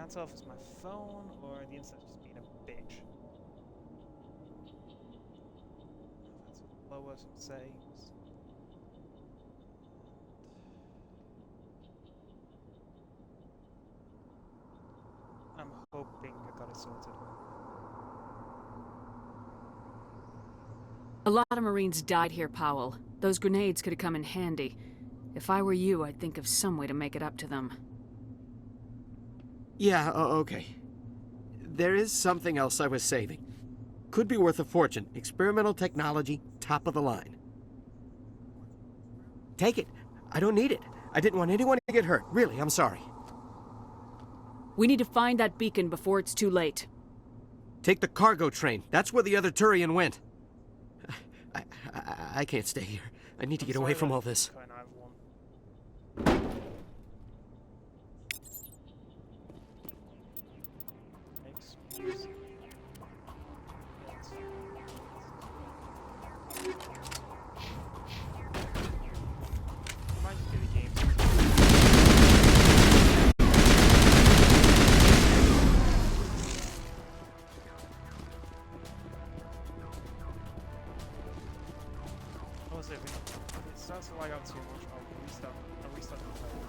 Can't tell if it's my phone or the internet just being a bitch. Let's lower some saves. I'm hoping I got it sorted. A lot of Marines died here, Powell. Those grenades could have come in handy. If I were you, I'd think of some way to make it up to them. Yeah, okay. There is something else I was saving. Could be worth a fortune. Experimental technology, top of the line. Take it. I don't need it. I didn't want anyone to get hurt. Really, I'm sorry. We need to find that beacon before it's too late. Take the cargo train. That's where the other Turian went. I can't stay here. I need to get away from all this. It starts to lag out too much. I'll restart the entire game.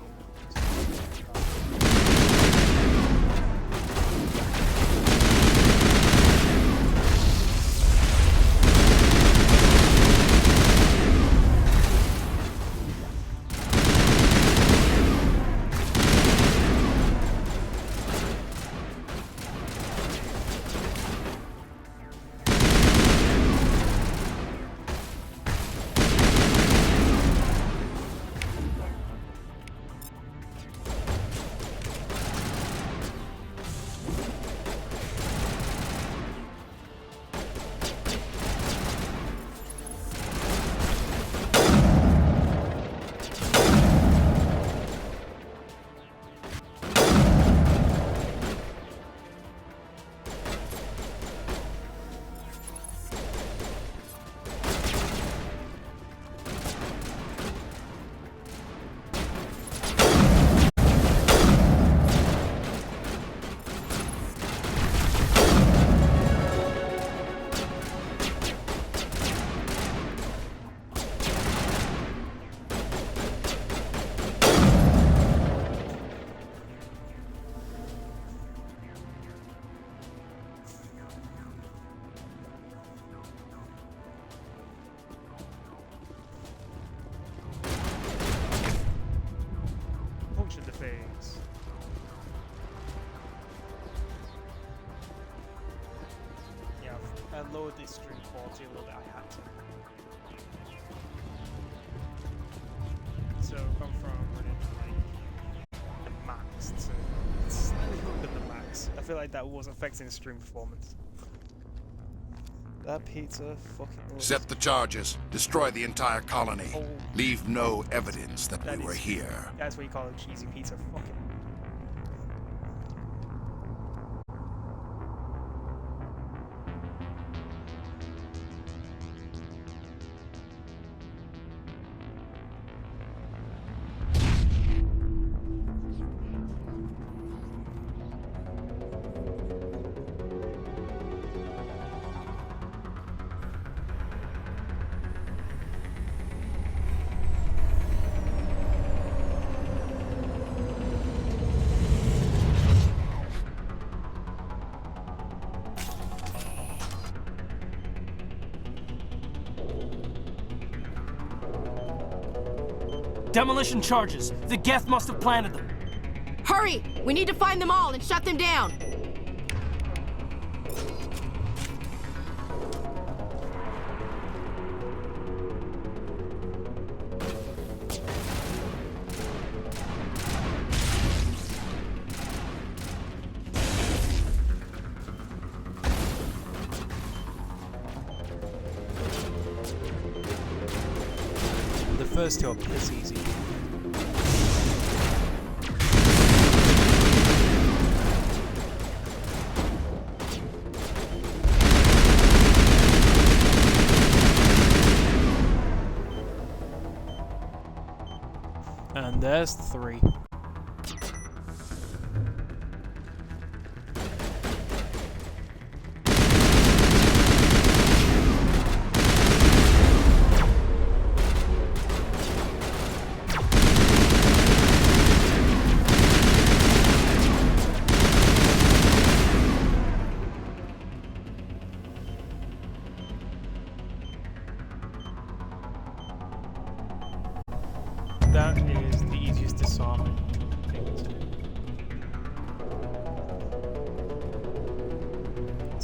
The phase. Yeah, I lowered the stream quality a little bit. I had to. So gone from running like the max to slightly lower than the max. I feel like that was affecting the stream performance. That pizza fucking. Set the charges. Destroy the entire colony. Oh. Leave no evidence that we were here. That's what you call a cheesy pizza. Fucking. Demolition charges. The Geth must have planted them. Hurry! We need to find them all and shut them down! The first two is easy. And there's 3.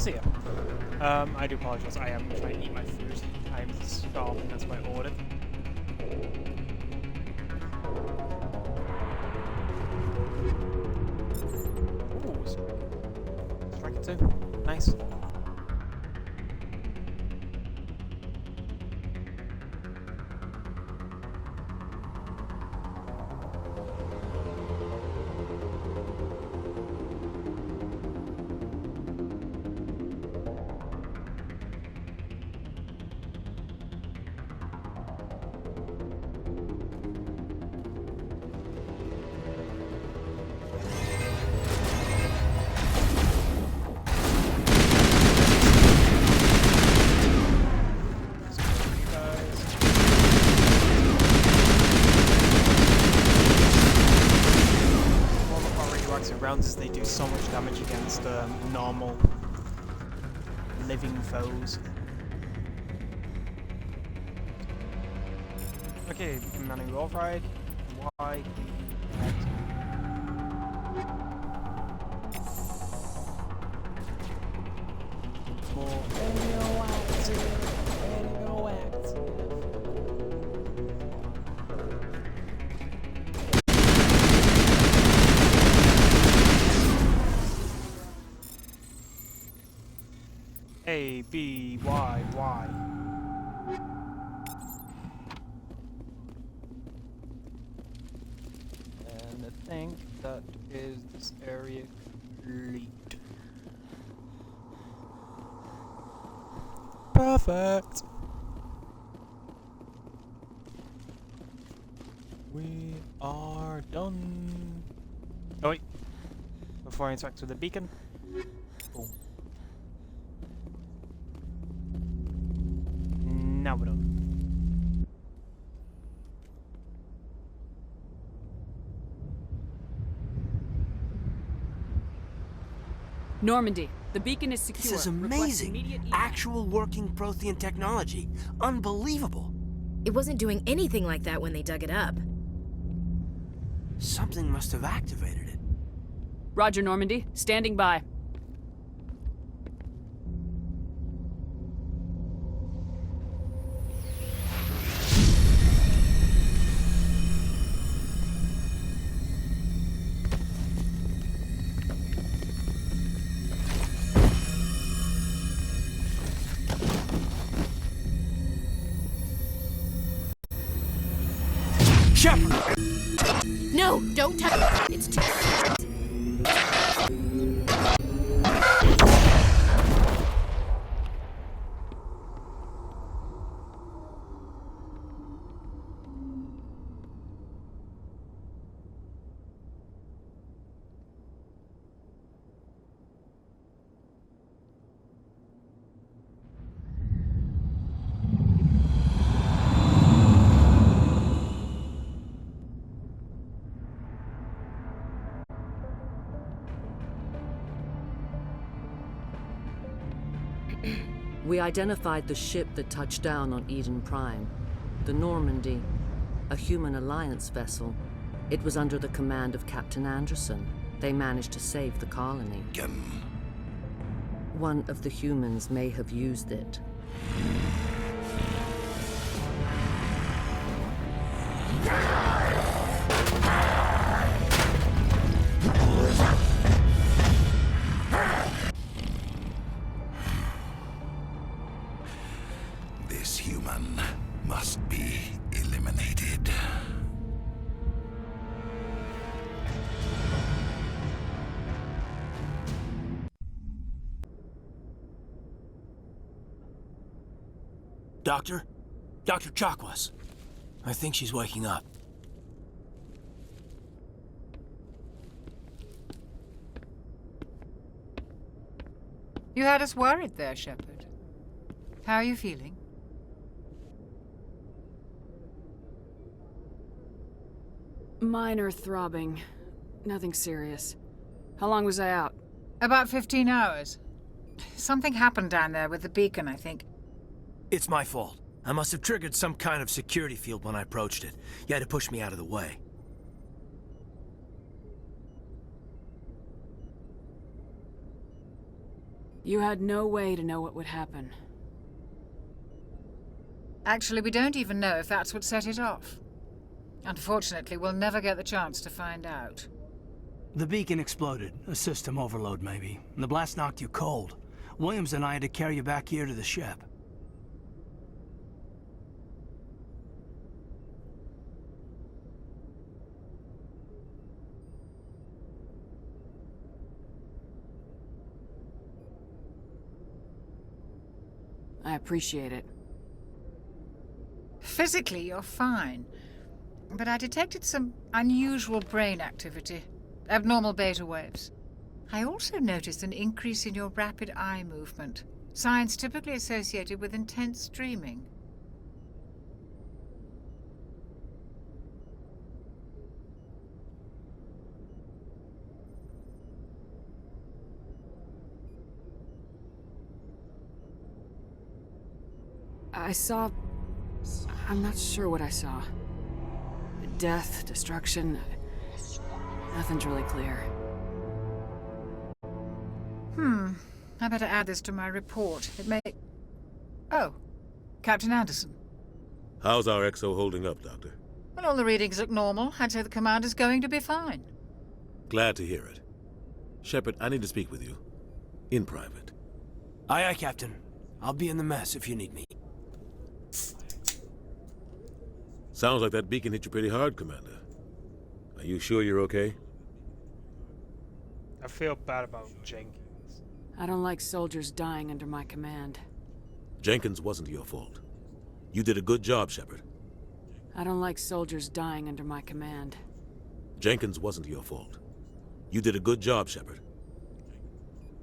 So yeah, I do apologize. I am trying to eat my food. I'm starving. That's why I ordered. Ooh, Striker 2. Nice. Rounds is they do so much damage against normal living foes. Okay, manning override. Y. More radioactive. A, B, Y, Y. And I think that is this area complete. Perfect! We are done. Oh wait. Before I interact with the beacon. Boom. Now we're done. Normandy, the beacon is secure. This is Request amazing. immediate evac. Actual working Prothean technology. Unbelievable. It wasn't doing anything like that when they dug it up. Something must have activated it. Roger, Normandy. Standing by. Shepard! No, don't touch it. It's too... We identified the ship that touched down on Eden Prime. The Normandy, a human alliance vessel. It was under the command of Captain Anderson. They managed to save the colony. One of the humans may have used it. This human must be eliminated. Doctor? Dr. Chakwas. I think she's waking up. You had us worried there, Shepard. How are you feeling? Minor throbbing. Nothing serious. How long was I out? About 15 hours. Something happened down there with the beacon, I think. It's my fault. I must have triggered some kind of security field when I approached it. You had to push me out of the way. You had no way to know what would happen. Actually, we don't even know if that's what set it off. Unfortunately, we'll never get the chance to find out. The beacon exploded. A system overload, maybe. The blast knocked you cold. Williams and I had to carry you back here to the ship. I appreciate it. Physically, you're fine. But I detected some unusual brain activity. Abnormal beta waves. I also noticed an increase in your rapid eye movement. Signs typically associated with intense dreaming. I saw... I'm not sure what I saw. Death, destruction... Nothing's really clear. I better add this to my report. It may... Oh, Captain Anderson. How's our XO holding up, Doctor? Well, all the readings look normal. I'd say the commander's going to be fine. Glad to hear it. Shepard, I need to speak with you. In private. Aye, aye, Captain. I'll be in the mess if you need me. Sounds like that beacon hit you pretty hard, Commander. Are you sure you're okay? I feel bad about Jenkins. I don't like soldiers dying under my command. Jenkins wasn't your fault. You did a good job, Shepard. I don't like soldiers dying under my command. Jenkins wasn't your fault. You did a good job, Shepard.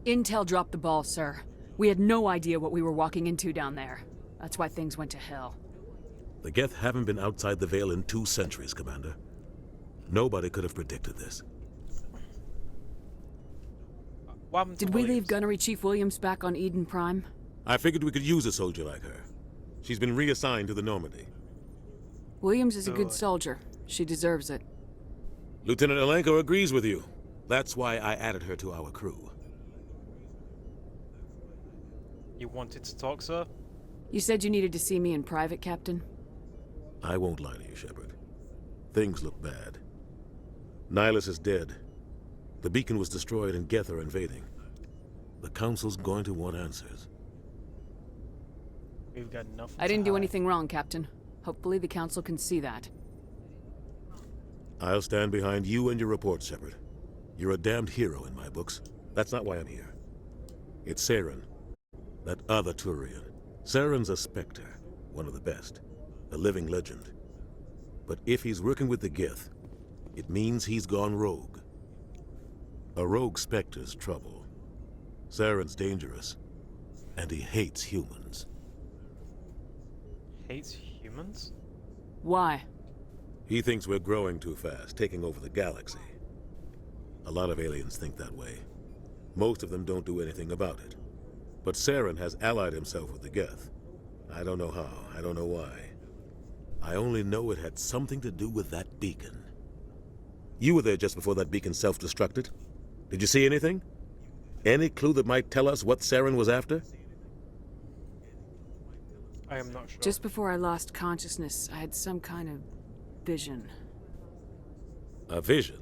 Intel dropped the ball, sir. We had no idea what we were walking into down there. That's why things went to hell. The Geth haven't been outside the Veil in 2 centuries, Commander. Nobody could have predicted this. What happened to Did we leave Williams? Gunnery Chief Williams back on Eden Prime? I figured we could use a soldier like her. She's been reassigned to the Normandy. Williams is a good Good. soldier. She deserves it. Lieutenant Alenko agrees with you. That's why I added her to our crew. You wanted to talk, sir? You said you needed to see me in private, Captain? I won't lie to you, Shepard. Things look bad. Nihilus is dead. The beacon was destroyed and Geth are invading. The Council's going to want answers. We've got nothing I didn't to do hide. anything wrong, Captain. Hopefully the Council can see that. I'll stand behind you and your report, Shepard. You're a damned hero in my books. That's not why I'm here. It's Saren. That other Turian. Saren's a Spectre, one of the best. A living legend. But if he's working with the Geth, it means he's gone rogue. A rogue Spectre's trouble. Saren's dangerous, and he hates humans. Hates humans? Why? He thinks we're growing too fast, taking over the galaxy. A lot of aliens think that way. Most of them don't do anything about it. But Saren has allied himself with the Geth. I don't know how, I don't know why. I only know it had something to do with that beacon. You were there just before that beacon self-destructed. Did you see anything? Any clue that might tell us what Saren was after? I am not sure. Just before I lost consciousness, I had some kind of vision. A vision?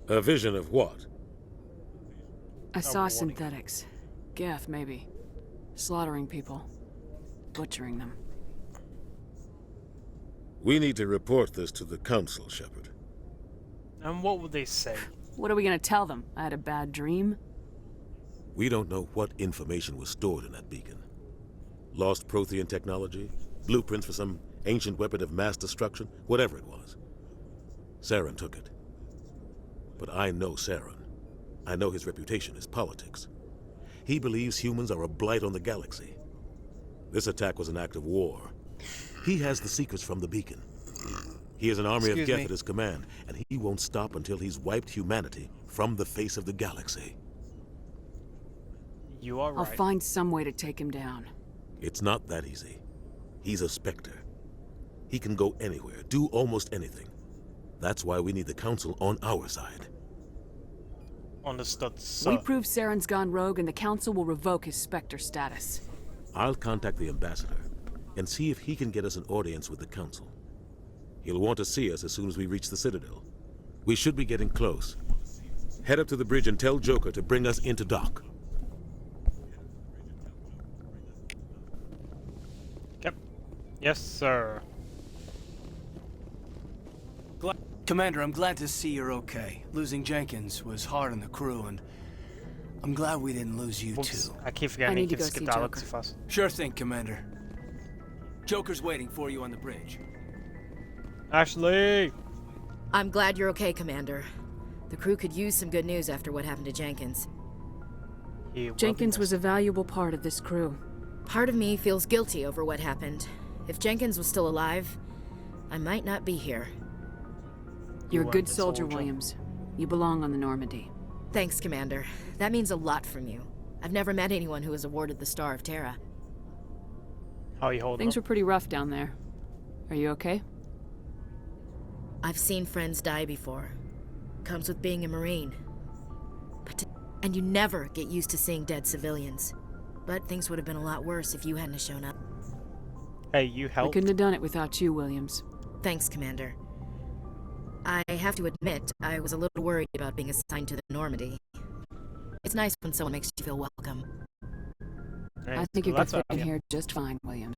A vision of what? I saw warning. synthetics. Geth, maybe. Slaughtering people. Butchering them. We need to report this to the Council, Shepard. And what would they say? What are we gonna tell them? I had a bad dream? We don't know what information was stored in that beacon. Lost Prothean technology? Blueprints for some ancient weapon of mass destruction? Whatever it was. Saren took it. But I know Saren. I know his reputation is politics. He believes humans are a blight on the galaxy. This attack was an act of war. He has the secrets from the beacon. He has an army of Excuse Geth me. at his command, and he won't stop until he's wiped humanity from the face of the galaxy. You are I'll right. find some way to take him down. It's not that easy. He's a Spectre. He can go anywhere, do almost anything. That's why we need the Council on our side. Understood, sir. We prove Saren's gone rogue and the Council will revoke his Spectre status. I'll contact the ambassador and see if he can get us an audience with the Council. He'll want to see us as soon as we reach the Citadel. We should be getting close. Head up to the bridge and tell Joker to bring us into dock. Yep. Yes, sir. Commander, I'm glad to see you're okay. Losing Jenkins was hard on the crew, and I'm glad we didn't lose you Whoops. too. I keep forgetting I you need to can go skip see dialogue Joker. too fast. Sure thing, Commander. Joker's waiting for you on the bridge. Ashley! I'm glad you're okay, Commander. The crew could use some good news after what happened to Jenkins. He will be Jenkins was a missed. valuable part of this crew. Part of me feels guilty over what happened. If Jenkins was still alive, I might not be here. You're a weren't good a soldier, soldier. Williams. You belong on the Normandy. Thanks, Commander. That means a lot from you. I've never met anyone who was awarded the Star of Terra. How are you holding Things up? were pretty rough down there. Are you okay? I've seen friends die before. Comes with being a Marine. And you never get used to seeing dead civilians. But things would have been a lot worse if you hadn't have shown up. Hey, you We helped. couldn't have done it without you, Williams. Thanks, Commander. I have to admit, I was a little worried about being assigned to the Normandy. It's nice when someone makes you feel welcome. Hey, I think you well, could fit in yeah. here just fine, Williams.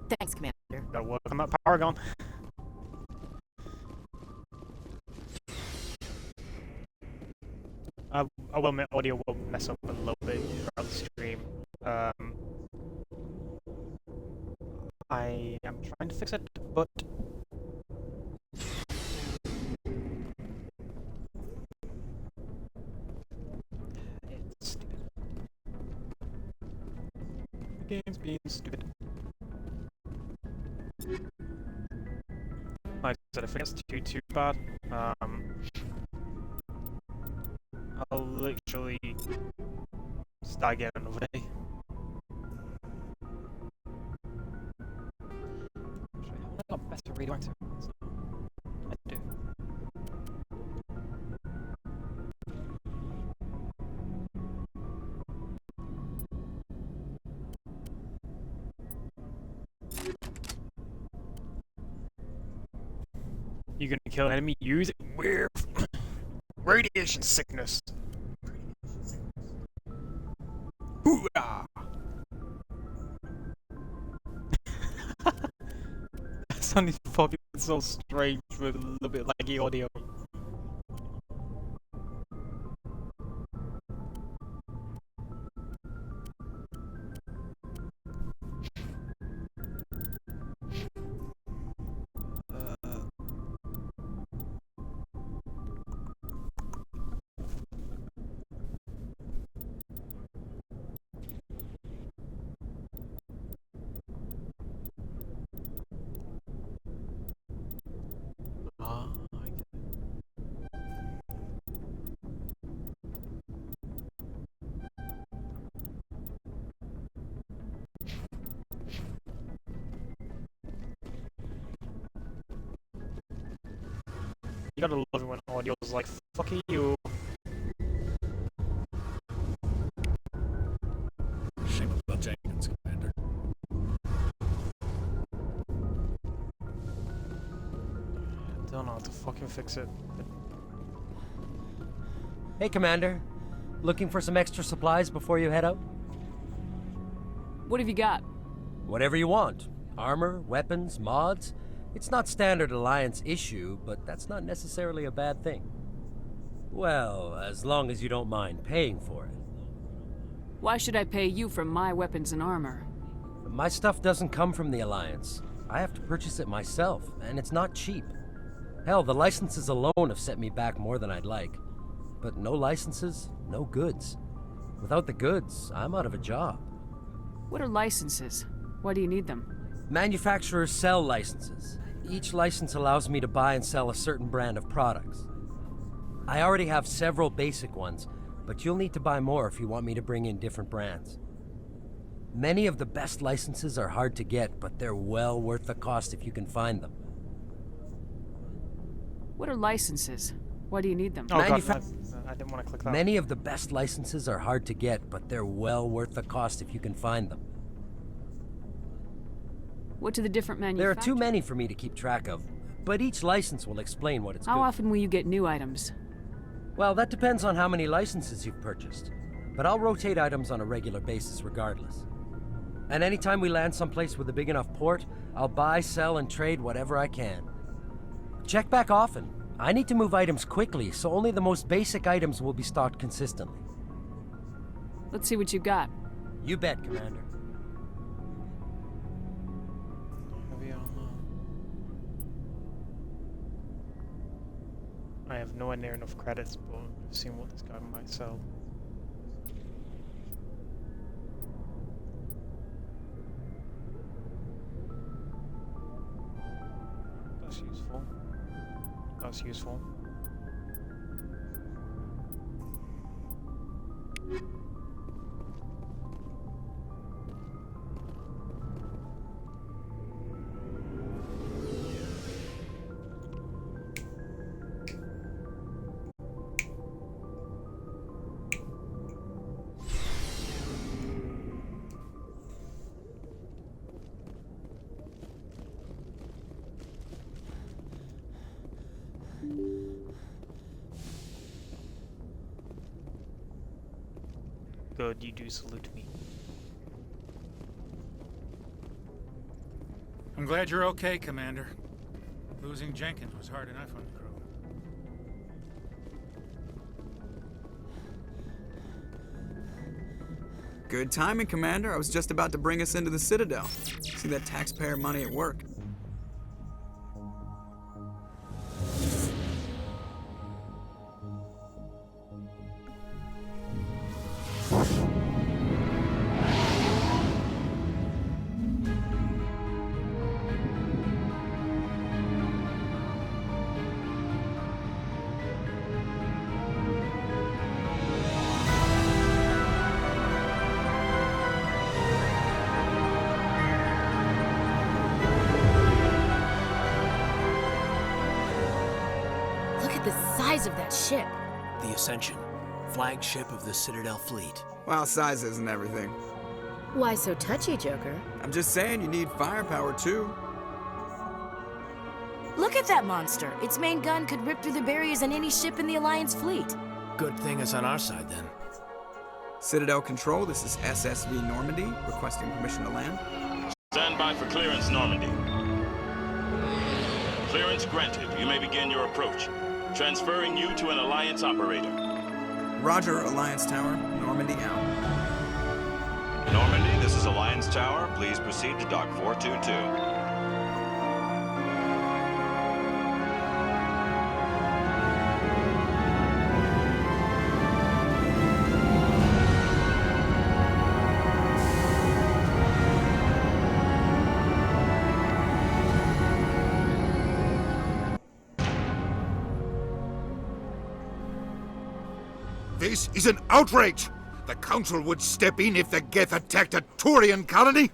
Thanks, Commander. Gotta work on that Paragon. I will admit audio will mess up a little bit throughout the stream. I am trying to fix it, but it's stupid. The game's being stupid. Like I said, if it gets too bad, I'll literally start again another day. Actually, I got better radioactive. I do. You're gonna kill an enemy, use it with radiation sickness. Hoo-ah! That sounded fucking so strange with a little bit laggy audio. You gotta love it when audio's like, fuck you. Shame about Jenkins, Commander. Don't know how to fucking fix it. Hey, Commander. Looking for some extra supplies before you head out? What have you got? Whatever you want. Armor, weapons, mods. It's not standard Alliance issue, but that's not necessarily a bad thing. Well, as long as you don't mind paying for it. Why should I pay you for my weapons and armor? My stuff doesn't come from the Alliance. I have to purchase it myself, and it's not cheap. Hell, the licenses alone have set me back more than I'd like. But no licenses, no goods. Without the goods, I'm out of a job. What are licenses? Why do you need them? Manufacturers sell licenses. Each license allows me to buy and sell a certain brand of products. I already have several basic ones, but you'll need to buy more if you want me to bring in different brands. Many of the best licenses are hard to get, but they're well worth the cost if you can find them. What are licenses? Why do you need them? Oh Manufa- god, I didn't want to click that. Many of the best licenses are hard to get, but they're well worth the cost if you can find them. What do the different There are manufacturers? too many for me to keep track of, but each license will explain what it's How good. often will you get new items? Well, that depends on how many licenses you've purchased, but I'll rotate items on a regular basis regardless. And anytime we land someplace with a big enough port, I'll buy, sell, and trade whatever I can. Check back often. I need to move items quickly, so only the most basic items will be stocked consistently. Let's see what you got. You bet, Commander. Heavy armor. I have nowhere near enough credits, but I've seen what this guy might sell. That's useful. That's useful. Good, you do salute me. I'm glad you're okay, Commander. Losing Jenkins was hard enough on the crew. Good timing, Commander. I was just about to bring us into the Citadel. See that taxpayer money at work. Look at the size of that ship. The Ascension, flagship of the Citadel fleet. Well, size isn't everything. Why so touchy, Joker? I'm just saying you need firepower, too. Look at that monster. Its main gun could rip through the barriers on any ship in the Alliance fleet. Good thing it's on our side, then. Citadel Control, this is SSV Normandy, requesting permission to land. Stand by for clearance, Normandy. Clearance granted. You may begin your approach. Transferring you to an Alliance operator. Roger, Alliance Tower. Normandy out. Normandy, this is Alliance Tower. Please proceed to Dock 422. This is an outrage! The Council would step in if the Geth attacked a Turian colony?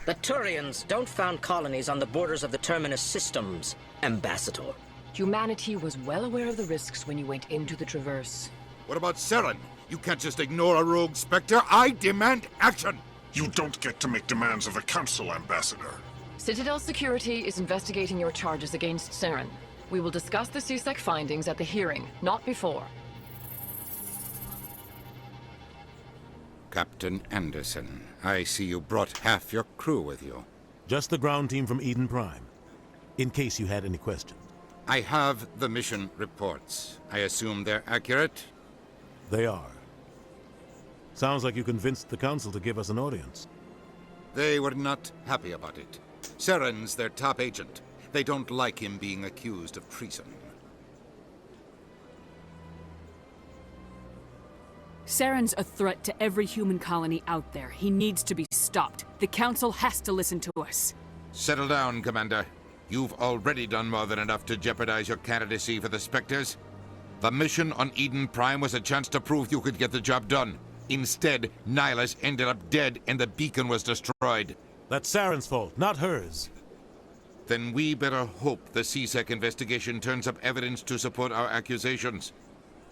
The Turians don't found colonies on the borders of the Terminus systems, Ambassador. Humanity was well aware of the risks when you went into the Traverse. What about Saren? You can't just ignore a rogue Spectre. I demand action! You don't get to make demands of the Council, Ambassador. Citadel Security is investigating your charges against Saren. We will discuss the CSEC findings at the hearing, not before. Captain Anderson, I see you brought half your crew with you. Just the ground team from Eden Prime, in case you had any questions. I have the mission reports. I assume they're accurate? They are. Sounds like you convinced the Council to give us an audience. They were not happy about it. Saren's their top agent. They don't like him being accused of treason. Saren's a threat to every human colony out there. He needs to be stopped. The Council has to listen to us. Settle down, Commander. You've already done more than enough to jeopardize your candidacy for the Spectres. The mission on Eden Prime was a chance to prove you could get the job done. Instead, Nihilus ended up dead and the beacon was destroyed. That's Saren's fault, not hers. Then we better hope the CSEC investigation turns up evidence to support our accusations.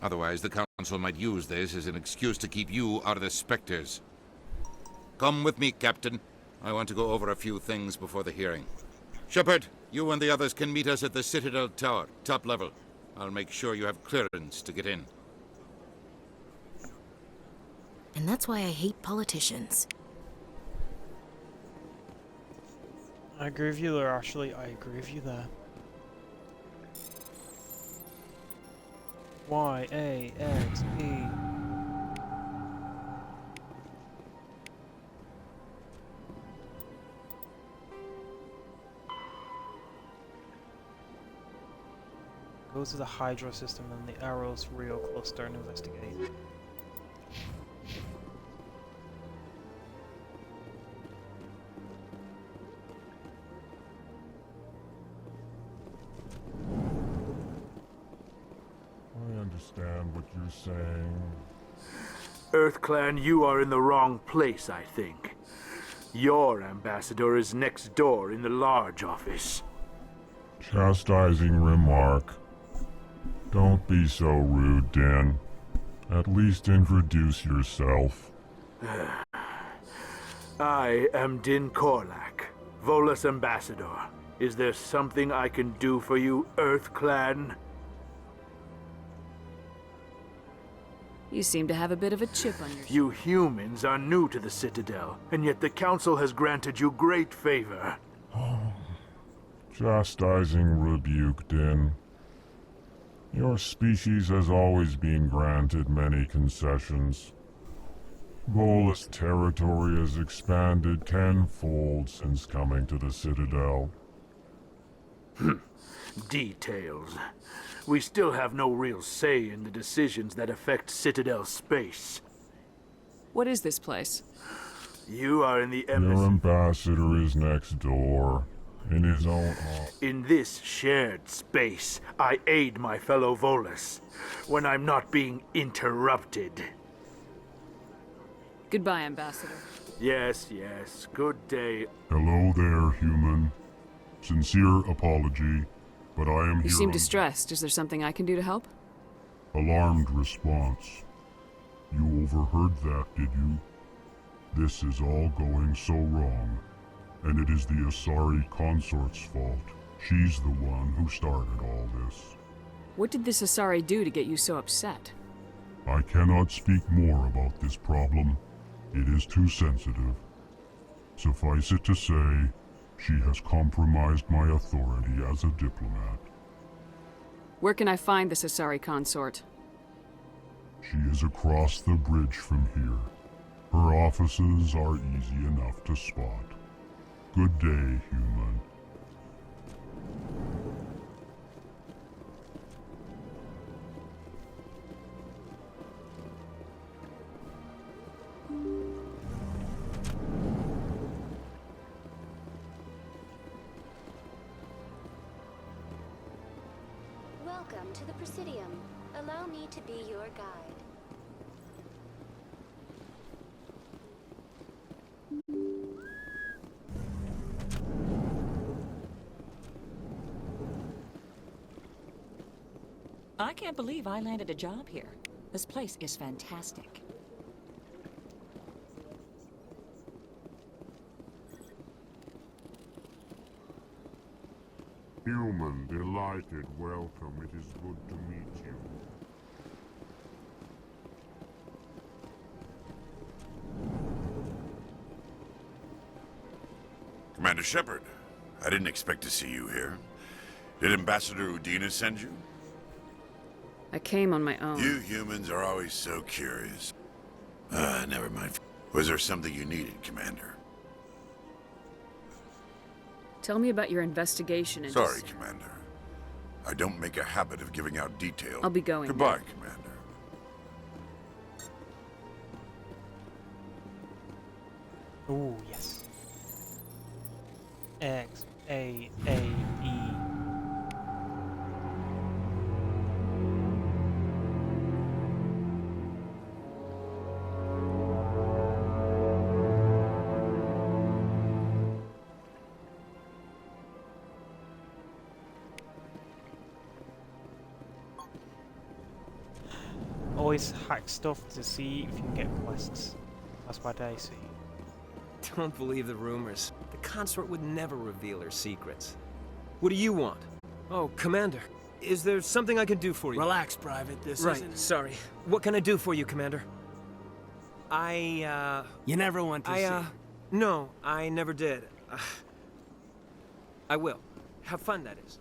Otherwise, the Council might use this as an excuse to keep you out of the Spectres. Come with me, Captain. I want to go over a few things before the hearing. Shepard, you and the others can meet us at the Citadel Tower, top level. I'll make sure you have clearance to get in. And that's why I hate politicians. I agree with you there, Ashley. I agree with you there. Y-A-X-E. Go to the Hydra system and the Arrows Rio cluster and investigate. I understand what you're saying. EarthClan, you are in the wrong place, I think. Your ambassador is next door in the large office. Chastising remark. Don't be so rude, Din. At least introduce yourself. I am Din Korlak, Volus ambassador. Is there something I can do for you, EarthClan? You seem to have a bit of a chip on your shoulder. You humans are new to the Citadel, and yet the Council has granted you great favor. Chastising rebuke, Din. Your species has always been granted many concessions. Volus territory has expanded tenfold since coming to the Citadel. Details. We still have no real say in the decisions that affect Citadel space. What is this place? You are in the Your embassy. ambassador is next door, in his own office. In this shared space, I aid my fellow Volus when I'm not being interrupted. Goodbye, Ambassador. Yes, yes. Good day. Hello there, human. Sincere apology, but I am You here seem on distressed. Is there something I can do to help? alarmed response. You overheard that, did you? This is all going so wrong, and it is the Asari consort's fault. She's the one who started all this. What did this Asari do to get you so upset? I cannot speak more about this problem. It is too sensitive. Suffice it to say, she has compromised my authority as a diplomat. Where can I find this Asari consort? She is across the bridge from here. Her offices are easy enough to spot. Good day, human. Welcome to the Presidium. Allow me to be your guide. I can't believe I landed a job here. This place is fantastic. Human, delighted, welcome. It is good to meet you. Commander Shepard, I didn't expect to see you here. Did Ambassador Udina send you? I came on my own. You humans are always so curious. Never mind. Was there something you needed, Commander? Tell me about your investigation into... Sorry, Commander. I don't make a habit of giving out details. I'll be going Goodbye, now. Commander. Ooh, yes. X-A-A-E. always hack stuff to see if you can get quests. That's what I see. Don't believe the rumors. The consort would never reveal her secrets. What do you want? Oh, Commander. Is there something I can do for you? Relax, Private. This right, isn't... sorry. What can I do for you, Commander? You never went to sea. No, I never did. I will. Have fun, that is.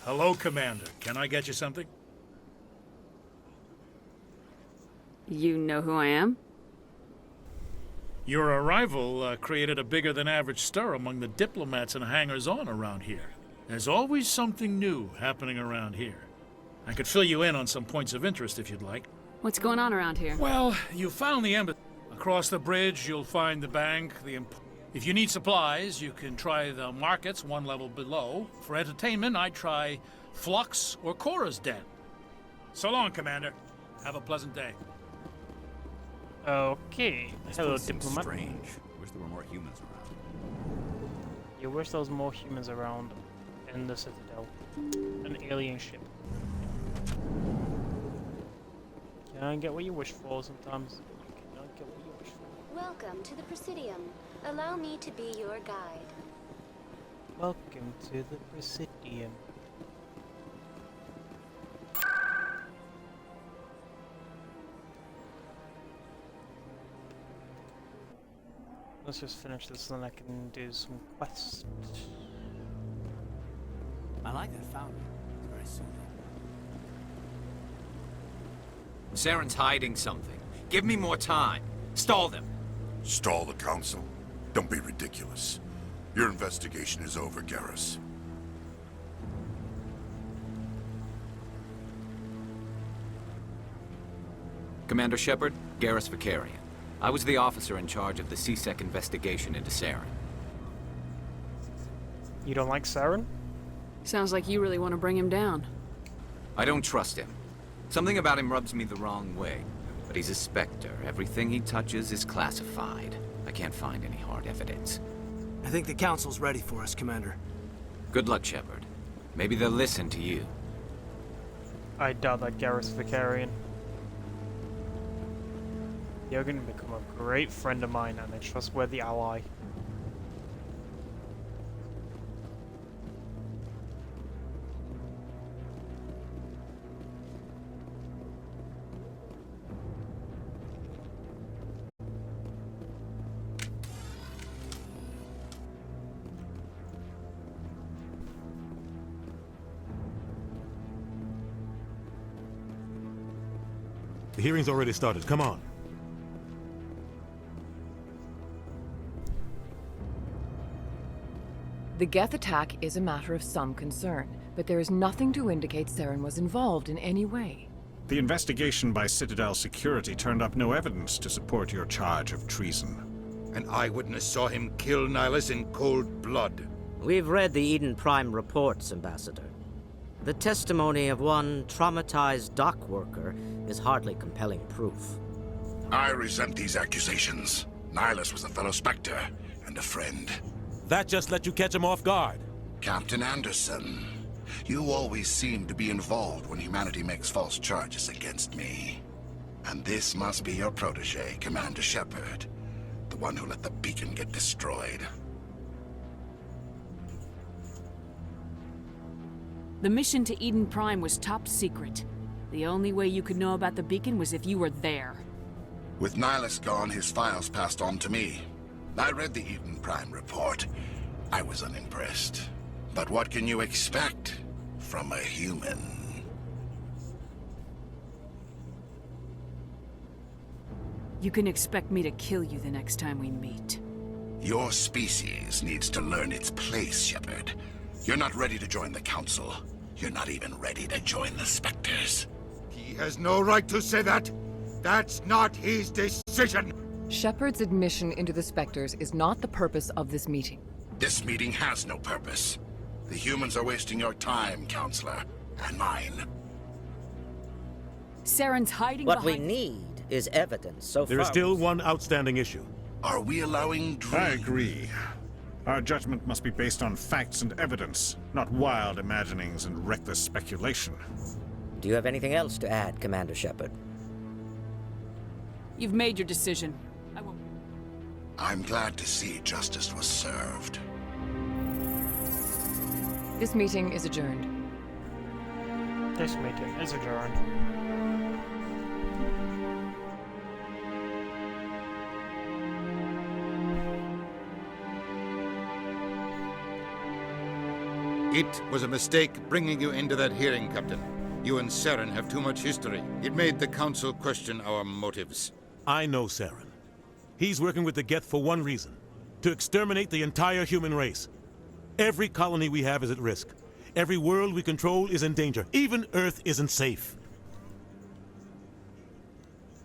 Hello, Commander. Can I get you something? You know who I am? Your arrival created a bigger-than-average stir among the diplomats and hangers-on around here. There's always something new happening around here. I could fill you in on some points of interest if you'd like. What's going on around here? Well, you found the embassy. Across the bridge, you'll find the bank, If you need supplies, you can try the markets one level below. For entertainment, I'd try Flux or Cora's Den. So long, Commander. Have a pleasant day. Okay. Hello, diplomat. Strange. Wish there were more humans around. You wish there was more humans around in the Citadel. An alien ship. You can't get what you wish for sometimes. You cannot get what you wish for. Welcome to the Presidium. Allow me to be your guide. Welcome to the Presidium. Let's just finish this, then I can do some quests. I like that fountain. It's very soothing. Saren's hiding something. Give me more time. Stall them. Stall the Council? Don't be ridiculous. Your investigation is over, Garrus. Commander Shepard, Garrus Vakarian. I was the officer in charge of the C-Sec investigation into Saren. You don't like Saren? Sounds like you really want to bring him down. I don't trust him. Something about him rubs me the wrong way. But he's a Spectre. Everything he touches is classified. I can't find any hard evidence. I think the Council's ready for us, Commander. Good luck, Shepard. Maybe they'll listen to you. I doubt that, Garrus Vakarian. You're going to become a great friend of mine and a trustworthy ally. The hearing's already started. Come on. The Geth attack is a matter of some concern, but there is nothing to indicate Saren was involved in any way. The investigation by Citadel Security turned up no evidence to support your charge of treason. An eyewitness saw him kill Nihilus in cold blood. We've read the Eden Prime reports, Ambassador. The testimony of one traumatized dock worker is hardly compelling proof. I resent these accusations. Nihilus was a fellow Spectre and a friend. That just let you catch him off guard. Captain Anderson, you always seem to be involved when humanity makes false charges against me. And this must be your protege, Commander Shepard, the one who let the beacon get destroyed. The mission to Eden Prime was top secret. The only way you could know about the beacon was if you were there. With Nihilus gone, his files passed on to me. I read the Eden Prime report. I was unimpressed. But what can you expect from a human? You can expect me to kill you the next time we meet. Your species needs to learn its place, Shepard. You're not ready to join the Council. You're not even ready to join the Spectres. He has no right to say that. That's not his decision. Shepard's admission into the Spectres is not the purpose of this meeting. This meeting has no purpose. The humans are wasting your time, Counselor, and mine. Saren's hiding What we behind... need is evidence. So There far, is still one outstanding issue. Are we allowing I agree. Our judgment must be based on facts and evidence, not wild imaginings and reckless speculation. Do you have anything else to add, Commander Shepard? You've made your decision. I'm glad to see justice was served. This meeting is adjourned. This meeting is adjourned. It was a mistake bringing you into that hearing, Captain. You and Saren have too much history. It made the Council question our motives. I know Saren. He's working with the Geth for one reason: to exterminate the entire human race. Every colony we have is at risk. Every world we control is in danger. Even Earth isn't safe.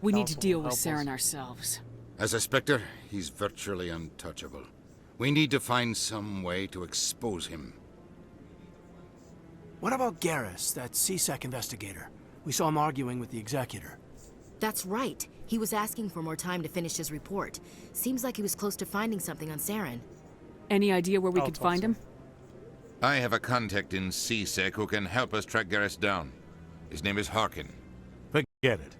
We need to deal with Saren ourselves. As a Spectre, he's virtually untouchable. We need to find some way to expose him. What about Garrus, that CSEC investigator? We saw him arguing with the Executor. That's right. He was asking for more time to finish his report. Seems like he was close to finding something on Saren. Any idea where we could find him? I have a contact in CSEC who can help us track Garrus down. His name is Harkin. Forget it.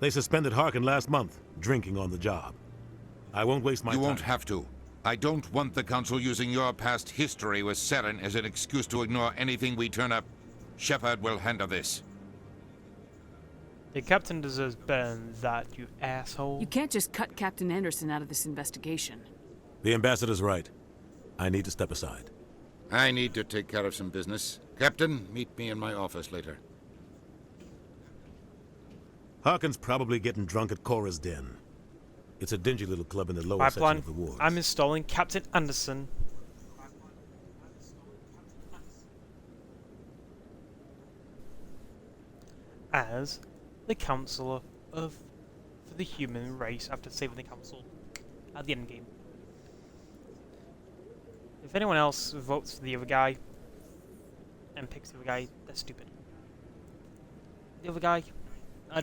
They suspended Harkin last month, drinking on the job. I won't waste my time. You won't have to. I don't want the Council using your past history with Saren as an excuse to ignore anything we turn up. Shepard will handle this. The captain deserves better than that, you asshole. You can't just cut Captain Anderson out of this investigation. The ambassador's right. I need to step aside. I need to take care of some business. Captain, meet me in my office later. Harkin's probably getting drunk at Cora's Den. It's a dingy little club in the lower Pipeline. section of the ward. I'm installing Captain Anderson. As the Counselor for the human race after saving the Council at the end game. If anyone else votes for the other guy and picks the other guy, they're stupid. The other guy, I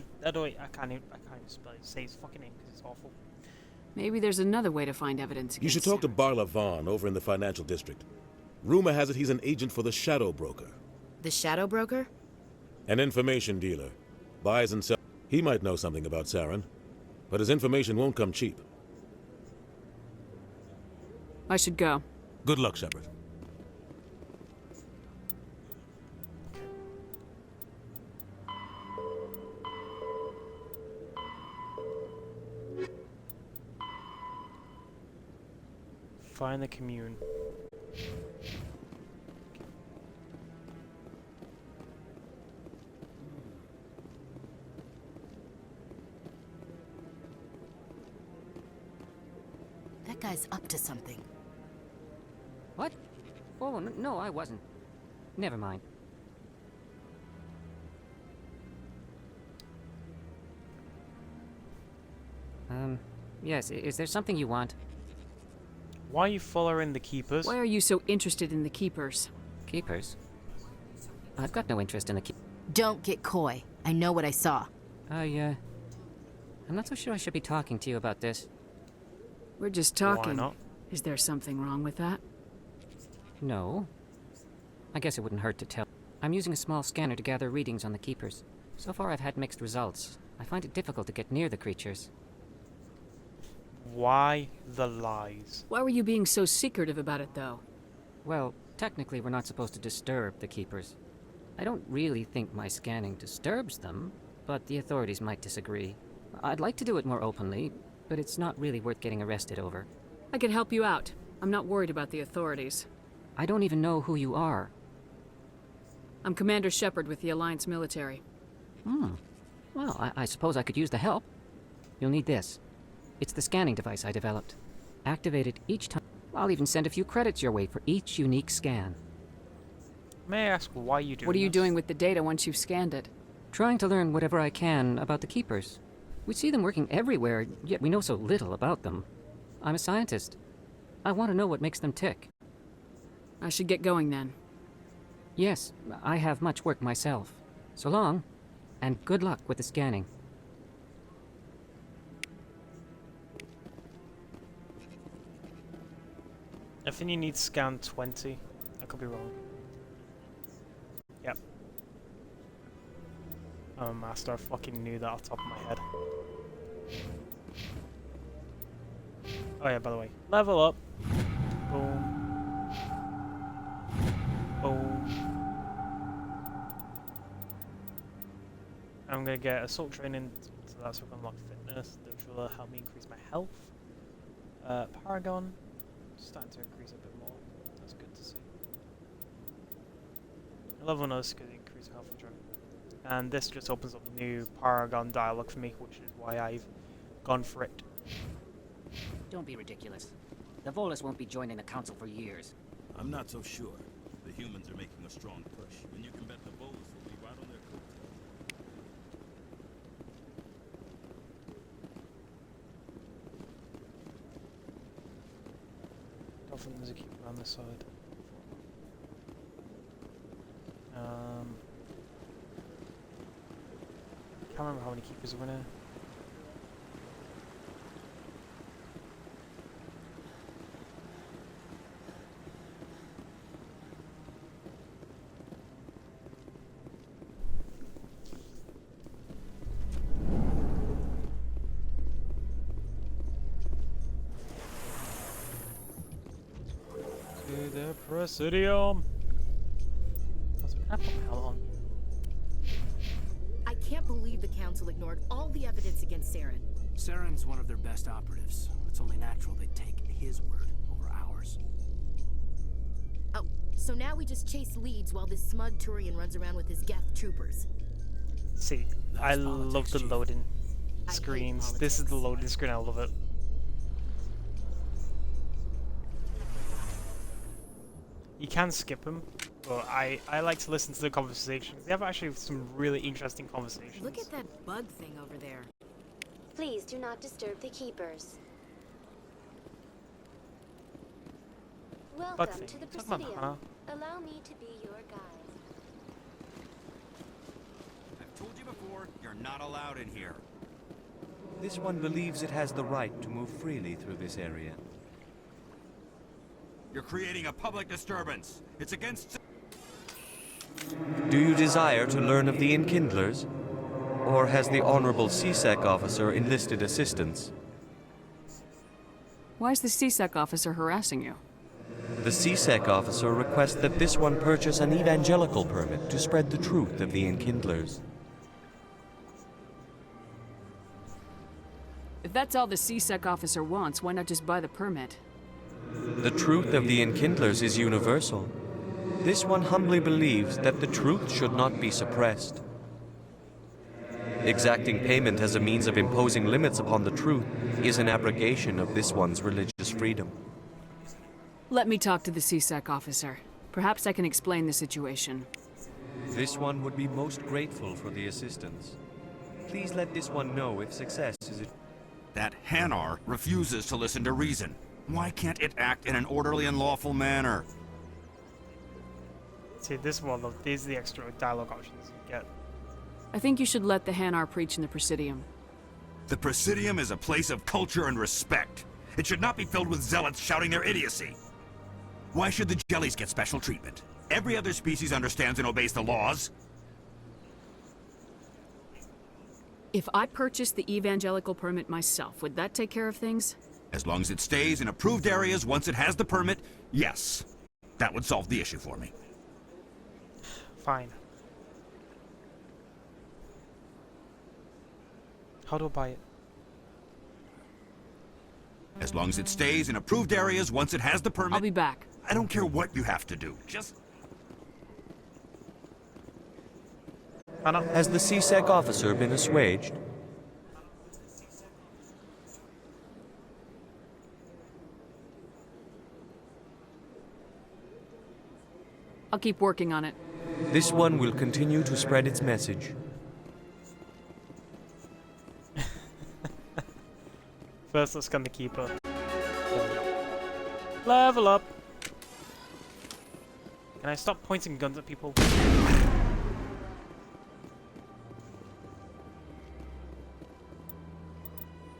can't even say his fucking name because it's awful. Maybe there's another way to find evidence against You should talk to Barla Vaughn over in the financial district. Rumor has it he's an agent for the Shadow Broker. The Shadow Broker? An information dealer. Buys and sells. He might know something about Saren, but his information won't come cheap. I should go. Good luck, Shepard. Find the commune. That guy's up to something. What? Oh, no, I wasn't. Never mind. Yes, is there something you want? Why are you following the Keepers? Why are you so interested in the Keepers? Keepers? I've got no interest in the Don't get coy. I know what I saw. I'm not so sure I should be talking to you about this. We're just talking. Why not? Is there something wrong with that? No. I guess it wouldn't hurt to tell. I'm using a small scanner to gather readings on the Keepers. So far I've had mixed results. I find it difficult to get near the creatures. Why the lies? Why were you being so secretive about it, though? Well, technically we're not supposed to disturb the Keepers. I don't really think my scanning disturbs them, but the authorities might disagree. I'd like to do it more openly, but it's not really worth getting arrested over. I can help you out. I'm not worried about the authorities. I don't even know who you are. I'm Commander Shepard with the Alliance military. Well, I suppose I could use the help. You'll need this. It's the scanning device I developed. Activate it each time. I'll even send a few credits your way for each unique scan. May I ask why you do What are you doing with the data once you've scanned it? Trying to learn whatever I can about the Keepers. We see them working everywhere, yet we know so little about them. I'm a scientist. I want to know what makes them tick. I should get going then. Yes, I have much work myself. So long, and good luck with the scanning. I think you need scan 20. I could be wrong. Yep. I'm a master, I fucking knew that off the top of my head. Oh yeah, by the way, level up. Boom. Boom. I'm gonna get assault training, so that's what unlock fitness, which will help me increase my health. Paragon, starting to increase a bit more. That's good to see. Level nose because it increases health and strength. And this just opens up a new Paragon dialogue for me, which is why I've gone for it. Don't be ridiculous. The Volus won't be joining the Council for years. I'm not so sure. The humans are making a strong push, and you can bet the Volus will be right on their coat. I don't think there's a keeper on this side. Can't remember how many keepers are in here. To the Presidium. That's an apple hell on. I can't believe the Council ignored all the evidence against Saren. Saren's one of their best operatives. It's only natural they'd take his word over ours. Oh, so now we just chase leads while this smug Turian runs around with his Geth troopers. See, I love the loading screens. This is the loading screen, I love it. You can skip them, but I like to listen to the conversations. They have actually some really interesting conversations. Look at that bug thing over there. Please do not disturb the keepers. Welcome to the Presidium. Allow me to be your guide. I've told you before, you're not allowed in here. This one believes it has the right to move freely through this area. You're creating a public disturbance. It's against... Do you desire to learn of the Enkindlers? Or has the Honorable CSEC officer enlisted assistance? Why is the CSEC officer harassing you? The CSEC officer requests that this one purchase an evangelical permit to spread the truth of the Enkindlers. If that's all the CSEC officer wants, why not just buy the permit? The truth of the Enkindlers is universal. This one humbly believes that the truth should not be suppressed. Exacting payment as a means of imposing limits upon the truth is an abrogation of this one's religious freedom. Let me talk to the CSEC officer. Perhaps I can explain the situation. This one would be most grateful for the assistance. Please let this one know if success is... That Hanar refuses to listen to reason. Why can't it act in an orderly and lawful manner? See, this one, look, these are the extra dialogue options you get. I think you should let the Hanar preach in the Presidium. The Presidium is a place of culture and respect. It should not be filled with zealots shouting their idiocy. Why should the jellies get special treatment? Every other species understands and obeys the laws. If I purchased the evangelical permit myself, would that take care of things? As long as it stays in approved areas once it has the permit, yes. That would solve the issue for me. Fine. How do I buy it? As long as it stays in approved areas once it has the permit... I'll be back. I don't care what you have to do. Just... Has the CSEC officer been assuaged? I'll keep working on it. This one will continue to spread its message. First, let's scan the keeper. Level up. Can I stop pointing guns at people?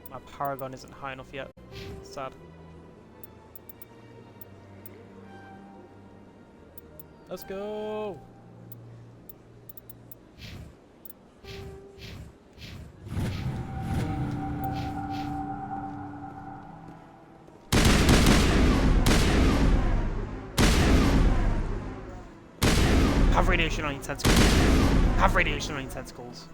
My paragon isn't high enough yet. Sad. Let's go! Have radiation on your tentacles. Have radiation on your tentacles.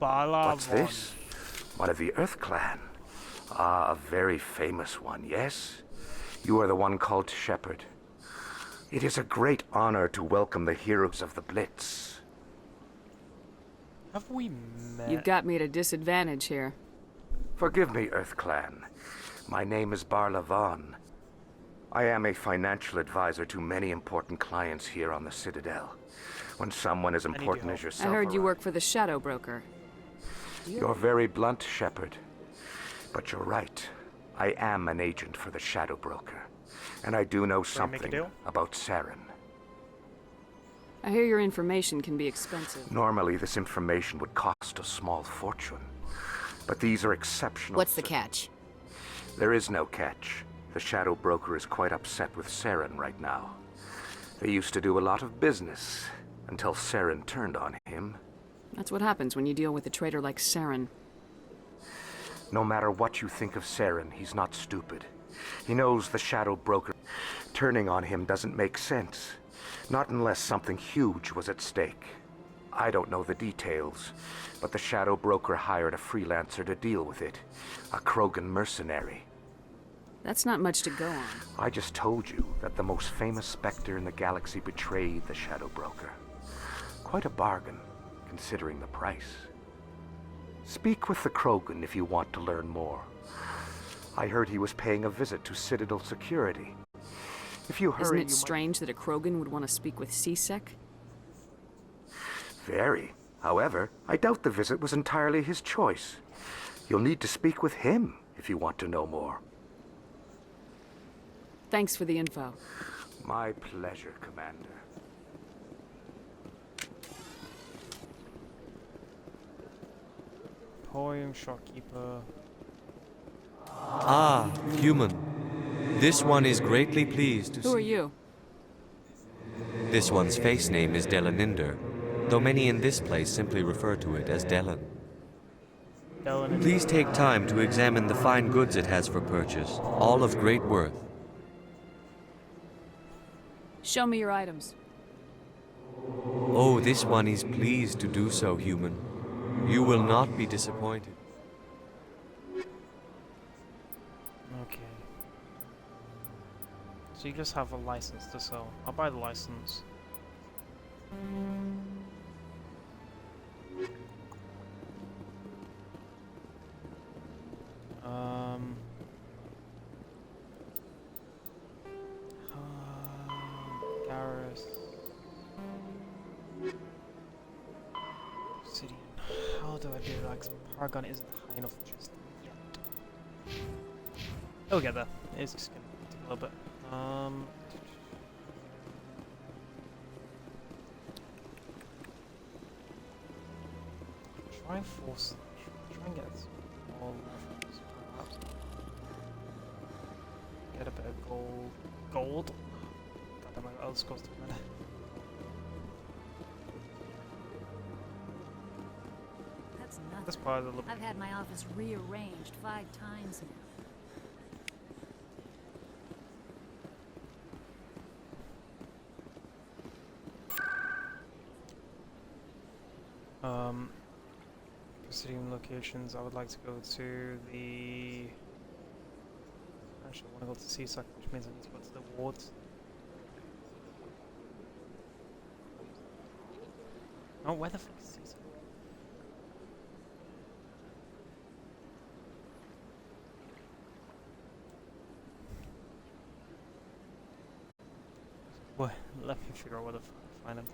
What's this? One of the Earth Clan. Ah, a very famous one, yes? You are the one called Shepard. It is a great honor to welcome the heroes of the Blitz. Have we met? You've got me at a disadvantage here. Forgive me, Earth Clan. My name is Barla Vaughn. I am a financial advisor to many important clients here on the Citadel. When someone as important as yourself I heard you work for the Shadow Broker. You're very blunt, Shepard. But you're right. I am an agent for the Shadow Broker. And I do know something about Saren. I hear your information can be expensive. Normally, this information would cost a small fortune. But these are exceptional. What's the catch? There is no catch. The Shadow Broker is quite upset with Saren right now. They used to do a lot of business, until Saren turned on him. That's what happens when you deal with a traitor like Saren. No matter what you think of Saren, he's not stupid. He knows the Shadow Broker. Turning on him doesn't make sense. Not unless something huge was at stake. I don't know the details, but the Shadow Broker hired a freelancer to deal with it. A Krogan mercenary. That's not much to go on. I just told you that the most famous Spectre in the galaxy betrayed the Shadow Broker. Quite a bargain, considering the price. Speak with the Krogan if you want to learn more. I heard he was paying a visit to Citadel security. If you hurry, Isn't it strange that a Krogan would want to speak with C-Sec? Very. However, I doubt the visit was entirely his choice. You'll need to speak with him if you want to know more. Thanks for the info. My pleasure, Commander. Poem, Shopkeeper. Ah, human. This one is greatly pleased to see. Who are you? This one's face name is Delaninder, though many in this place simply refer to it as Delan. Please take time to examine the fine goods it has for purchase, all of great worth. Show me your items. Oh, this one is pleased to do so, human. You will not be disappointed. Okay. So you just have a license to sell. I'll buy the license. Garrus. Obsidian. How do I do that? 'Cause Paragon isn't high enough just yet. We'll get there. It's just gonna take a little bit. Try and force. Try and get all levels, perhaps. Get a bit of gold. Gold? God damn it, I'll just go to the minute. That's nothing. That's part of the I've had my office rearranged 5 times now. Presidium locations. I would like to go to the. Actually, I want to go to C-Sec, which means I need to go to the wards. Oh, where the fuck is he? What? Let me figure out where the fuck to find him.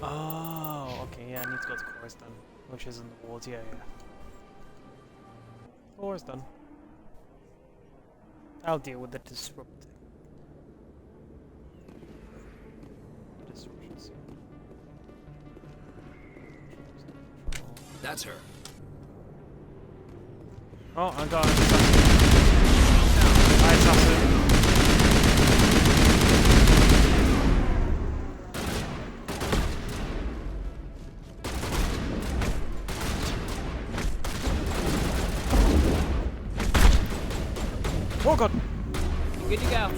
Oh, okay, yeah, I need to go to Coruscant, which is in the wards, yeah. Coruscant. I'll deal with the disruption. Disruptions. That's her. Oh, I got it. Alright, Assassin. Oh god! Good to go.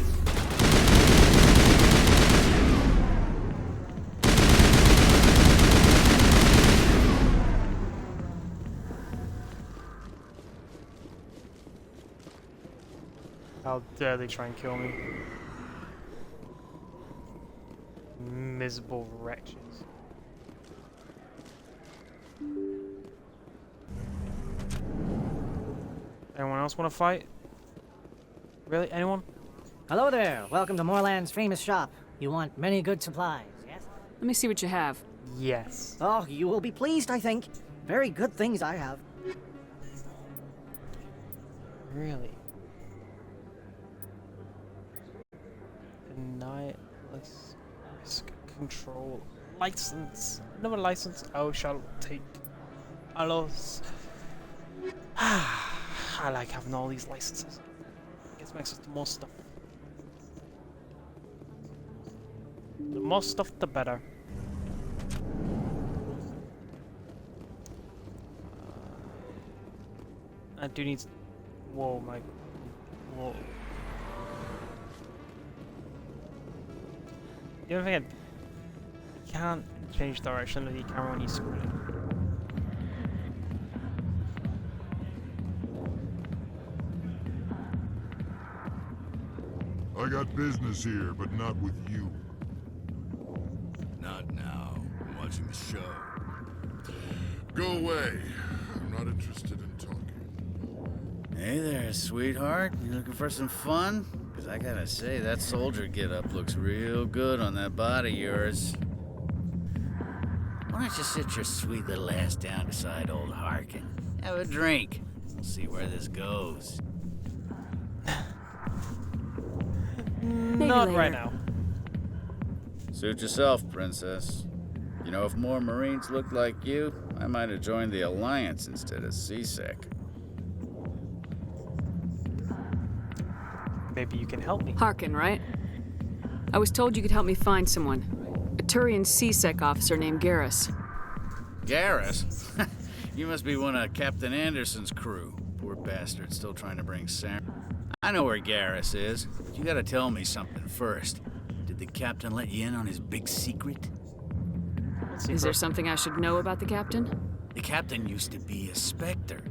How dare they try and kill me? Miserable wretches. Anyone else want to fight? Really? Anyone? Hello there. Welcome to Moorland's famous shop. You want many good supplies, yes? Let me see what you have. Yes. Oh, you will be pleased, I think. Very good things I have. Really? Deny risk control license. Another license. I shall take. Alos. I like having all these licenses. Gets me access to more stuff. The more stuff, the better. I do need. Whoa, my. Whoa. The only thing you can't change direction of the camera when you screw it. I got business here, but not with you. Not now. I'm watching the show. Go away. I'm not interested in talking. Hey there, sweetheart. You looking for some fun? Because I gotta say, that soldier getup looks real good on that body of yours. Why don't you sit your sweet little ass down beside old Harkin? Have a drink. We'll see where this goes. Not right now. Suit yourself, princess. You know, if more Marines looked like you, I might have joined the Alliance instead of CSEC. Maybe you can help me. Harkin, right? I was told you could help me find someone. A Turian CSEC officer named Garrus. Garrus? You must be one of Captain Anderson's crew. Poor bastard, still trying to bring Saren. I know where Garrus is, but you gotta tell me something first. Did the captain let you in on his big secret? Is there something I should know about the captain? The captain used to be a Spectre.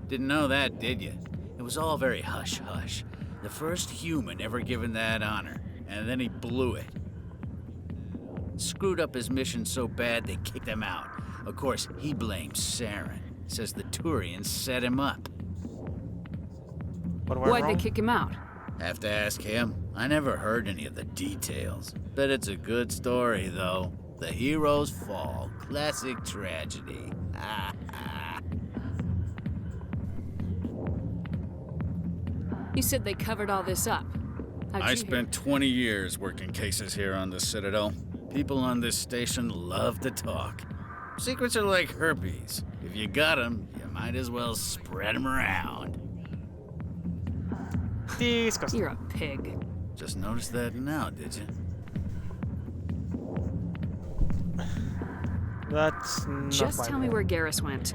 Didn't know that, did you? It was all very hush-hush. The first human ever given that honor, and then he blew it. Screwed up his mission so bad they kicked him out. Of course, he blames Saren. Says the Turians set him up. Why'd they kick him out? Have to ask him. I never heard any of the details. Bet it's a good story, though. The heroes fall. Classic tragedy. You said they covered all this up. I spent 20 years working cases here on the Citadel. People on this station love to talk. Secrets are like herpes. If you got them, you might as well spread them around. Disgusting. You're a pig. Just noticed that now, did you? That's not Just tell me where Garrus went.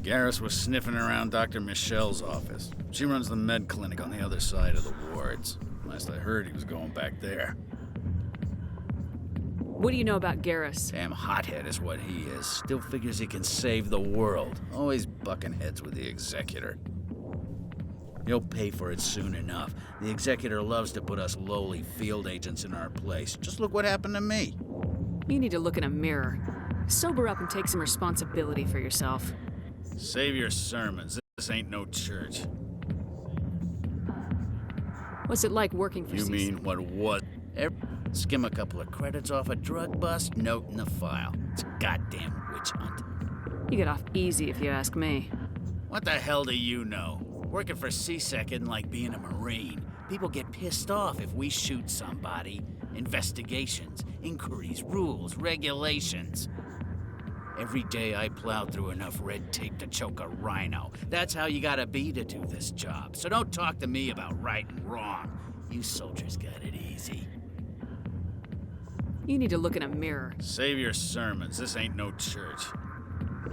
Garrus was sniffing around Dr. Michelle's office. She runs the med clinic on the other side of the wards. Last I heard, he was going back there. What do you know about Garrus? Damn hothead is what he is. Still figures he can save the world. Always bucking heads with the Executor. He'll pay for it soon enough. The Executor loves to put us lowly field agents in our place. Just look what happened to me. You need to look in a mirror. Sober up and take some responsibility for yourself. Save your sermons. This ain't no church. What's it like working for You CSEC? mean what was? Skim a couple of credits off a drug bust, note in the file. It's a goddamn witch hunt. You get off easy if you ask me. What the hell do you know? Working for CSEC isn't like being a Marine. People get pissed off if we shoot somebody. Investigations, inquiries, rules, regulations. Every day I plowed through enough red tape to choke a rhino. That's how you gotta be to do this job. So don't talk to me about right and wrong. You soldiers got it easy. You need to look in a mirror. Save your sermons. This ain't no church.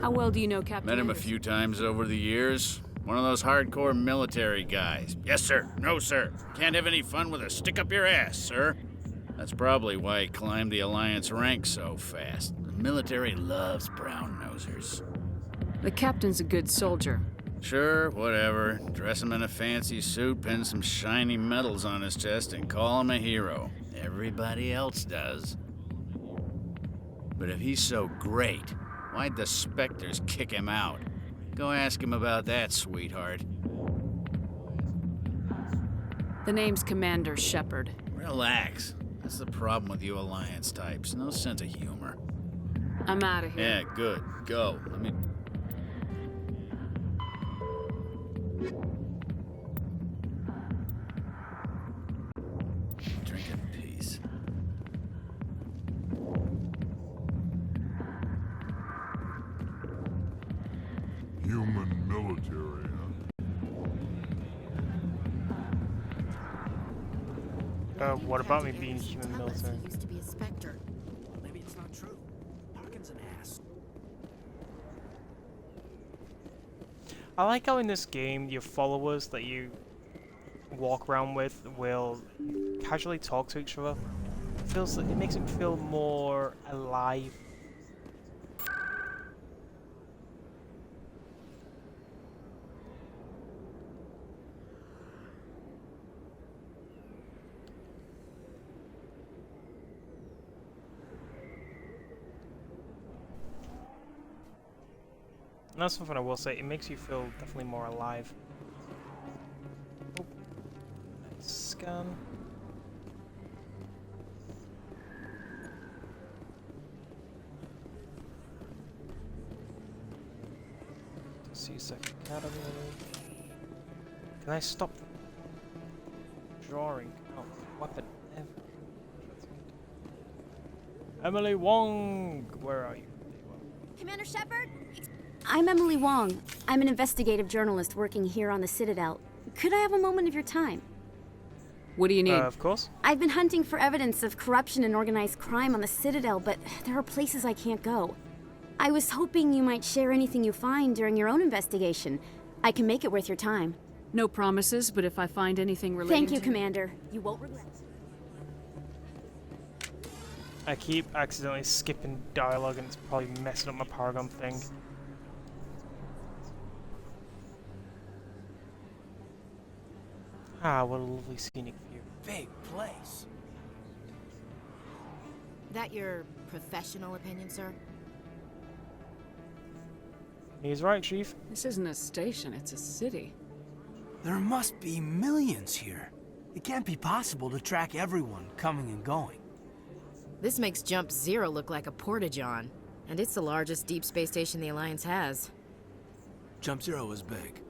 How well do you know Captain Met him a Anderson? few times over the years. One of those hardcore military guys. Yes, sir. No, sir. Can't have any fun with a stick up your ass, sir. That's probably why he climbed the Alliance ranks so fast. The military loves brown-nosers. The captain's a good soldier. Sure, whatever. Dress him in a fancy suit, pin some shiny medals on his chest, and call him a hero. Everybody else does. But if he's so great, why'd the Spectres kick him out? Go ask him about that, sweetheart. The name's Commander Shepard. Relax. That's the problem with you Alliance types. No sense of humor. I'm out of here. Yeah, good. Go. Let me... Drink in peace. Human military, What about me being human military? Used to be a Spectre. Maybe it's not true. Harkin's an ass. I like how in this game your followers that you walk around with will casually talk to each other. It makes them feel more alive. And that's something I will say, it makes you feel definitely more alive. Oh. Nice scan. CSEC Academy. Can I stop drawing? Oh, weapon ever. Emily Wong! Where are you? Commander Shepard? I'm Emily Wong. I'm an investigative journalist working here on the Citadel. Could I have a moment of your time? What do you need? Of course. I've been hunting for evidence of corruption and organized crime on the Citadel, but there are places I can't go. I was hoping you might share anything you find during your own investigation. I can make it worth your time. No promises, but if I find anything related Thank you, to... Commander. You won't regret it. I keep accidentally skipping dialogue and it's probably messing up my Paragon thing. Ah, what a lovely scenic view. Big place. That your professional opinion, sir? He's right, Chief. This isn't a station, it's a city. There must be millions here. It can't be possible to track everyone coming and going. This makes Jump Zero look like a porta-john, and it's the largest deep space station the Alliance has. Jump Zero is big,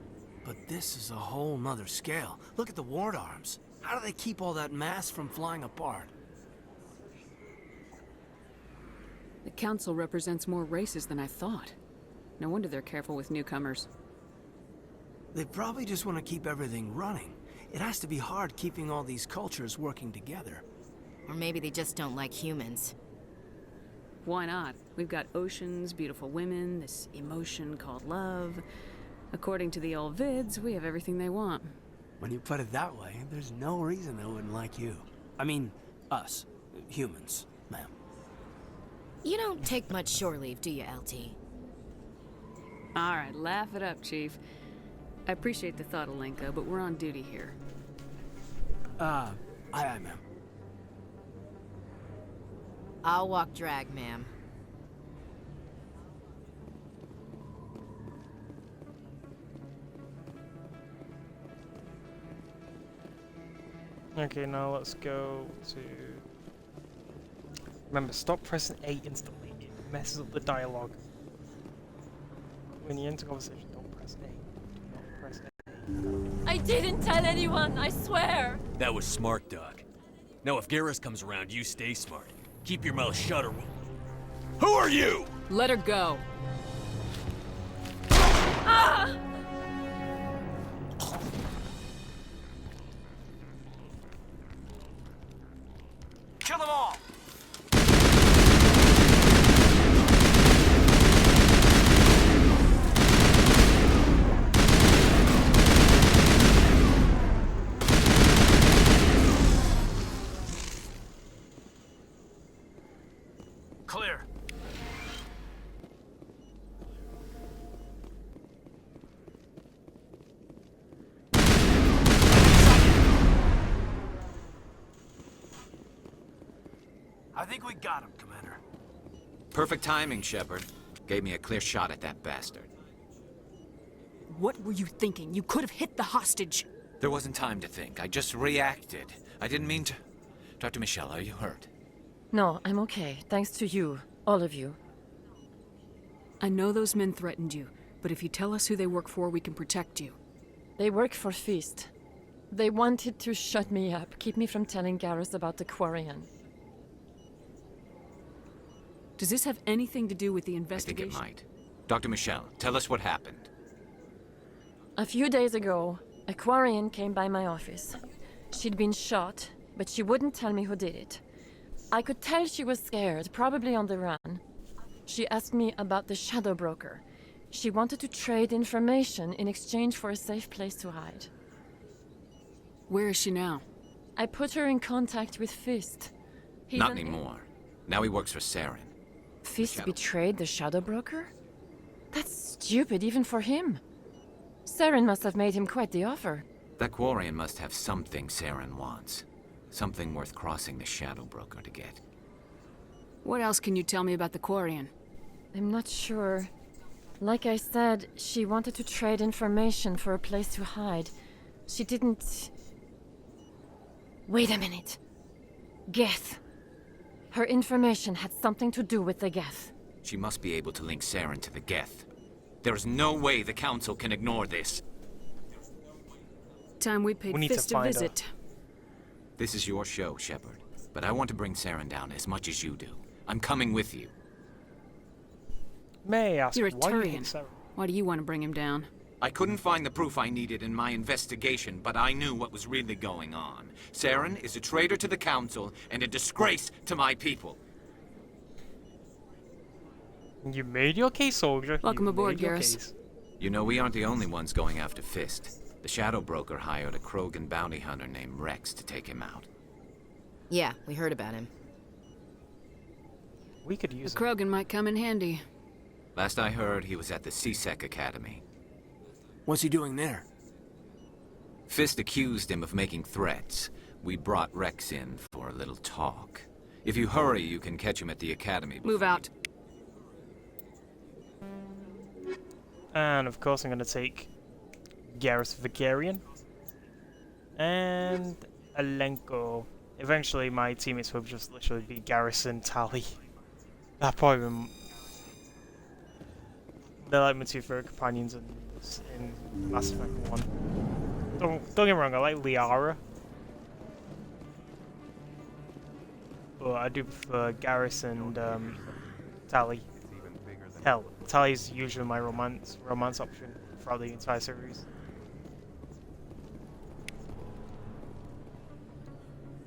but this is a whole nother scale. Look at the ward arms. How do they keep all that mass from flying apart? The Council represents more races than I thought. No wonder they're careful with newcomers. They probably just want to keep everything running. It has to be hard keeping all these cultures working together. Or maybe they just don't like humans. Why not? We've got oceans, beautiful women, this emotion called love. According to the old vids, we have everything they want. When you put it that way, there's no reason they wouldn't like you. I mean, us. Humans, ma'am. You don't take much shore leave, do you, LT? Alright, laugh it up, Chief. I appreciate the thought, Alenka, but we're on duty here. Aye, ma'am. I'll walk drag, ma'am. Okay, now let's go to... Remember, stop pressing A instantly. It messes up the dialogue. When you enter conversation, don't press A. Do not press A. I didn't tell anyone, I swear! That was smart, Doc. Now if Garrus comes around, you stay smart. Keep your mouth shut or... Who are you? Let her go. Ah! Kill them all! Clear. I think we got him, Commander. Perfect timing, Shepard. Gave me a clear shot at that bastard. What were you thinking? You could have hit the hostage. There wasn't time to think. I just reacted. I didn't mean to... Dr. Michelle, are you hurt? No, I'm okay. Thanks to you. All of you. I know those men threatened you, but if you tell us who they work for, we can protect you. They work for Feast. They wanted to shut me up, keep me from telling Garrus about the Quarian. Does this have anything to do with the I think investigation? it might. Dr. Michelle, tell us what happened. A few days ago, a Quarian came by my office. She'd been shot, but she wouldn't tell me who did it. I could tell she was scared, probably on the run. She asked me about the Shadow Broker. She wanted to trade information in exchange for a safe place to hide. Where is she now? I put her in contact with Fist. He's Not an- anymore. Now he works for Saren. Fist betrayed the Shadow Broker? That's stupid, even for him. Saren must have made him quite the offer. That Quarian must have something Saren wants. Something worth crossing the Shadow Broker to get. What else can you tell me about the Quarian? I'm not sure. Like I said, she wanted to trade information for a place to hide. She didn't... Wait a minute. Geth. Her information had something to do with the Geth. She must be able to link Saren to the Geth. There is no way the Council can ignore this. Time we paid Fist a visit. This is your show, Shepard. But I want to bring Saren down as much as you do. I'm coming with you. May I ask You're a why you hate Turian. Saren? Why do you want to bring him down? I couldn't find the proof I needed in my investigation, but I knew what was really going on. Saren is a traitor to the Council and a disgrace to my people. You made your case, soldier. Welcome You aboard, made your Garrus. case. You know, we aren't the only ones going after Fist. The Shadow Broker hired a Krogan bounty hunter named Rex to take him out. Yeah, we heard about him. We could use The Krogan might come in handy. Last I heard, he was at the CSEC Academy. What's he doing there? Fist accused him of making threats. We brought Rex in for a little talk. If you hurry, you can catch him at the Academy. Move out. And of course I'm going to take Garrus Vicarian. And Alenko. Eventually my teammates will just literally be Garrus and Tali. That probably they're like my two favorite companions in Mass Effect 1. Don't get me wrong, I like Liara. But I do prefer Garrus and Tali. Hell, Tali's usually my romance option throughout the entire series.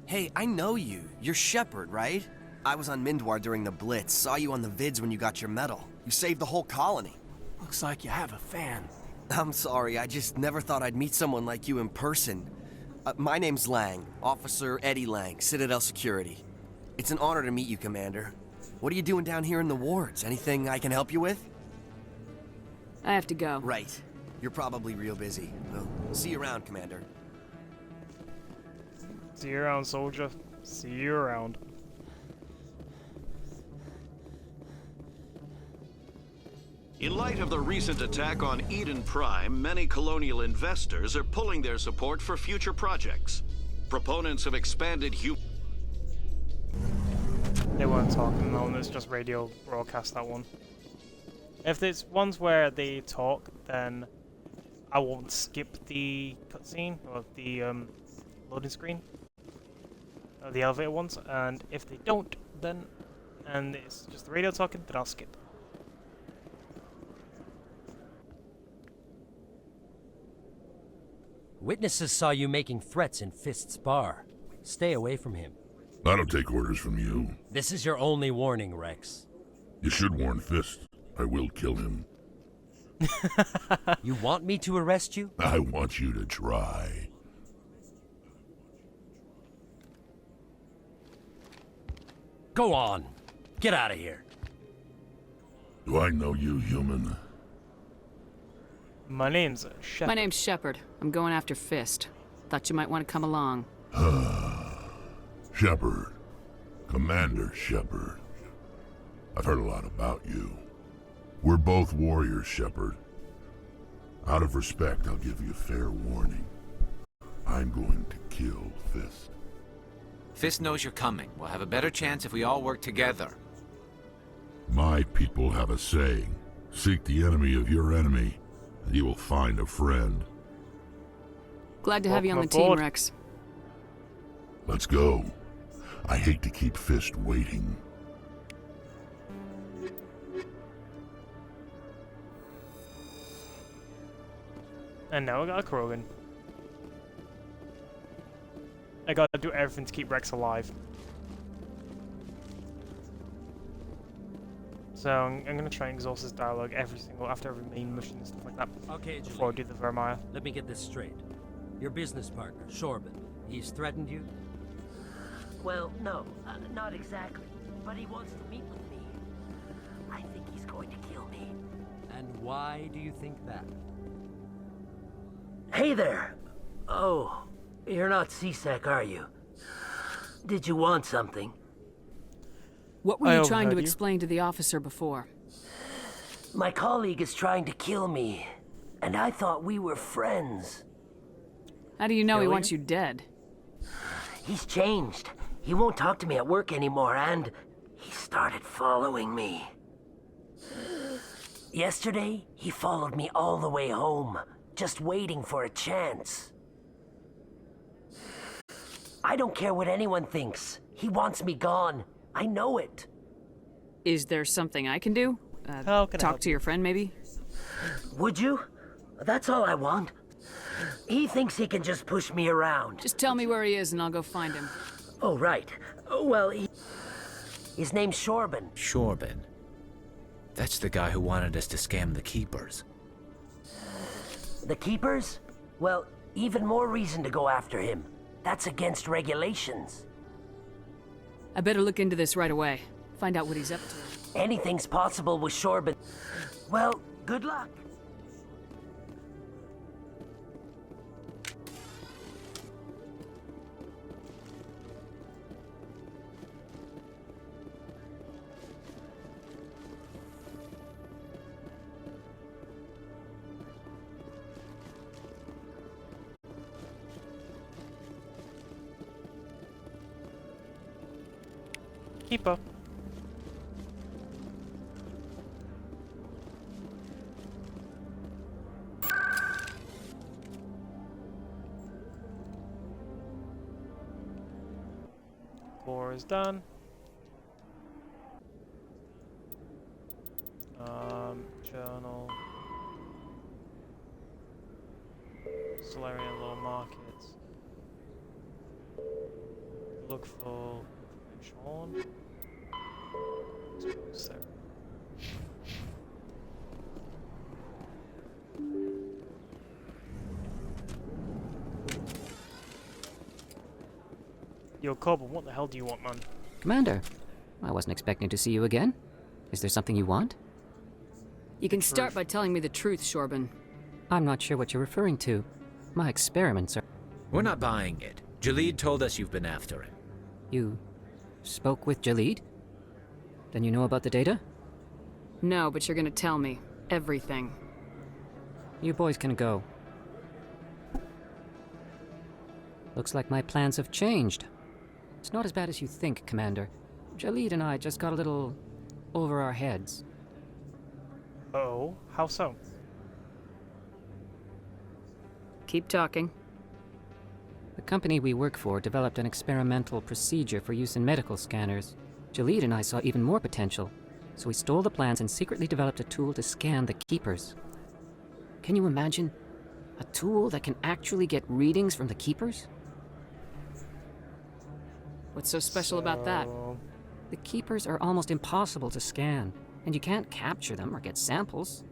Hey, I know you. You're Shepard, right? I was on Mindwar during the Blitz. Saw you on the vids when you got your medal. You saved the whole colony. Looks like you have a fan. I'm sorry, I just never thought I'd meet someone like you in person. My name's Lang, Officer Eddie Lang, Citadel Security. It's an honor to meet you, Commander. What are you doing down here in the wards? Anything I can help you with? I have to go. Right. You're probably real busy. Well, see you around, Commander. See you around, soldier. See you around. In light of the recent attack on Eden Prime, many colonial investors are pulling their support for future projects. Proponents of expanded They weren't talking, no, it's just radio broadcast, that one. If there's ones where they talk, then I won't skip the cutscene, or the loading screen. Or the elevator ones, and if they don't, then, and it's just the radio talking, then I'll skip. Witnesses saw you making threats in Fist's bar. Stay away from him. I don't take orders from you. This is your only warning, Rex. You should warn Fist. I will kill him. You want me to arrest you? I want you to try. Go on. Get out of here. Do I know you, human? My name's Shepard. My name's Shepard. I'm going after Fist. Thought you might want to come along. Shepard. Commander Shepard. I've heard a lot about you. We're both warriors, Shepard. Out of respect, I'll give you a fair warning. I'm going to kill Fist. Fist knows you're coming. We'll have a better chance if we all work together. My people have a saying. Seek the enemy of your enemy, and you will find a friend. Glad to have you on the team, Rex. Let's go. I hate to keep Fist waiting. And now I got a Krogan. I gotta do everything to keep Rex alive. So I'm gonna try and exhaust his dialogue after every main mission and stuff like that. Okay, before I do the Vermeer. Let me get this straight. Your business partner, Shorban, he's threatened you? Well, no, not exactly. But he wants to meet with me. I think he's going to kill me. And why do you think that? Hey there! Oh, you're not C-Sec, are you? Did you want something? What were you trying to explain to the officer before? My colleague is trying to kill me, and I thought we were friends. How do you know he wants you dead? He's changed. He won't talk to me at work anymore, and he started following me. Yesterday, he followed me all the way home, just waiting for a chance. I don't care what anyone thinks. He wants me gone. I know it. Is there something I can do? Talk to your friend, maybe? Would you? That's all I want. He thinks he can just push me around. Just tell me where he is and I'll go find him. Oh, right. Well, his name's Shorban. Shorban. That's the guy who wanted us to scam the Keepers. The Keepers? Well, even more reason to go after him. That's against regulations. I better look into this right away. Find out what he's up to. Anything's possible with Shorban. Well, good luck. Keeper. Core is done. Journal. Solarian Low Markets. Look for Sean. Sarah. Yo, Corbin, what the hell do you want, man? Commander, I wasn't expecting to see you again. Is there something you want? You can start by telling me the truth, Shorban. I'm not sure what you're referring to. My experiments are... We're not buying it. Jalid told us you've been after him. You spoke with Jalid? Then you know about the data? No, but you're gonna tell me. Everything. You boys can go. Looks like my plans have changed. It's not as bad as you think, Commander. Jalid and I just got a little over our heads. Oh, how so? Keep talking. The company we work for developed an experimental procedure for use in medical scanners. Jalid and I saw even more potential, so we stole the plans and secretly developed a tool to scan the Keepers. Can you imagine? A tool that can actually get readings from the Keepers? What's so special about that? The Keepers are almost impossible to scan, and you can't capture them or get samples.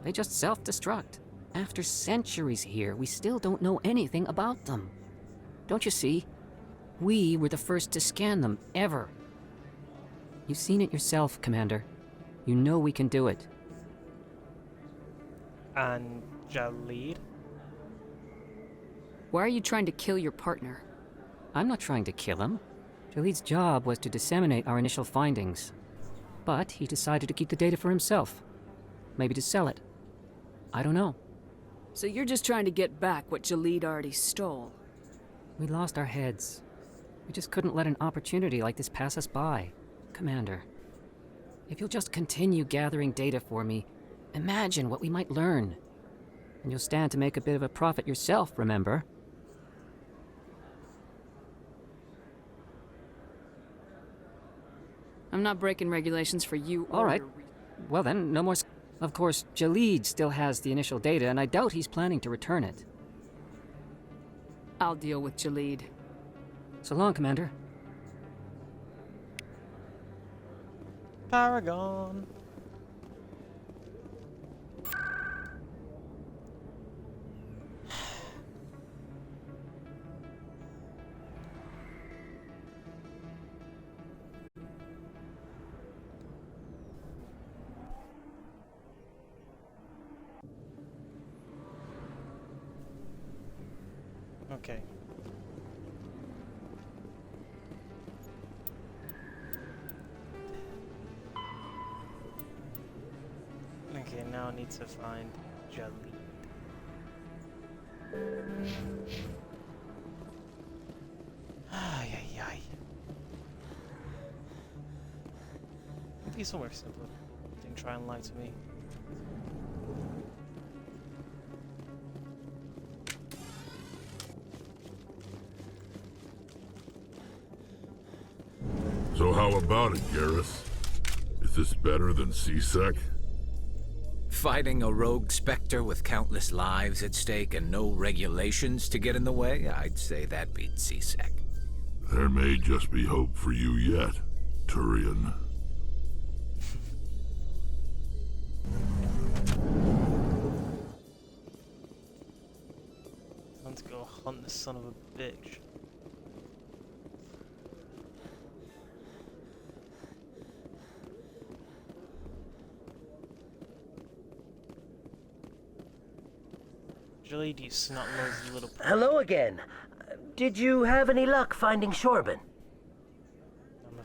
They just self-destruct. After centuries here, we still don't know anything about them. Don't you see? We were the first to scan them, ever. You've seen it yourself, Commander. You know we can do it. And Jalid? Why are you trying to kill your partner? I'm not trying to kill him. Jalid's job was to disseminate our initial findings. But he decided to keep the data for himself. Maybe to sell it. I don't know. So you're just trying to get back what Jalid already stole? We lost our heads. We just couldn't let an opportunity like this pass us by. Commander, if you'll just continue gathering data for me, imagine what we might learn. And you'll stand to make a bit of a profit yourself, remember? I'm not breaking regulations for you or All right. your Well then, no more... Of course, Jalid still has the initial data, and I doubt he's planning to return it. I'll deal with Jalid. So long, Commander. Paragon. Okay. Okay, now I need to find Jalid. Ay, ay, ay. It'd be somewhere simpler. Didn't try and lie to me. So how about it, Garrus? Is this better than C-Sec? Fighting a rogue Spectre with countless lives at stake and no regulations to get in the way? I'd say that beats C-Sec. There may just be hope for you yet, Turian. Time to go hunt the son of a bitch. Jalid, you snot-nosed little... Hello again. Did you have any luck finding Shorban?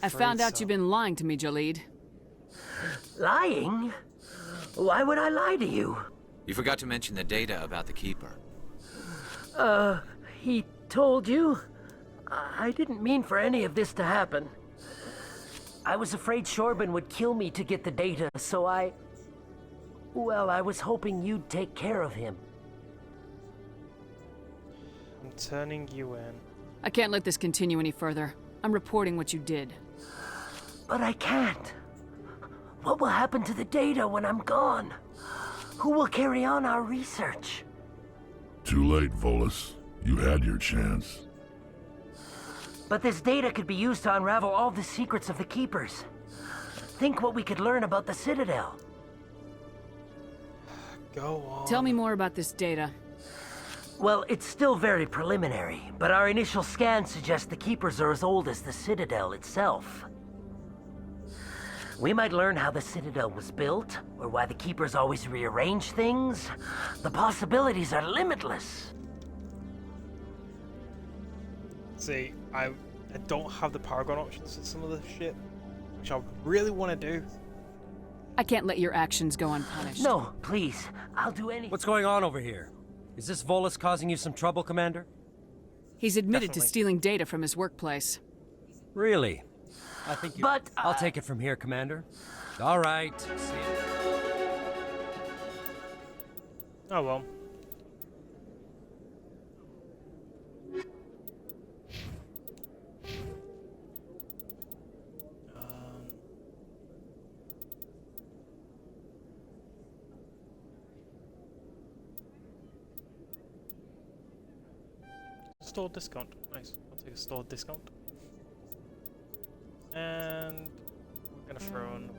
I found out you've been lying to me, Jalid. Lying? Why would I lie to you? You forgot to mention the data about the Keeper. He told you? I didn't mean for any of this to happen. I was afraid Shorban would kill me to get the data, so well, I was hoping you'd take care of him. I'm turning you in. I can't let this continue any further. I'm reporting what you did. But I can't. What will happen to the data when I'm gone? Who will carry on our research? Too late, Volus. You had your chance. But this data could be used to unravel all the secrets of the Keepers. Think what we could learn about the Citadel. Go on. Tell me more about this data. Well, it's still very preliminary, but our initial scans suggest the Keepers are as old as the Citadel itself. We might learn how the Citadel was built, or why the Keepers always rearrange things. The possibilities are limitless. See, I don't have the Paragon options for some of the shit, which I really want to do. I can't let your actions go unpunished. No, please. I'll do anything. What's going on over here? Is this Volus causing you some trouble, Commander? He's admitted Definitely. to stealing data from his workplace. Really? I think you... But, I'll take it from here, Commander. All right. See you. Oh well. Store discount. Nice. I'll take a store discount. And we're gonna throw in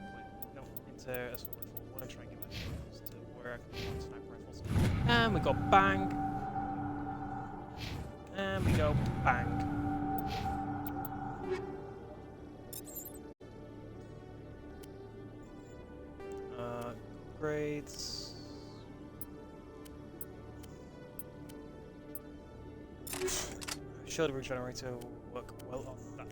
into assault rifle. I want to try and get my rifles to where I can sniper rifles. And we got bang. And we go bang. Grades. Shield regenerator will work well on that.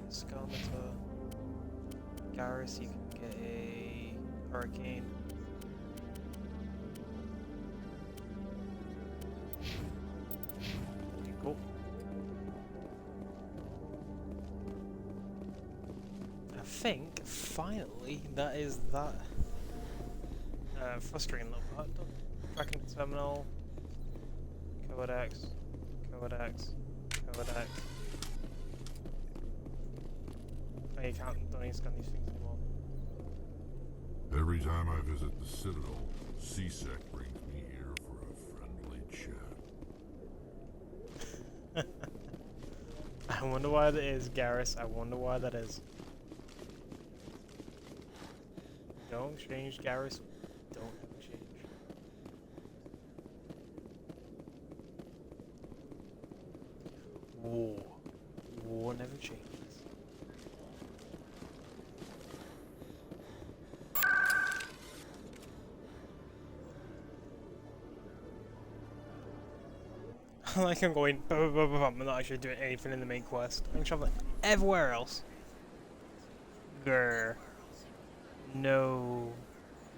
Skeletor, Garrus, you can get a Hurricane. Okay, cool. I think finally that is that. Frustrating little part. Tracking terminal. Codex. Codex. Codex. No, you can't. Don't need to scan these things anymore. Every time I visit the Citadel, C-Sec brings me here for a friendly chat. I wonder why that is, Garrus. I wonder why that is. Don't change, Garrus. Don't ever change. War. War never changes. Like I'm going, I'm not actually doing anything in the main quest. I'm traveling everywhere else. Grr. No.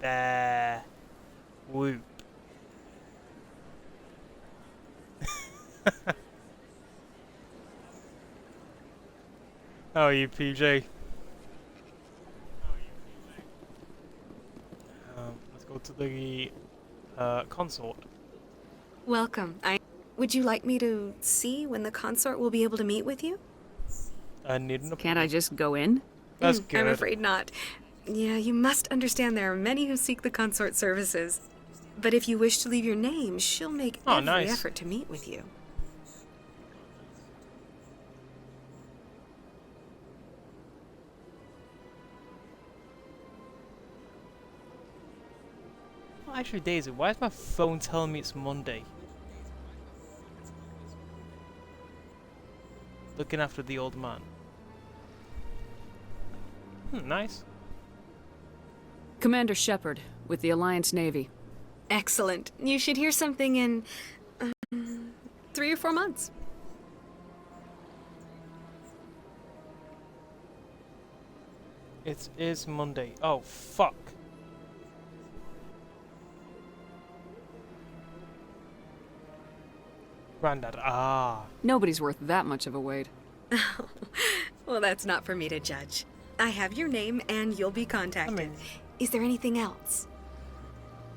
Bah. Whoop. Oh, you PJ. Let's go to the consort. Welcome. Would you like me to see when the consort will be able to meet with you? I need an Can't I just go in? That's good. I'm afraid not. Yeah, you must understand there are many who seek the consort services. But if you wish to leave your name, she'll make every nice. effort to meet with you. What actually day is it? Why is my phone telling me it's Monday? Looking after the old man. Nice. Commander Shepard, with the Alliance Navy. Excellent. You should hear something in 3 or 4 months. It is Monday. Oh, fuck. Grandad, Nobody's worth that much of a weight. Well, that's not for me to judge. I have your name and you'll be contacted. Is there anything else?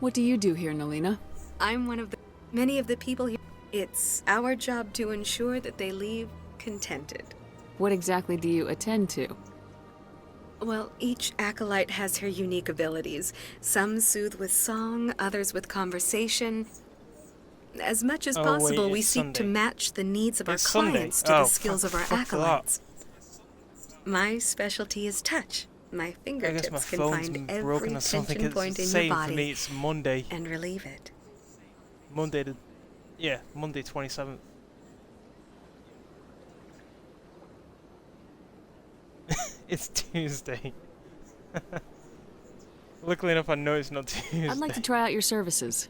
What do you do here, Nalina? I'm one of the many of the people here. It's our job to ensure that they leave contented. What exactly do you attend to? Well, each acolyte has her unique abilities. Some soothe with song, others with conversation. As much as possible, we seek to match the needs of our clients to the skills of our acolytes. My specialty is touch. My fingertips can find every tension point in your body for me, it's Monday. and relieve it. Monday 27th. It's Tuesday. Luckily enough, I know it's not Tuesday. I'd like to try out your services.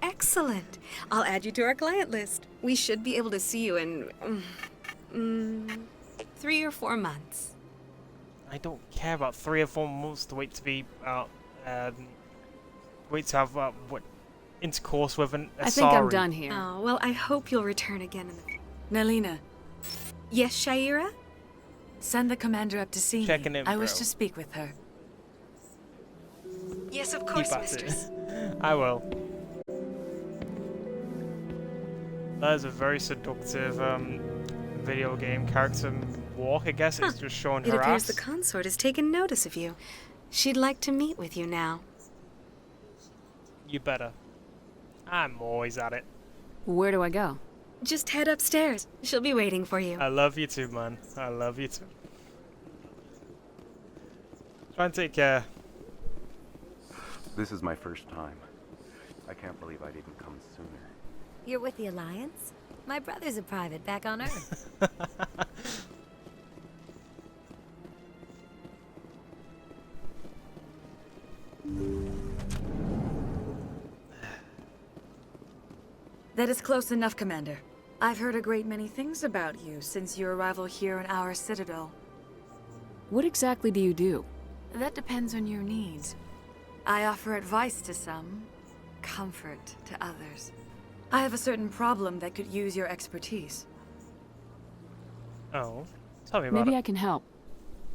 Excellent. I'll add you to our client list. We should be able to see you in 3 or 4 months. I don't care about 3 or 4 months to wait to be wait to have what intercourse with an Asari. I think I'm done here. Oh, well, I hope you'll return again in the... Nalina. Yes, Shaira? Send the commander up to see Checking me. in, I wish bro. to speak with her. Yes, of Keep course, at mistress. it. I will. That is a very seductive video game character walk. I guess it's just showing It her appears ass. the consort has taken notice of you. She'd like to meet with you now. You better. I'm always at it. Where do I go? Just head upstairs. She'll be waiting for you. I love you too, man. I love you too. Try and take care. This is my first time. I can't believe I didn't come sooner. You're with the Alliance? My brother's a private back on Earth. That is close enough, Commander. I've heard a great many things about you since your arrival here in our citadel. What exactly do you do? That depends on your needs. I offer advice to some, comfort to others. I have a certain problem that could use your expertise. Oh, tell me about Maybe it. I can help.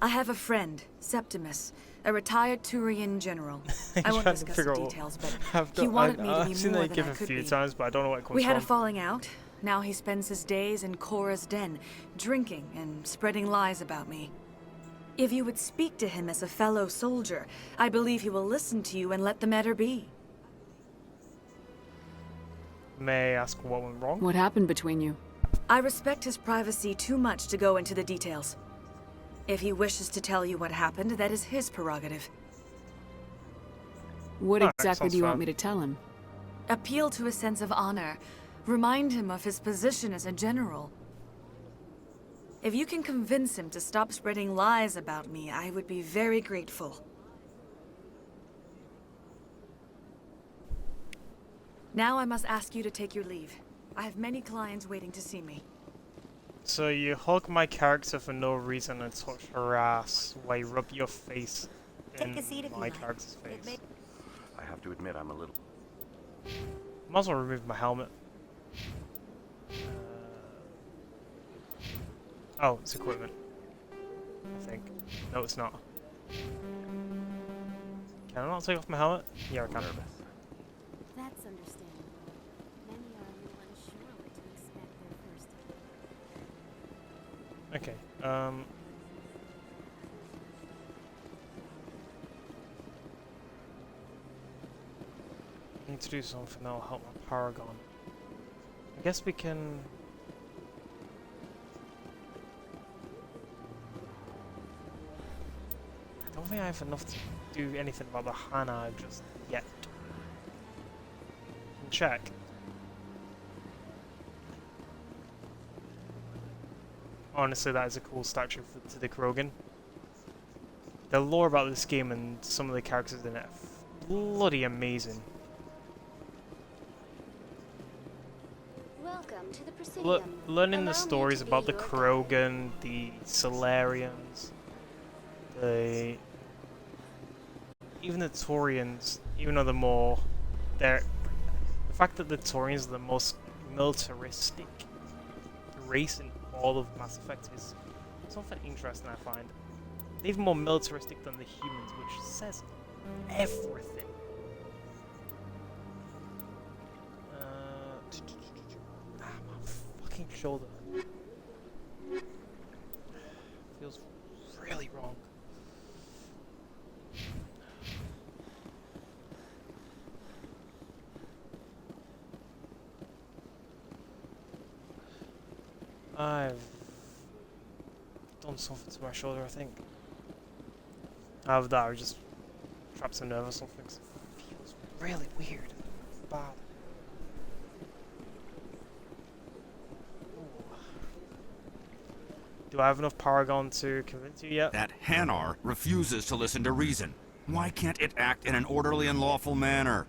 I have a friend, Septimus, a retired Turian general. I won't Trying to discuss figure the out details, but I've he wanted me to I've be seen more that than give I a could few be. times, but I don't know what it comes We had a from. falling out. Now he spends his days in Korra's den, drinking and spreading lies about me. If you would speak to him as a fellow soldier, I believe he will listen to you and let the matter be. May I ask what went wrong? What happened between you? I respect his privacy too much to go into the details. If he wishes to tell you what happened, that is his prerogative. What Alright, exactly sounds do you want fine. me to tell him? Appeal to a sense of honor. Remind him of his position as a general. If you can convince him to stop spreading lies about me, I would be very grateful. Now I must ask you to take your leave. I have many clients waiting to see me. So you hug my character for no reason and touch her ass while you rub your face in my character's face. I have to admit, I'm a little... Might as well remove my helmet. Oh, it's equipment. I think. No, it's not. Can I not take off my helmet? Yeah, I can. That's understandable. Many are a little unsure what to expect their first Okay, need to do something that'll help my Paragon. I guess we can... I don't think I have enough to do anything about the Hana just yet. Can check. Honestly, that is a cool statue to the Krogan. The lore about this game and some of the characters in it are bloody amazing. Welcome to the Presidium. Learning the stories about the Krogan, the Solarians, even the Taurians, even though the fact that the Taurians are the most militaristic race in all of Mass Effect is something interesting, I find. They're even more militaristic than the humans, which says everything. My fucking shoulder feels really wrong. I've done something to my shoulder, I think. Either that or just trapped some nerve or something. It feels really weird. Bad. Ooh. Do I have enough Paragon to convince you yet? That Hanar refuses to listen to reason. Why can't it act in an orderly and lawful manner?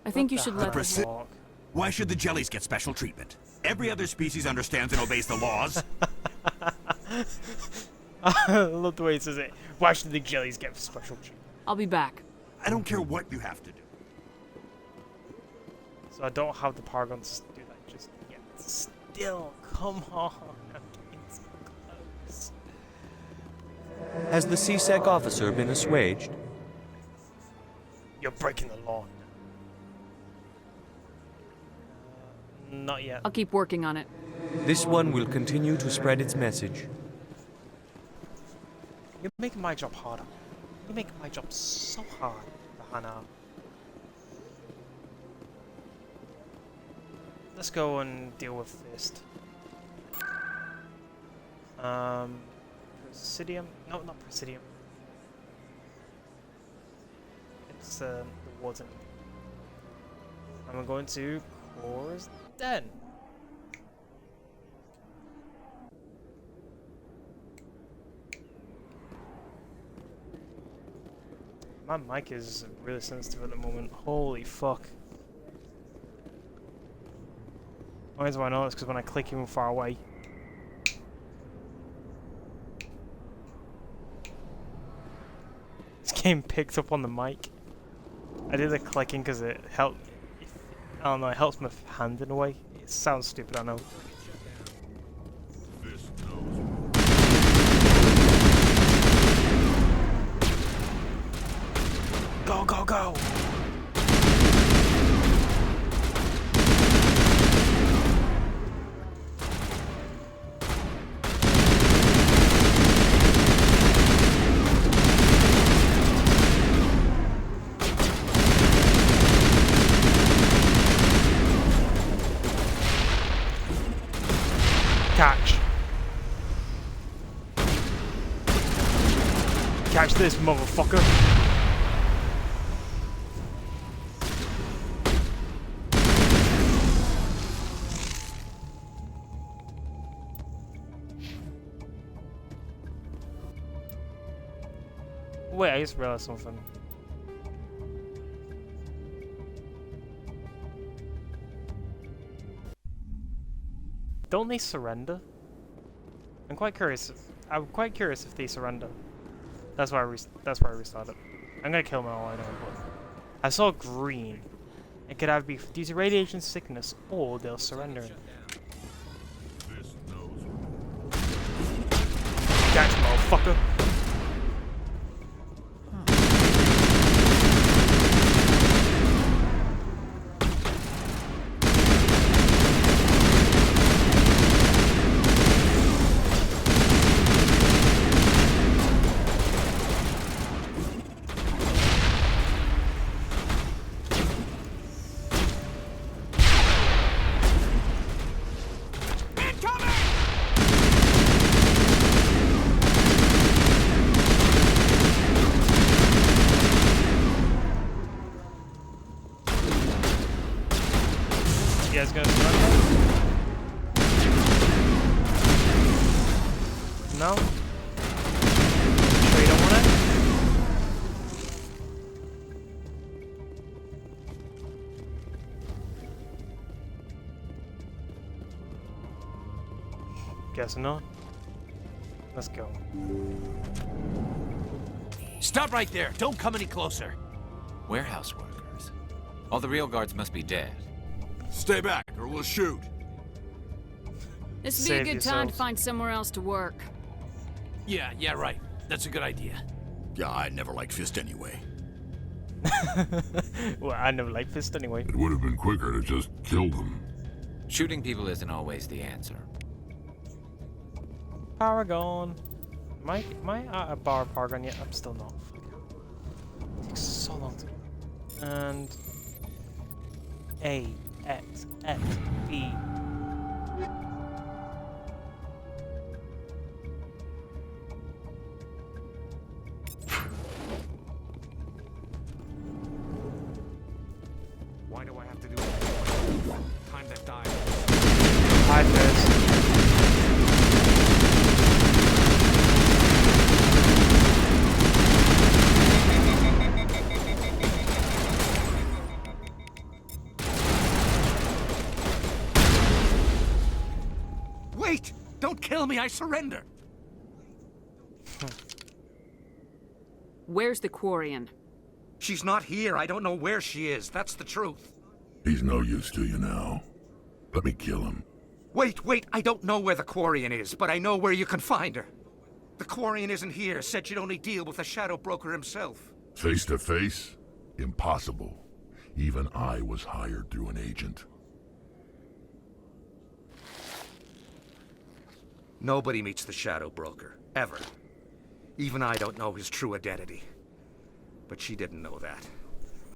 I think you should let them talk. Why should the jellies get special treatment? Every other species understands and obeys the laws. I love the way he says it. Why should the jellies get special treatment? I'll be back. I don't care what you have to do. So I don't have the Paragons to do that just yet. Still, come on. I'm getting so close. Has the CSEC officer been assuaged? You're breaking the law. Not yet. I'll keep working on it. This one will continue to spread its message. You're making my job harder. You're making my job so hard, Hana. Let's go and deal with Fist. Presidium? No, not Presidium. It's the Warden. And we're going to Cora's Den. My mic is really sensitive at the moment. Holy fuck. Why do I know? It's because when I click even far away. This game picked up on the mic. I did the clicking because it helped. I don't know, it helps my hand in a way. It sounds stupid, I know. Go, go, go! Catch. Catch this, motherfucker. Wait, I just realized something. Don't they surrender? I'm quite curious. I'm quite curious if they surrender. That's why I restarted. I'm gonna kill them all I know, but I saw green. It could either be due to radiation sickness or they'll surrender. Gotcha, motherfucker. You guys gonna surrender? No? Sure you don't want it? Guess not. Let's go. Stop right there! Don't come any closer! Warehouse workers. All the real guards must be dead. Stay back, or we'll shoot. This would be a good time to find somewhere else to work. Yeah, right. That's a good idea. Yeah, I never liked Fist anyway. Well, I never liked Fist anyway. It would have been quicker to just kill them. Shooting people isn't always the answer. Paragon. Am I at a bar of Paragon yet? I'm still not. It takes so long to... And... A. X, B. Why do I have to do it? Time to die. Hi, Fizz. Wait! Don't kill me, I surrender! Where's the Quarian? She's not here. I don't know where she is. That's the truth. He's no use to you now. Let me kill him. Wait! I don't know where the Quarian is, but I know where you can find her. The Quarian isn't here. Said she'd only deal with the Shadow Broker himself. Face to face? Impossible. Even I was hired through an agent. Nobody meets the Shadow Broker. Ever. Even I don't know his true identity. But she didn't know that.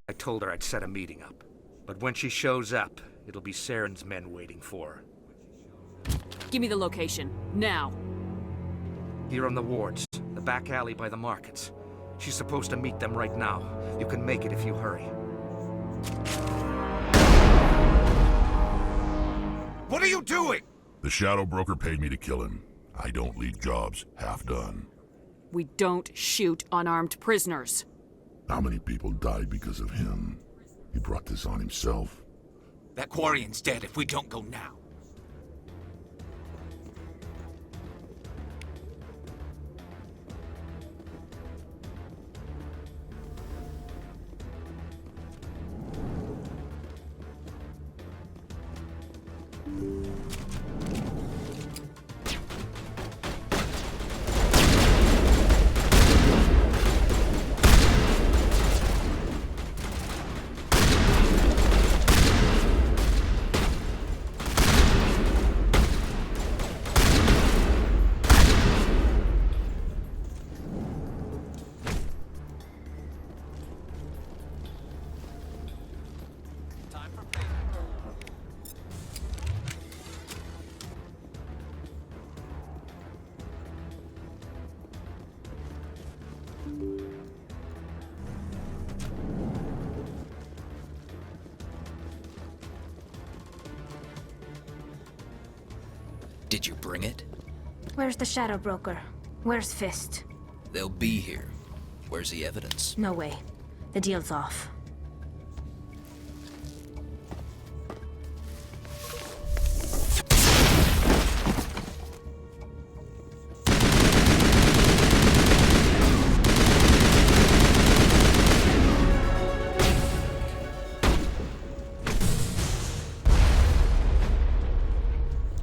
I told her I'd set a meeting up. But when she shows up, it'll be Saren's men waiting for her. Give me the location, now. Here on the wards, the back alley by the markets. She's supposed to meet them right now. You can make it if you hurry. What are you doing? The Shadow Broker paid me to kill him. I don't leave jobs half done. We don't shoot unarmed prisoners. How many people died because of him? He brought this on himself. That Quarian's dead if we don't go now. Did you bring it? Where's the Shadow Broker? Where's Fist? They'll be here. Where's the evidence? No way. The deal's off.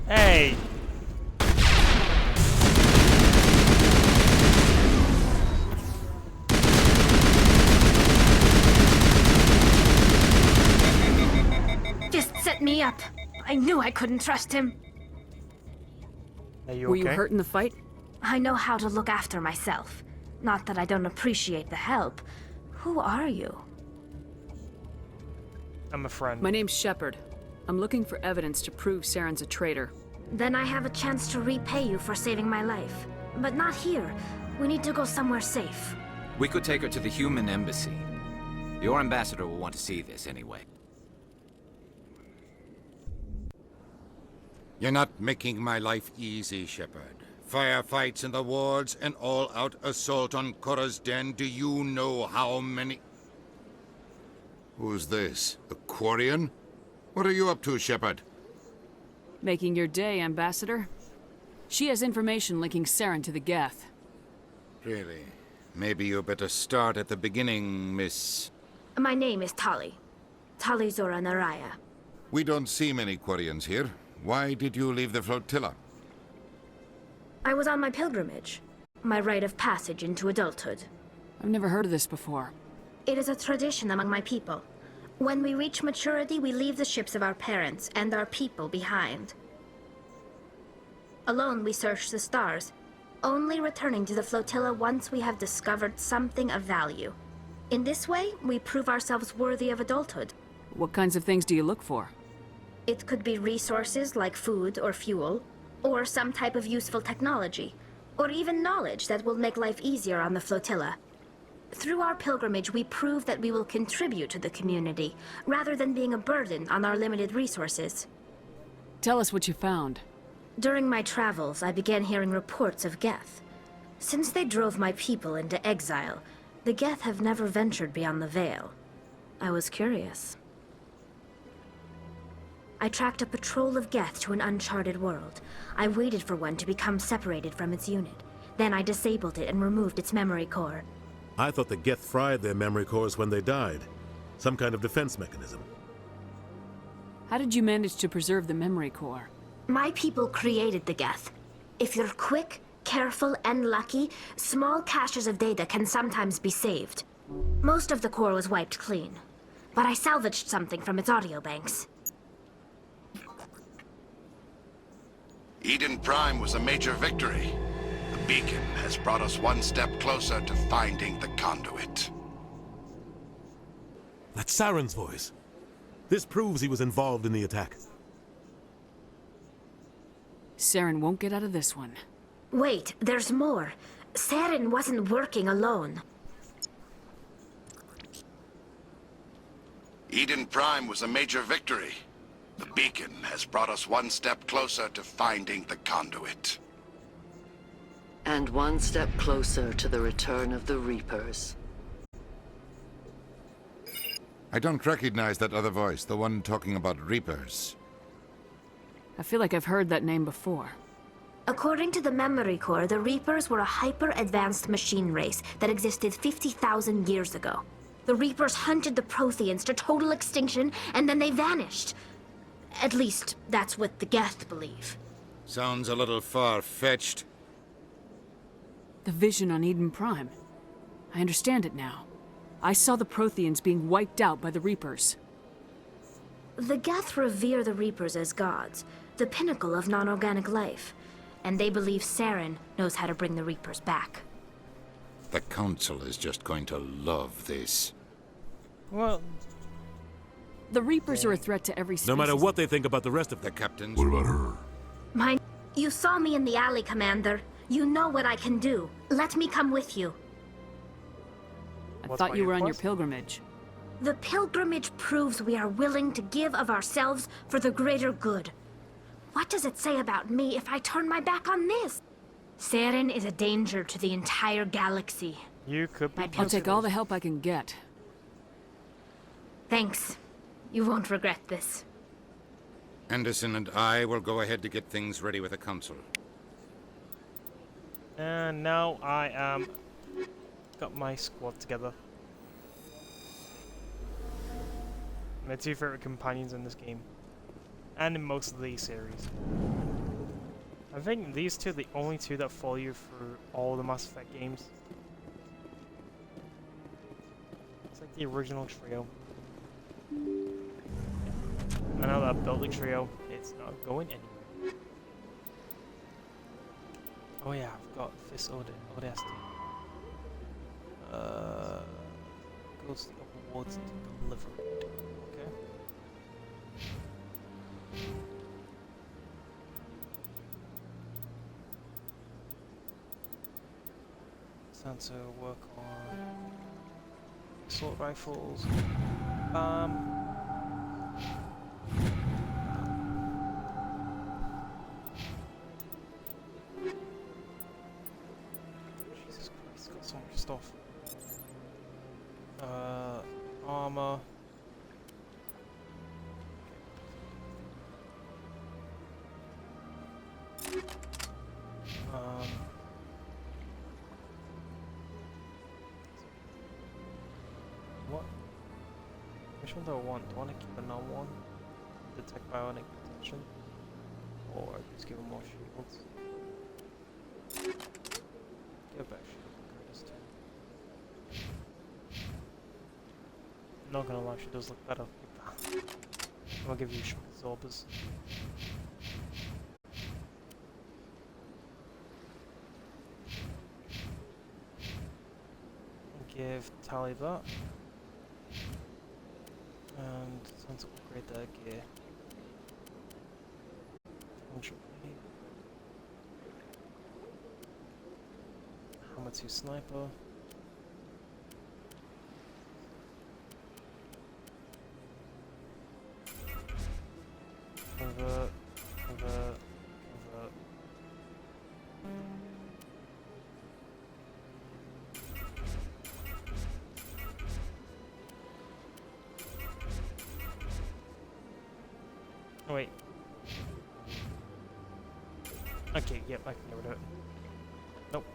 Hey! Fist set me up. I knew I couldn't trust him. Are you Were okay? you hurt in the fight? I know how to look after myself. Not that I don't appreciate the help. Who are you? I'm a friend. My name's Shepard. I'm looking for evidence to prove Saren's a traitor. Then I have a chance to repay you for saving my life. But not here. We need to go somewhere safe. We could take her to the human embassy. Your ambassador will want to see this anyway. You're not making my life easy, Shepard. Firefights in the wards, an all-out assault on Korra's Den. Do you know how many... Who's this? The Quarian? What are you up to, Shepard? Making your day, Ambassador. She has information linking Saren to the Geth. Really? Maybe you better start at the beginning, Miss... My name is Tali. Tali Zora Naraya. We don't see many Quarians here. Why did you leave the flotilla? I was on my pilgrimage. My rite of passage into adulthood. I've never heard of this before. It is a tradition among my people. When we reach maturity, we leave the ships of our parents and our people behind. Alone, we search the stars, only returning to the flotilla once we have discovered something of value. In this way, we prove ourselves worthy of adulthood. What kinds of things do you look for? It could be resources like food or fuel, or some type of useful technology, or even knowledge that will make life easier on the flotilla. Through our pilgrimage, we prove that we will contribute to the community, rather than being a burden on our limited resources. Tell us what you found. During my travels, I began hearing reports of Geth. Since they drove my people into exile, the Geth have never ventured beyond the Veil. I was curious. I tracked a patrol of Geth to an uncharted world. I waited for one to become separated from its unit. Then I disabled it and removed its memory core. I thought the Geth fried their memory cores when they died. Some kind of defense mechanism. How did you manage to preserve the memory core? My people created the Geth. If you're quick, careful, and lucky, small caches of data can sometimes be saved. Most of the core was wiped clean, but I salvaged something from its audio banks. Eden Prime was a major victory. The beacon has brought us one step closer to finding the conduit. That's Saren's voice. This proves he was involved in the attack. Saren won't get out of this one. Wait, there's more. Saren wasn't working alone. Eden Prime was a major victory. The beacon has brought us one step closer to finding the conduit. And one step closer to the return of the Reapers. I don't recognize that other voice, the one talking about Reapers. I feel like I've heard that name before. According to the memory core, the Reapers were a hyper-advanced machine race that existed 50,000 years ago. The Reapers hunted the Protheans to total extinction, and then they vanished. At least, that's what the Geth believe. Sounds a little far-fetched. The vision on Eden Prime. I understand it now. I saw the Protheans being wiped out by the Reapers. The Geth revere the Reapers as gods, the pinnacle of non-organic life. And they believe Saren knows how to bring the Reapers back. The Council is just going to love this. Well... The Reapers are a threat to every species. No matter what they think about the rest of the captains. What about her? You saw me in the alley, Commander. You know what I can do. Let me come with you. I thought you were on your pilgrimage. The pilgrimage proves we are willing to give of ourselves for the greater good. What does it say about me if I turn my back on this? Saren is a danger to the entire galaxy. You could be I'll take all the help I can get. Thanks. You won't regret this. Anderson and I will go ahead to get things ready with the Council. And now I am... got my squad together. My two favorite companions in this game. And in most of the series. I think these two are the only two that follow you through all the Mass Effect games. It's like the original trio. I know that building trio, it's not going anywhere. Oh yeah, I've got Fist Odest. Goes to the upper wards to deliver it. Okay. Time to work on assault rifles. Jesus Christ, got so much stuff. Armor. What? Which one do I want? Do I want to keep a null one? Detect bionic protection? Or just give him more shields? Give back shield. Curtis too. Not gonna lie, she does look better. I'll give you shock absorbers. Give Tali that. And time to upgrade their gear. Armor 2 Sniper. Convert. Oh, wait. Okay, yep, I can get rid of it. Nope.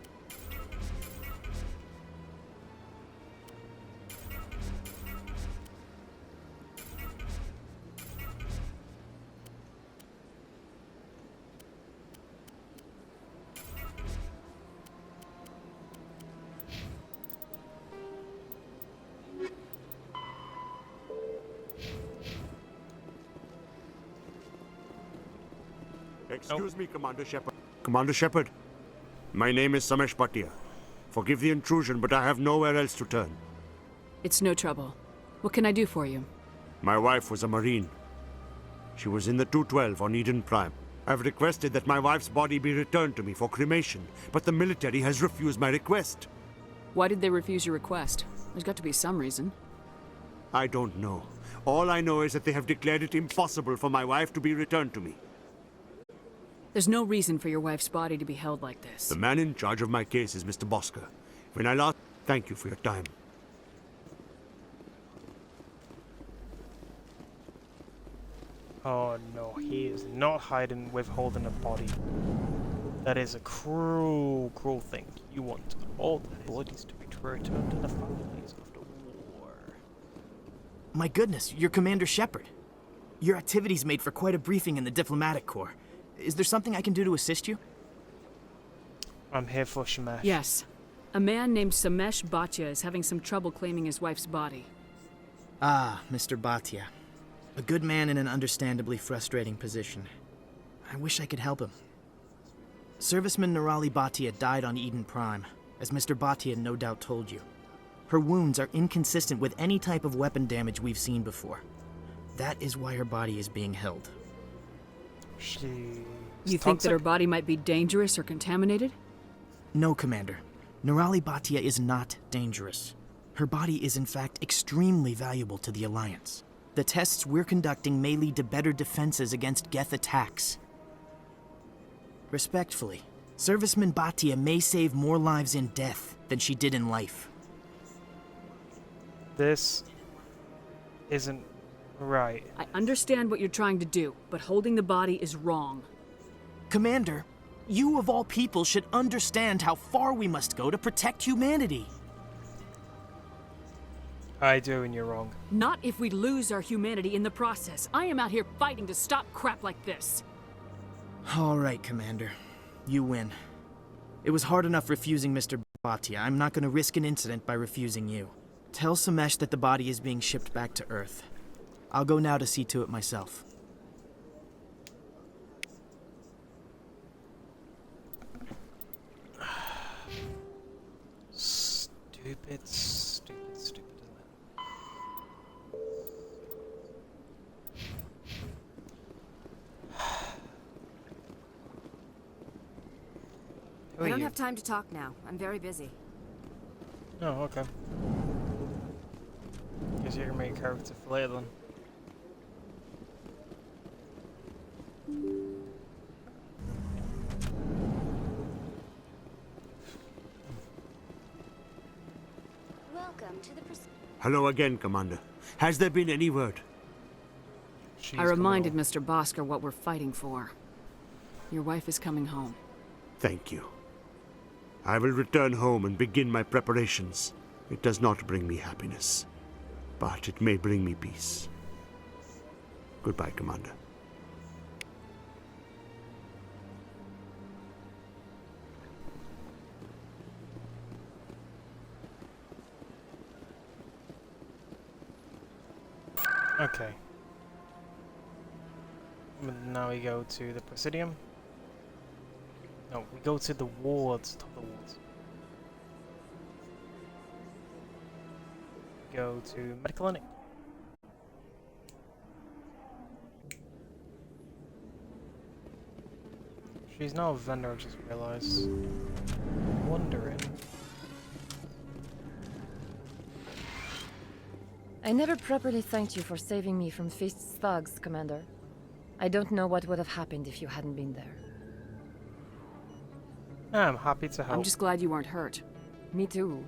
Excuse me, Commander Shepard. Commander Shepard, my name is Samesh Bhatia. Forgive the intrusion, but I have nowhere else to turn. It's no trouble. What can I do for you? My wife was a Marine. She was in the 212 on Eden Prime. I've requested that my wife's body be returned to me for cremation, but the military has refused my request. Why did they refuse your request? There's got to be some reason. I don't know. All I know is that they have declared it impossible for my wife to be returned to me. There's no reason for your wife's body to be held like this. The man in charge of my case is Mr. Bosker. When I last... Thank you for your time. Oh no, he is not hiding withholding a body. That is a cruel, cruel thing. You want all the bodies to be returned to the families after war. My goodness, you're Commander Shepard. Your activities made for quite a briefing in the Diplomatic Corps. Is there something I can do to assist you? I'm here for Samesh. Yes. A man named Samesh Bhatia is having some trouble claiming his wife's body. Ah, Mr. Bhatia. A good man in an understandably frustrating position. I wish I could help him. Serviceman Nirali Bhatia died on Eden Prime, as Mr. Bhatia no doubt told you. Her wounds are inconsistent with any type of weapon damage we've seen before. That is why her body is being held. You think that her body might be dangerous or contaminated? No, Commander. Nirali Bhatia is not dangerous. Her body is in fact extremely valuable to the Alliance. The tests we're conducting may lead to better defenses against Geth attacks. Respectfully, Serviceman Bhatia may save more lives in death than she did in life. This isn't right. I understand what you're trying to do, but holding the body is wrong. Commander, you of all people should understand how far we must go to protect humanity. I do, and you're wrong. Not if we lose our humanity in the process. I am out here fighting to stop crap like this. All right, Commander. You win. It was hard enough refusing Mr. Bhatia. I'm not going to risk an incident by refusing you. Tell Samesh that the body is being shipped back to Earth. I'll go now to see to it myself. Stupid, stupid, stupid, isn't it? I don't have time to talk now. I'm very busy. Oh, okay. Guess you're gonna make a character for later then. Welcome to the Hello again, Commander. Has there been any word? I reminded Mr. Bosker what we're fighting for. Your wife is coming home. Thank you. I will return home and begin my preparations. It does not bring me happiness, but it may bring me peace. Goodbye, Commander. Okay. Now we go to the Presidium. No, we go to the wards, top of the wards. Go to Medical Clinic. She's now a vendor, I just realized. Wondering I never properly thanked you for saving me from Fist's thugs, Commander. I don't know what would have happened if you hadn't been there. I'm happy to help. I'm just glad you weren't hurt. Me too.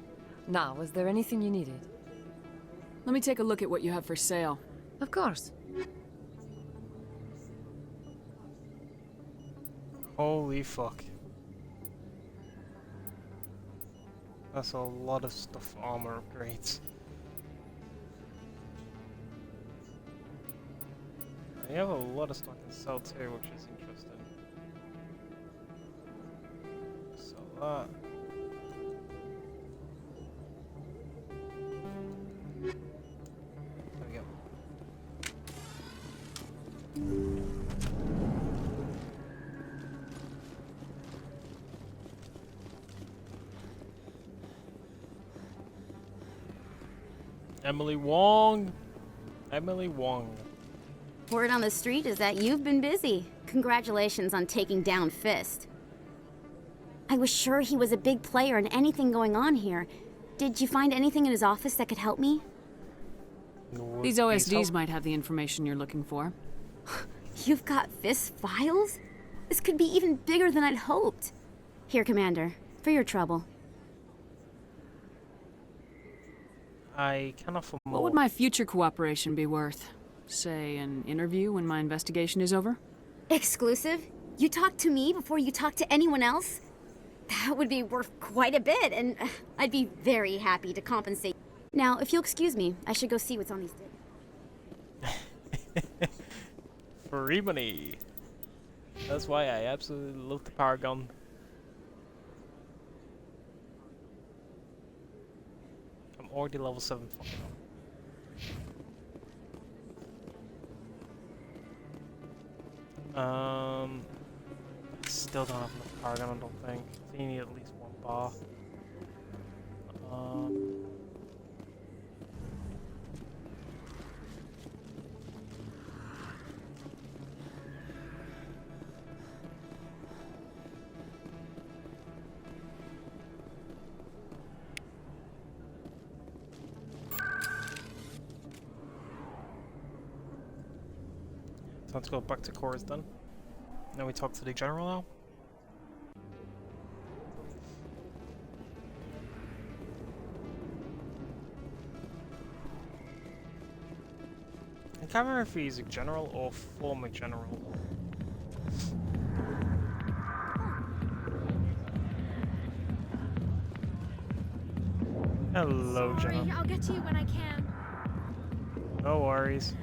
Now, was there anything you needed? Let me take a look at what you have for sale. Of course. Holy fuck. That's a lot of stuff, armor upgrades. I have a lot of stuff I can sell too, which is interesting. Sell that. There we go. Emily Wong! Emily Wong. Word on the street is that you've been busy. Congratulations on taking down Fist. I was sure he was a big player in anything going on here. Did you find anything in his office that could help me? These OSDs might have the information you're looking for. You've got Fist's files? This could be even bigger than I'd hoped. Here, Commander, for your trouble. I can offer more. What would my future cooperation be worth? Say, an interview when my investigation is over? Exclusive? You talk to me before you talk to anyone else? That would be worth quite a bit, and I'd be very happy to compensate. Now, if you'll excuse me, I should go see what's on these discs. Free money. That's why I absolutely love the Paragon. I'm already level 7 fucking up. Still don't have enough Paragon, I don't think. I think you need at least 1 bar. So let's go back to Chorus then. Now we talk to the general now. I can't remember if he's a general or former general. Hello, General. I'll get to you when I can. No worries.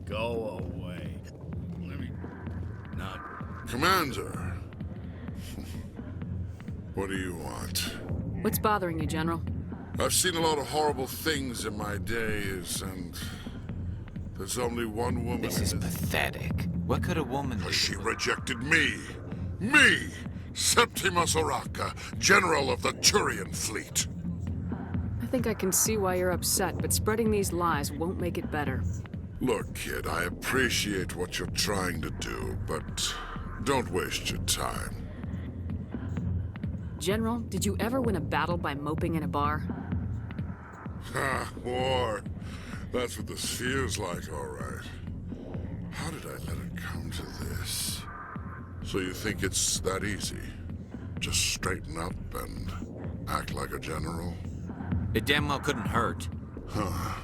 Go away. Let me not. Commander! What do you want? What's bothering you, General? I've seen a lot of horrible things in my days, and there's only one woman. This is pathetic. What could a woman do? She rejected me! Me! Septimus Oraka, General of the Turian Fleet. I think I can see why you're upset, but spreading these lies won't make it better. Look, kid, I appreciate what you're trying to do, but don't waste your time. General, did you ever win a battle by moping in a bar? Ha, war. That's what this feels like, all right. How did I let it come to this? So you think it's that easy? Just straighten up and act like a general? It damn well couldn't hurt. Huh.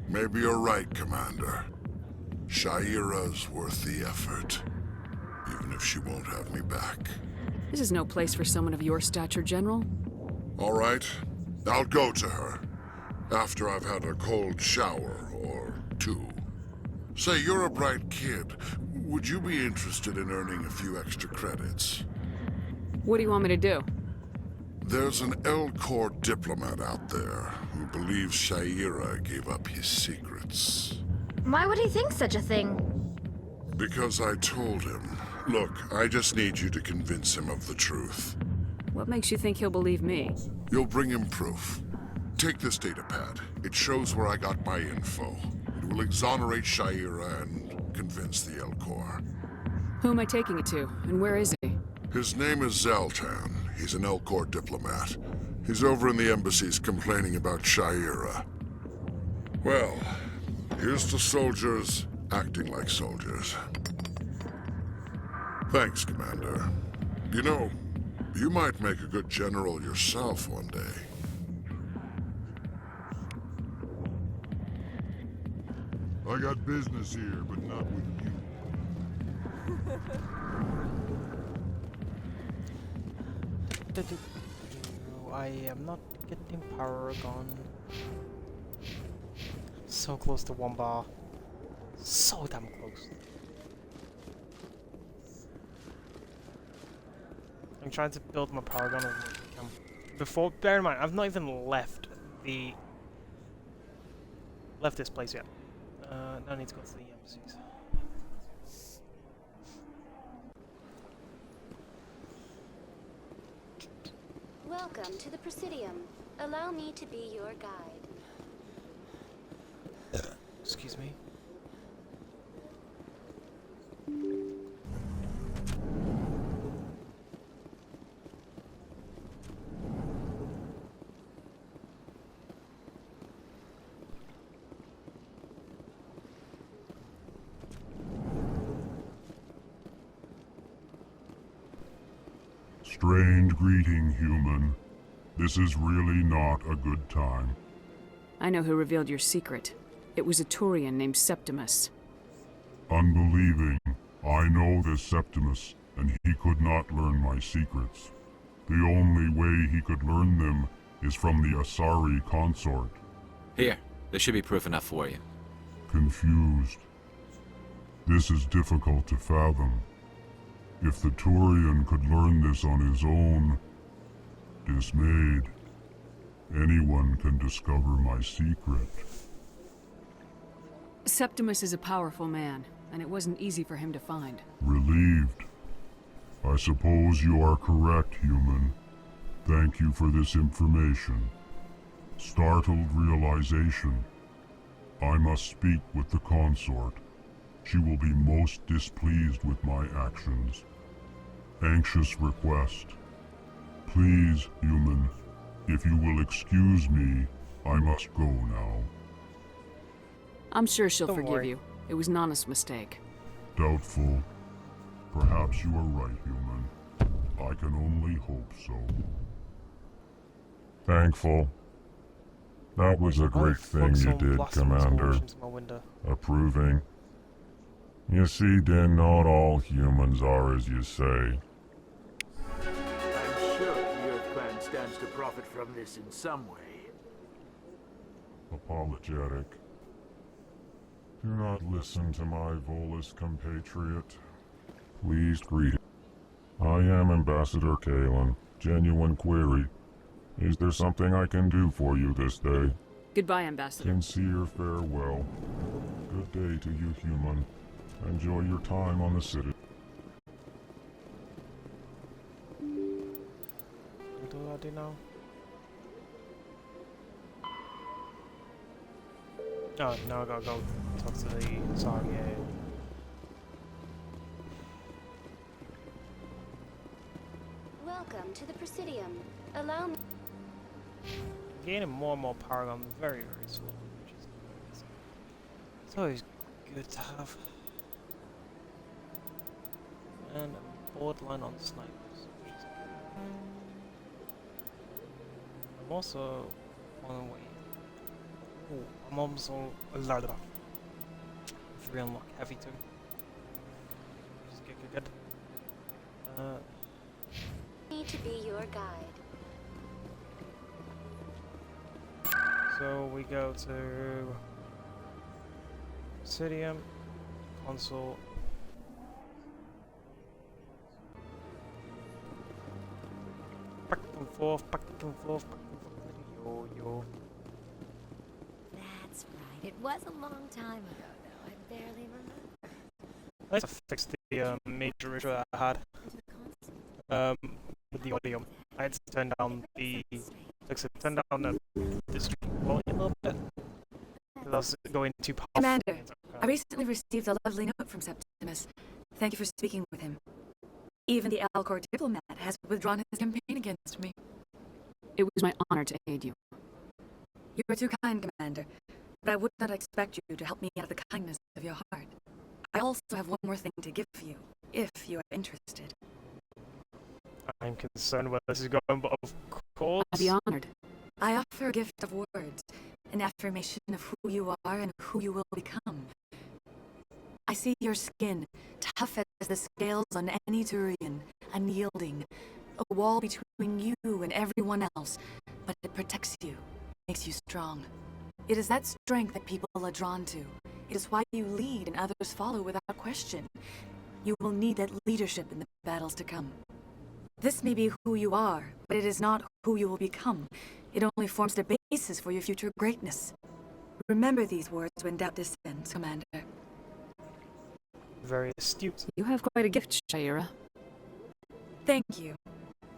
Maybe you're right, Commander. Sha'ira's worth the effort, even if she won't have me back. This is no place for someone of your stature, General. All right, I'll go to her. After I've had a cold shower or two. Say, you're a bright kid. Would you be interested in earning a few extra credits? What do you want me to do? There's an Elcor diplomat out there who believes Sha'ira gave up his secrets. Why would he think such a thing? Because I told him. Look, I just need you to convince him of the truth. What makes you think he'll believe me? You'll bring him proof. Take this datapad. It shows where I got my info. It will exonerate Sha'ira and convince the Elcor. Who am I taking it to, and where is he? His name is Zaltan. He's an Elcor diplomat. He's over in the embassies complaining about Sha'ira. Well, here's to soldiers acting like soldiers. Thanks, Commander. You know, you might make a good general yourself one day. I got business here, but not with you. I am not getting Paragon. So close to 1 bar. So damn close. I'm trying to build my Paragon as much as I can. Before, bear in mind, I've not even left this place yet. Now I need to go to the embassies. Welcome to the Presidium. Allow me to be your guide. Excuse me. Strange greeting, human. This is really not a good time. I know who revealed your secret. It was a Turian named Septimus. Unbelieving. I know this Septimus, and he could not learn my secrets. The only way he could learn them is from the Asari consort. Here, this should be proof enough for you. Confused. This is difficult to fathom. If the Turian could learn this on his own, dismayed, anyone can discover my secret. Septimus is a powerful man, and it wasn't easy for him to find. Relieved. I suppose you are correct, human. Thank you for this information. Startled realization. I must speak with the consort. She will be most displeased with my actions. Anxious request. Please, human, if you will excuse me, I must go now. I'm sure she'll Don't forgive worry. you. It was Nana's mistake. Doubtful. Perhaps you are right, human. I can only hope so. Thankful. That was a great thing you did, Commander. Approving. You see, then not all humans are as you say. I'm sure the Earth Clan stands to profit from this in some way. Apologetic. Do not listen to my Volus compatriot. Please greet. I am Ambassador Kalen. Genuine query. Is there something I can do for you this day? Goodbye, Ambassador. Sincere farewell. Good day to you, human. Enjoy your time on the city. What do I do now? Oh, now I gotta go talk to the Asari. Yeah. Welcome to the Presidium. Allow me. Gaining more and more Paragon very, very slowly, which is amazing. It's always good to have. And I'm borderline on snipers, which is good. I'm also on the way. Oh, I'm also a lot of free unlock heavy too. Which is good. Need to be your guide. So we go to Presidium, console. Back and forth, back and forth, back and forth. Yo. That's right. It was a long time ago now. I barely remember. I need to fix the major issue I had with the audio. I had to turn down the stream quality a little bit because I was going too powerful. Commander, I recently received a lovely note from Septimus. Thank you for speaking with him. Even the Alcor diplomat has withdrawn his campaign against me. It was my honor to aid you. You are too kind, Commander, but I would not expect you to help me out of the kindness of your heart. I also have one more thing to give you, if you are interested. I'm concerned where this is going, but of course... I'd be honored. I offer a gift of words, an affirmation of who you are and who you will become. I see your skin, tough as the scales on any Turian, unyielding, a wall between you and everyone else, but it protects you, makes you strong. It is that strength that people are drawn to. It is why you lead and others follow without question. You will need that leadership in the battles to come. This may be who you are, but it is not who you will become. It only forms the basis for your future greatness. Remember these words when doubt descends, Commander. Very astute. You have quite a gift, Sha'ira. Thank you.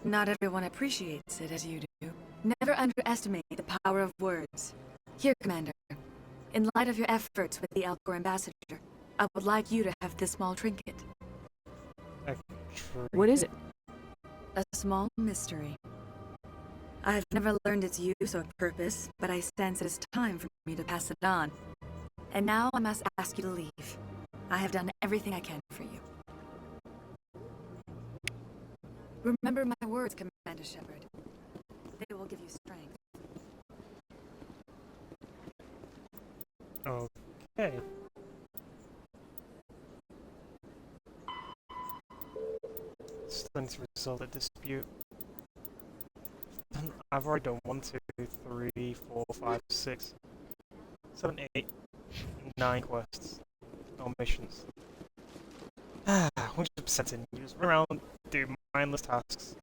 Not everyone appreciates it as you do. Never underestimate the power of words. Here, Commander. In light of your efforts with the Alcor ambassador, I would like you to have this small trinket. What is it? A small mystery. I've never learned its use or purpose, but I sense it is time for me to pass it on. And now I must ask you to leave. I have done everything I can for you. Remember my words, Commander Shepard. They will give you strength. Okay. Still to resolve the dispute. I've already done 1, 2, 3, 4, 5, 6, 7, 8, 9 quests. Or missions. 100% in use. Run around, do mindless tasks.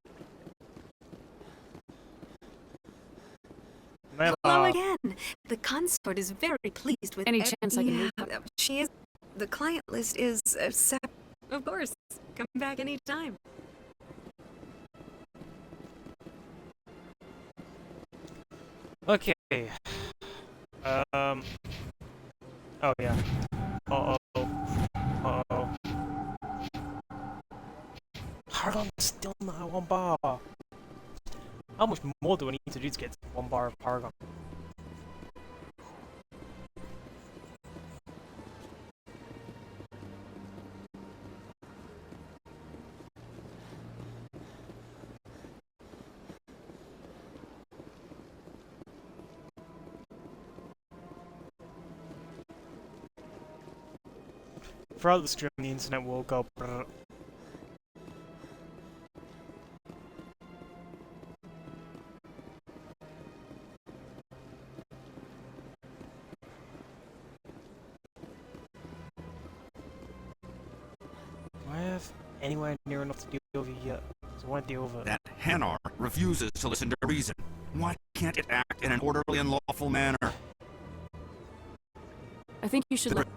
Hello again. The consort is very pleased with any chance I can move. She is. The client list is set. Of course. Come back anytime. Okay. Oh yeah. Uh-oh. Uh-oh. Paragon still not 1 bar. How much more do I need to do to get 1 bar of Paragon? Throughout the stream, the internet will go brrr. Do I have anywhere near enough to deal over yet? So I want to deal over. That Hanar refuses to listen to reason. Why can't it act in an orderly and lawful manner? I think you should let...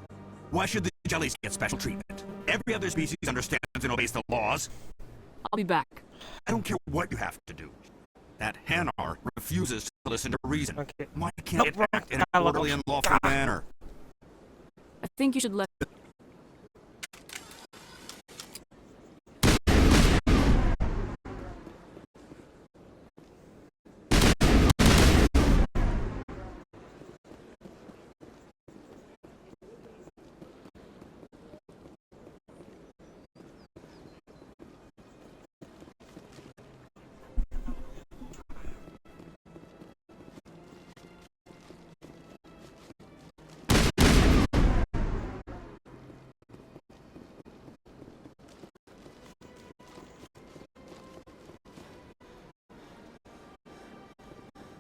Why should the jellies get special treatment? Every other species understands and obeys the laws. I'll be back. I don't care what you have to do. That Hanar refuses to listen to reason. Okay. Why can't it act in an orderly and lawful manner? I think you should let...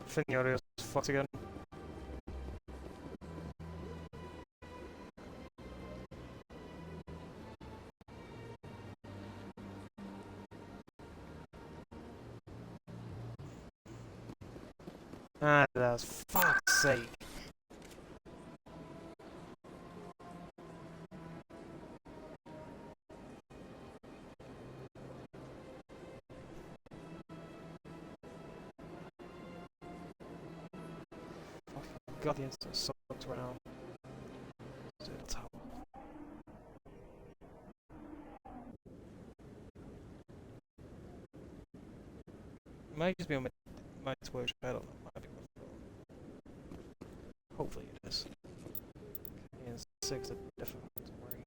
I think the audio's fucked again. Ah, that's fuck's sake. God, the internet sucks right now. Zero tower. Might just be on my Night's Watch. I don't know. Might be hopefully it is. And 6 are difficult to worry.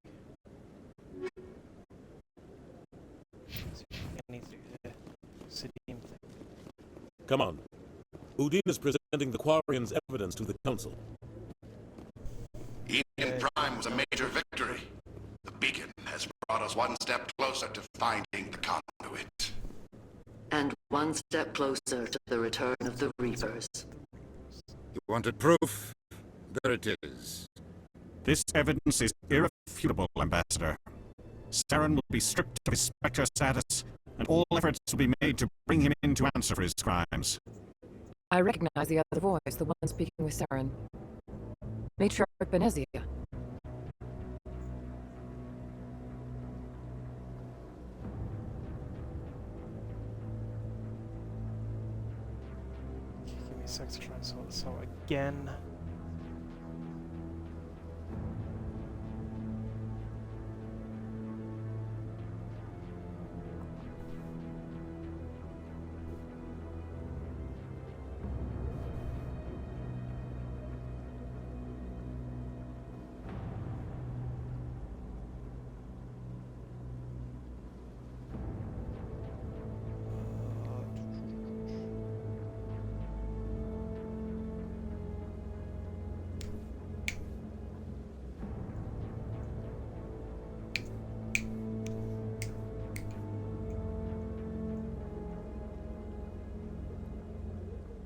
I need to do the Sedim thing. Come on. Udine is presenting the Quarians' evidence to the Council. Eden Prime was a major victory. The beacon has brought us one step closer to finding the conduit. And one step closer to the return of the Reapers. You wanted proof? There it is. This evidence is irrefutable, Ambassador. Saren will be stripped of his Spectre status, and all efforts will be made to bring him in to answer for his crimes. I recognize the other voice, the one speaking with Saren. Matriarch Benezia. Give me a sec to try and sort this out again.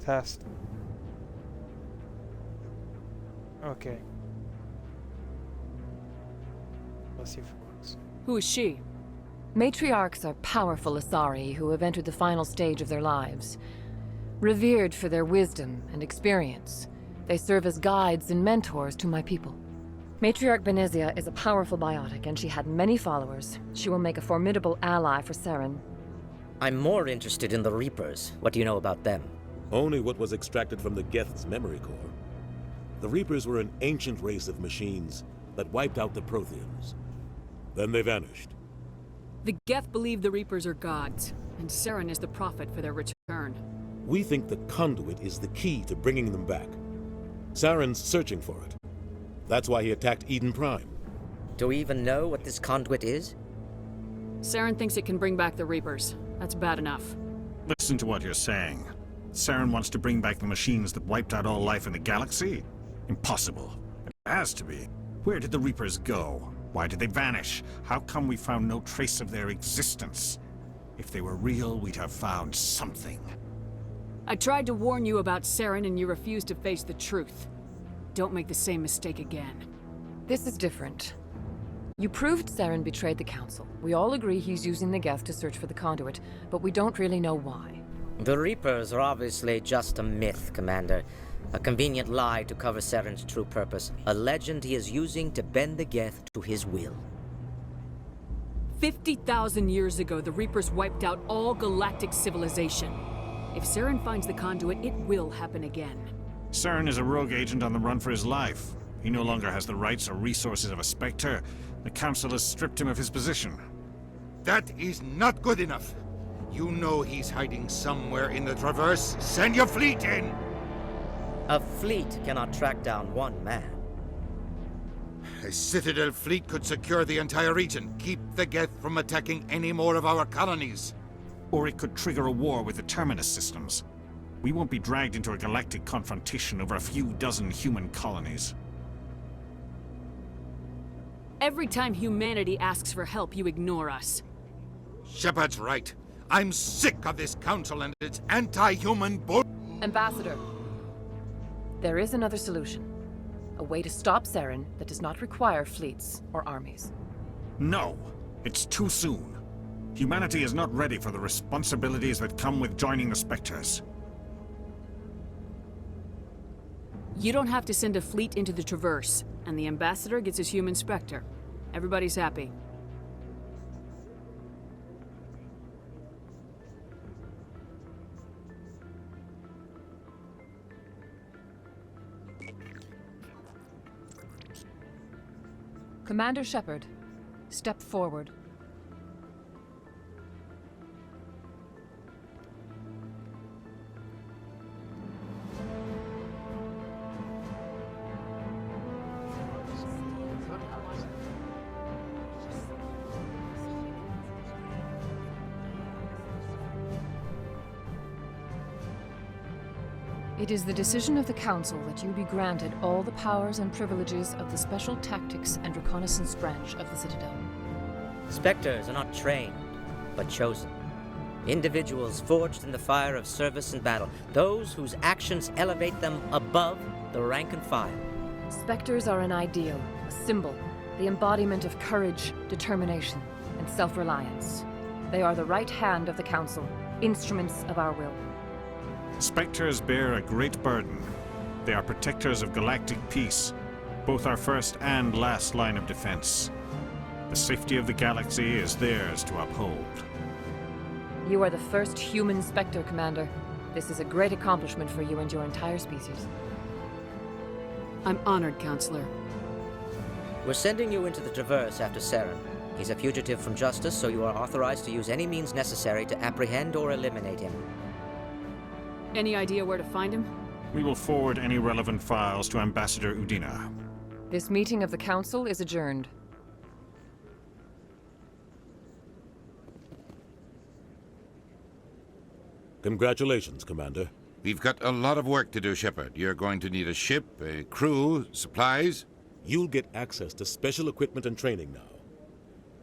Test. Okay. Let's see if it works. Who is she? Matriarchs are powerful Asari who have entered the final stage of their lives. Revered for their wisdom and experience, they serve as guides and mentors to my people. Matriarch Benezia is a powerful biotic, and she had many followers. She will make a formidable ally for Saren. I'm more interested in the Reapers. What do you know about them? Only what was extracted from the Geth's memory core. The Reapers were an ancient race of machines that wiped out the Protheans. Then they vanished. The Geth believe the Reapers are gods, and Saren is the prophet for their return. We think the conduit is the key to bringing them back. Saren's searching for it. That's why he attacked Eden Prime. Do we even know what this conduit is? Saren thinks it can bring back the Reapers. That's bad enough. Listen to what you're saying. Saren wants to bring back the machines that wiped out all life in the galaxy? Impossible. It has to be. Where did the Reapers go? Why did they vanish? How come we found no trace of their existence? If they were real, we'd have found something. I tried to warn you about Saren, and you refused to face the truth. Don't make the same mistake again. This is different. You proved Saren betrayed the Council. We all agree he's using the Geth to search for the conduit, but we don't really know why. The Reapers are obviously just a myth, Commander. A convenient lie to cover Saren's true purpose. A legend he is using to bend the Geth to his will. 50,000 years ago, the Reapers wiped out all galactic civilization. If Saren finds the conduit, it will happen again. Saren is a rogue agent on the run for his life. He no longer has the rights or resources of a Spectre. The Council has stripped him of his position. That is not good enough. You know he's hiding somewhere in the Traverse. Send your fleet in! A fleet cannot track down one man. A Citadel fleet could secure the entire region, keep the Geth from attacking any more of our colonies. Or it could trigger a war with the Terminus systems. We won't be dragged into a galactic confrontation over a few dozen human colonies. Every time humanity asks for help, you ignore us. Shepard's right. I'm sick of this council and its anti-human bull— Ambassador, there is another solution. A way to stop Saren that does not require fleets or armies. No, it's too soon. Humanity is not ready for the responsibilities that come with joining the Spectres. You don't have to send a fleet into the Traverse, and the Ambassador gets his human Spectre. Everybody's happy. Commander Shepard, step forward. It is the decision of the Council that you be granted all the powers and privileges of the Special Tactics and Reconnaissance Branch of the Citadel. Spectres are not trained, but chosen. Individuals forged in the fire of service and battle. Those whose actions elevate them above the rank and file. Spectres are an ideal, a symbol, the embodiment of courage, determination, and self-reliance. They are the right hand of the Council, instruments of our will. Spectres bear a great burden. They are protectors of galactic peace, both our first and last line of defense. The safety of the galaxy is theirs to uphold. You are the first human Spectre, Commander. This is a great accomplishment for you and your entire species. I'm honored, Counselor. We're sending you into the Traverse after Saren. He's a fugitive from justice, so you are authorized to use any means necessary to apprehend or eliminate him. Any idea where to find him? We will forward any relevant files to Ambassador Udina. This meeting of the Council is adjourned. Congratulations, Commander. We've got a lot of work to do, Shepard. You're going to need a ship, a crew, supplies. You'll get access to special equipment and training now.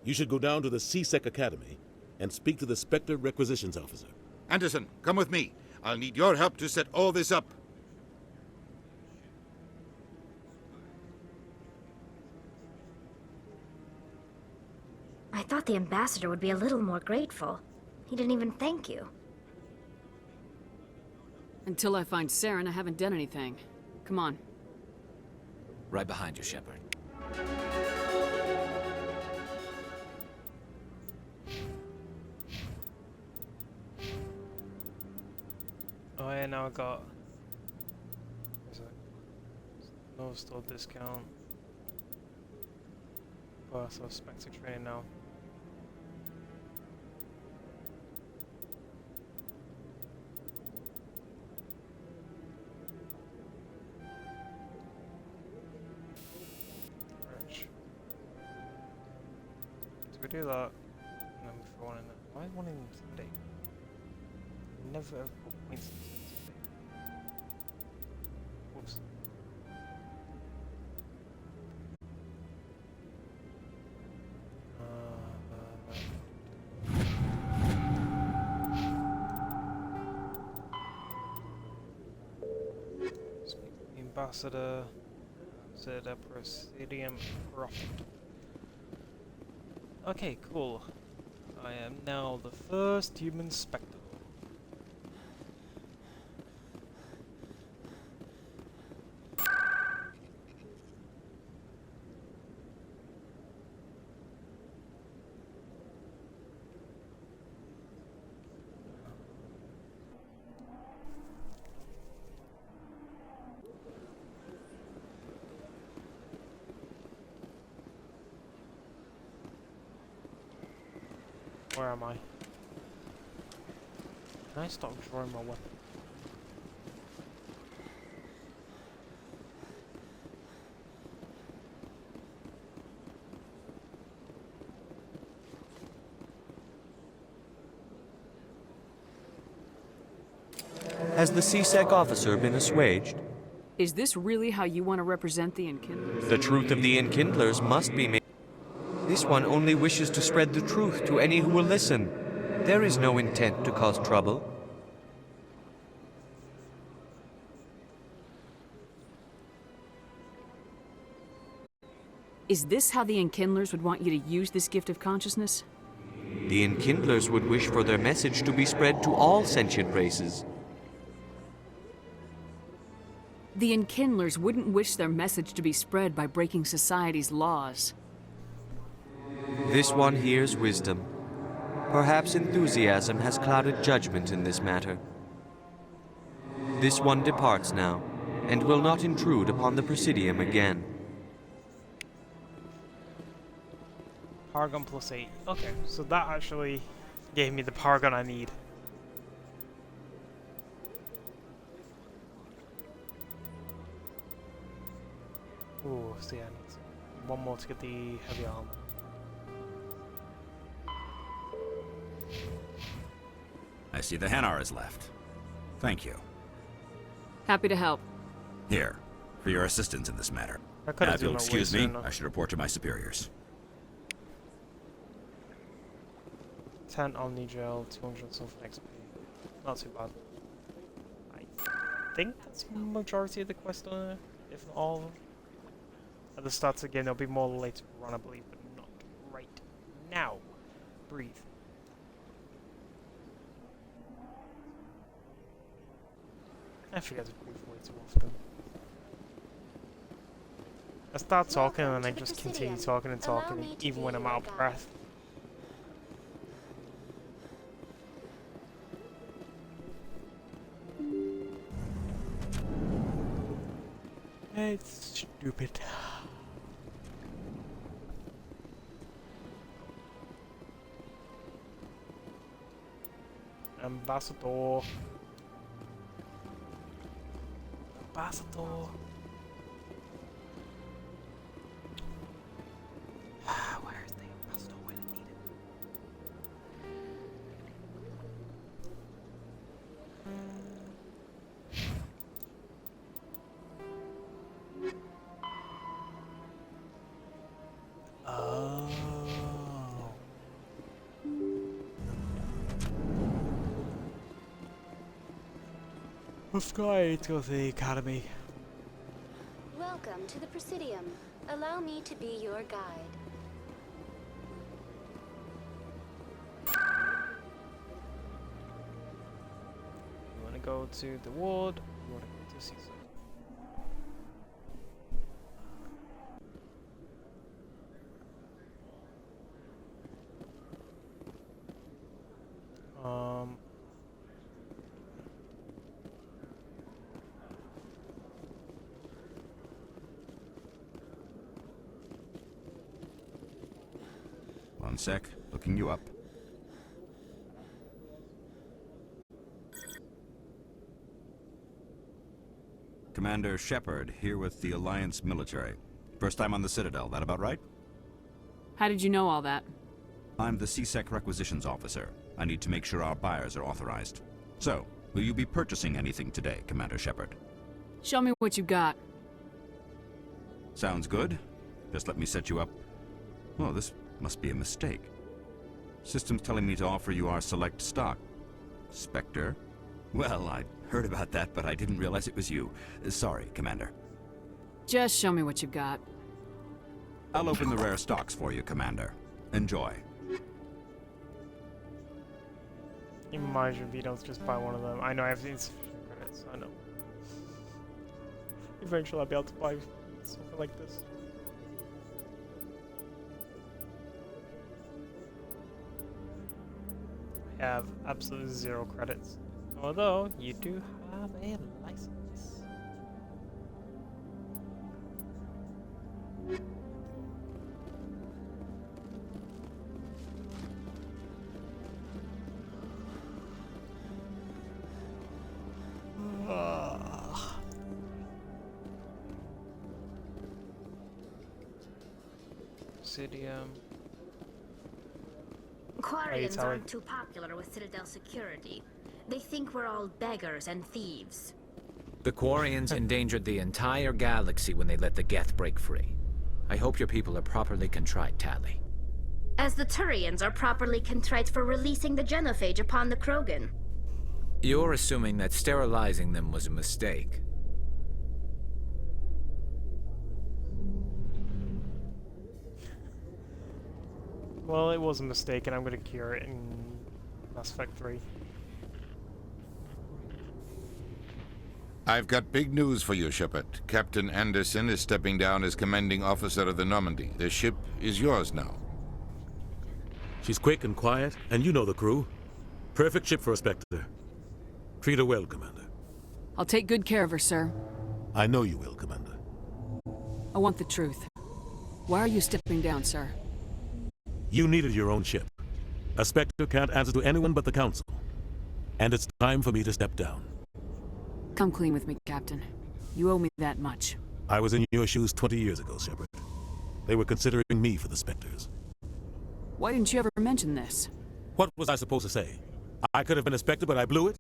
You should go down to the C-Sec Academy and speak to the Spectre Requisitions Officer. Anderson, come with me. I'll need your help to set all this up. I thought the ambassador would be a little more grateful. He didn't even thank you. Until I find Saren, I haven't done anything. Come on. Right behind you, Shepard. Oh yeah, now I got no store discount. Oh, so Spectre training now. Rich. So we do that, and then we throw one in there. Why one in Sunday? Never ever put points in Sunday. Whoops. Ambassador, the Presidium Corrupted. Okay, cool. I am now the first human Spectre. Where am I? Can I stop drawing my weapon? Has the C-Sec officer been assuaged? Is this really how you want to represent the Enkindlers? The truth of the Enkindlers must be made. This one only wishes to spread the truth to any who will listen. There is no intent to cause trouble. Is this how the Enkindlers would want you to use this gift of consciousness? The Enkindlers would wish for their message to be spread to all sentient races. The Enkindlers wouldn't wish their message to be spread by breaking society's laws. This one hears wisdom. Perhaps enthusiasm has clouded judgment in this matter. This one departs now, and will not intrude upon the Presidium again. Paragon +8. Okay, so that actually gave me the Paragon I need. Ooh, so yeah, I need one more to get the heavy armor. I see the Hanar is left. Thank you. Happy to help. Here, for your assistance in this matter. I Now, if you'll excuse me, I should report to my superiors. 10 Omni Gel, 200 Sulfur XP. Not too bad. I think that's the majority of the quest on there, if not all of them. At the start of the game, there'll be more later run, I believe, but not right now. Breathe. I forget to breathe way too often. I start talking and then I just continue talking and talking, even when I'm out of breath. It's stupid. Ambassador. Ambassador. Where is the ambassador when needed? Oh. I've got to go to the academy. Welcome to the Presidium. Allow me to be your guide. You want to go to the ward, you want to go to Caesar. One sec, looking you up. Commander Shepard, here with the Alliance military. First time on the Citadel, that about right? How did you know all that? I'm the CSEC requisitions officer. I need to make sure our buyers are authorized. So, will you be purchasing anything today, Commander Shepard? Show me what you got. Sounds good. Just let me set you up. Well, this must be a mistake. System's telling me to offer you our select stock. Spectre? Well, I heard about that, but I didn't realize it was you. Sorry, Commander. Just show me what you got. I'll open the rare stocks for you, Commander. Enjoy. Imagine if you don't just buy one of them. I know everything's credits, I know. Eventually I'll be able to buy something like this. I have absolutely 0 credits. Although, you do have a license. Presidium. Quarians aren't too popular with Citadel security. They think we're all beggars and thieves. The Quarians endangered the entire galaxy when they let the Geth break free. I hope your people are properly contrite, Tali. As the Turians are properly contrite for releasing the genophage upon the Krogan. You're assuming that sterilizing them was a mistake. Well, it was a mistake, and I'm going to cure it in Mass Effect 3. I've got big news for you, Shepard. Captain Anderson is stepping down as commanding officer of the Normandy. The ship is yours now. She's quick and quiet, and you know the crew. Perfect ship for a Spectre. Treat her well, Commander. I'll take good care of her, sir. I know you will, Commander. I want the truth. Why are you stepping down, sir? You needed your own ship. A Spectre can't answer to anyone but the Council. And it's time for me to step down. Come clean with me, Captain. You owe me that much. I was in your shoes 20 years ago, Shepard. They were considering me for the Spectres. Why didn't you ever mention this? What was I supposed to say? I could have been a Spectre, but I blew it?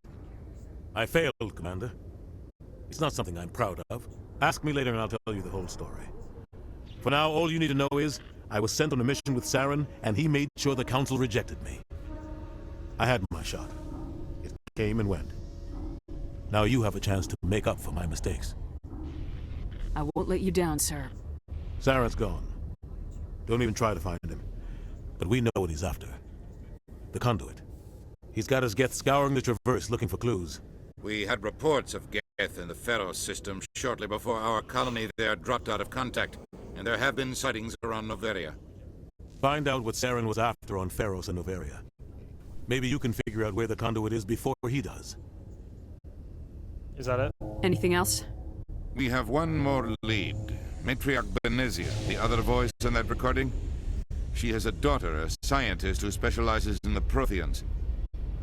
I failed, Commander. It's not something I'm proud of. Ask me later and I'll tell you the whole story. For now, all you need to know is, I was sent on a mission with Saren, and he made sure the Council rejected me. I had my shot. It came and went. Now you have a chance to make up for my mistakes. I won't let you down, sir. Saren's gone. Don't even try to find him. But we know what he's after. The Conduit. He's got his Geth scouring the Traverse looking for clues. We had reports of Geth in the Pharaoh system shortly before our colony there dropped out of contact, and there have been sightings around Noveria. Find out what Saren was after on Pharos and Noveria. Maybe you can figure out where the Conduit is before he does. Is that it? Anything else? We have one more lead. Matriarch Benezia, the other voice in that recording. She has a daughter, a scientist who specializes in the Protheans.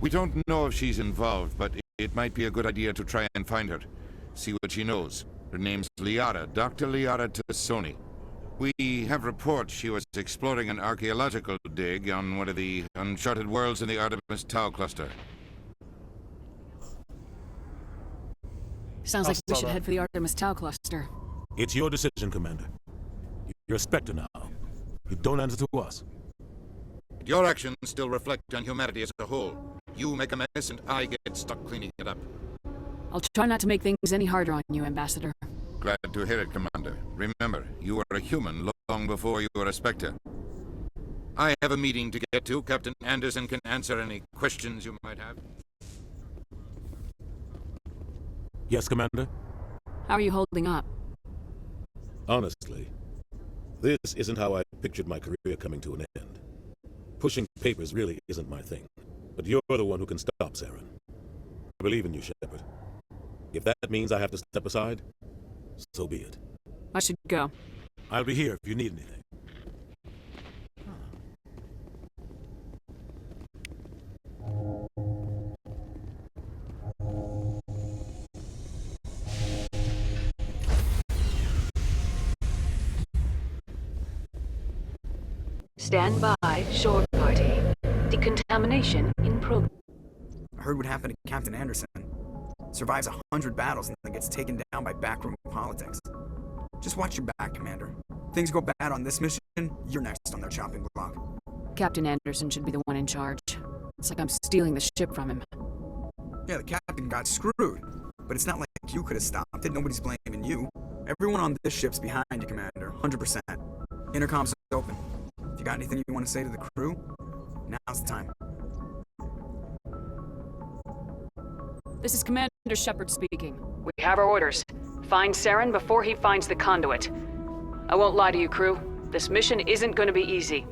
We don't know if she's involved, but it might be a good idea to try and find her. See what she knows. Her name's Liara, Dr. Liara Tassoni. We have reports she was exploring an archaeological dig on one of the uncharted worlds in the Artemis Tau cluster. Sounds like we should head for the Artemis Tau cluster. It's your decision, Commander. You're a Spectre now. You don't answer to us. Your actions still reflect on humanity as a whole. You make a mess and I get stuck cleaning it up. I'll try not to make things any harder on you, Ambassador. Glad to hear it, Commander. Remember, you were a human long before you were a Spectre. I have a meeting to get to. Captain Anderson can answer any questions you might have. Yes, Commander? How are you holding up? Honestly, this isn't how I pictured my career coming to an end. Pushing papers really isn't my thing. But you're the one who can stop Saren. I believe in you, Shepard. If that means I have to step aside, so be it. I should go. I'll be here if you need anything. Stand by, shore party. Decontamination in progress. I heard what happened to Captain Anderson. Survives 100 battles and then gets taken down by backroom politics. Just watch your back, Commander. Things go bad on this mission, you're next on their chopping block. Captain Anderson should be the one in charge. It's like I'm stealing the ship from him. Yeah, the captain got screwed. But it's not like you could have stopped it. Nobody's blaming you. Everyone on this ship's behind you, Commander. 100%. Intercom's open. If you got anything you want to say to the crew, now's the time. This is Commander Shepard speaking. We have our orders. Find Saren before he finds the conduit. I won't lie to you, crew. This mission isn't going to be easy.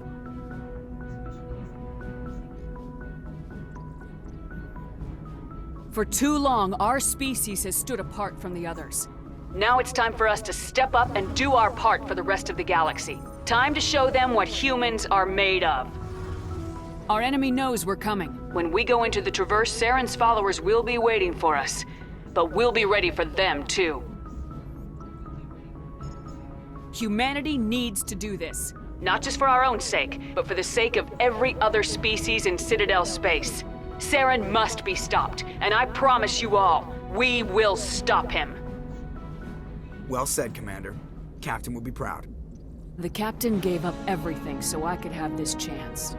For too long, our species has stood apart from the others. Now it's time for us to step up and do our part for the rest of the galaxy. Time to show them what humans are made of. Our enemy knows we're coming. When we go into the Traverse, Saren's followers will be waiting for us. But we'll be ready for them, too. Humanity needs to do this. Not just for our own sake, but for the sake of every other species in Citadel space. Saren must be stopped, and I promise you all, we will stop him. Well said, Commander. Captain will be proud. The captain gave up everything so I could have this chance.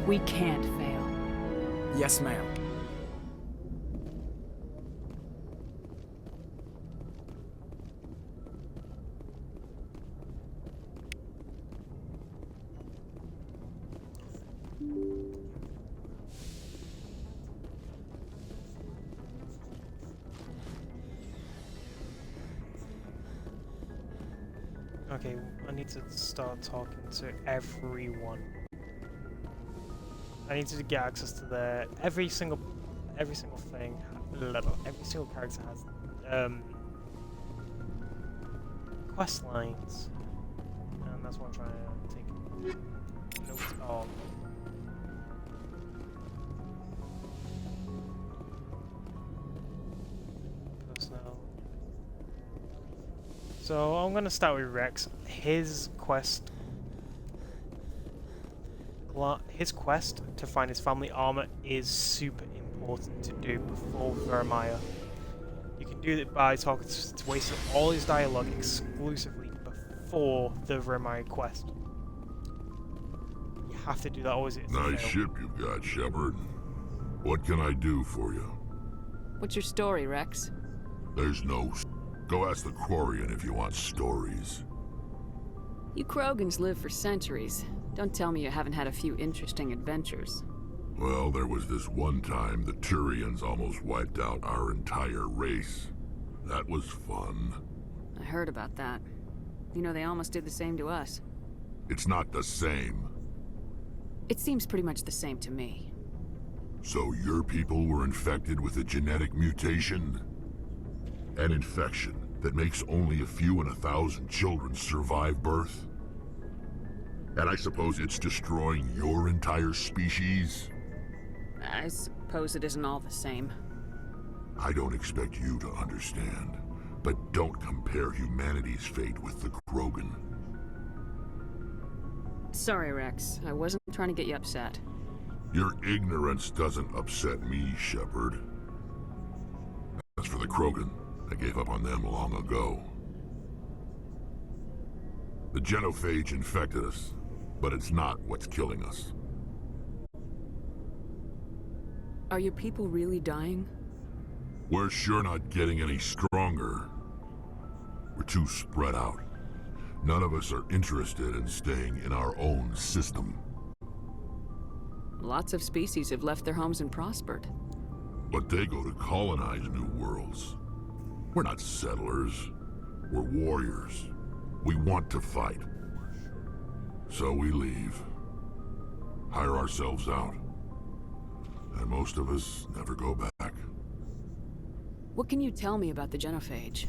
We can't fail. Yes, ma'am. Okay, I need to start talking to everyone. I need to get access to their every single thing. Every single character has quest lines, and that's what I'm trying to take notes of. Personnel. So I'm gonna start with Rex. His quest to find his family armor is super important to do before Vermeer. You can do it by talking to wasting all his dialogue exclusively before the Remire quest. You have to do that always. Nice ship you've got, Shepard. What can I do for you? What's your story, Rex? There's no... Go ask the Quarian if you want stories. You Krogans live for centuries. Don't tell me you haven't had a few interesting adventures. Well, there was this one time the Turians almost wiped out our entire race. That was fun. I heard about that. You know, they almost did the same to us. It's not the same. It seems pretty much the same to me. So your people were infected with a genetic mutation? An infection that makes only a few in 1,000 children survive birth? And I suppose it's destroying your entire species? I suppose it isn't all the same. I don't expect you to understand, but don't compare humanity's fate with the Krogan. Sorry, Rex. I wasn't trying to get you upset. Your ignorance doesn't upset me, Shepard. As for the Krogan, I gave up on them long ago. The genophage infected us, but it's not what's killing us. Are your people really dying? We're sure not getting any stronger. We're too spread out. None of us are interested in staying in our own system. Lots of species have left their homes and prospered. But they go to colonize new worlds. We're not settlers. We're warriors. We want to fight. So we leave. Hire ourselves out. And most of us never go back. What can you tell me about the genophage?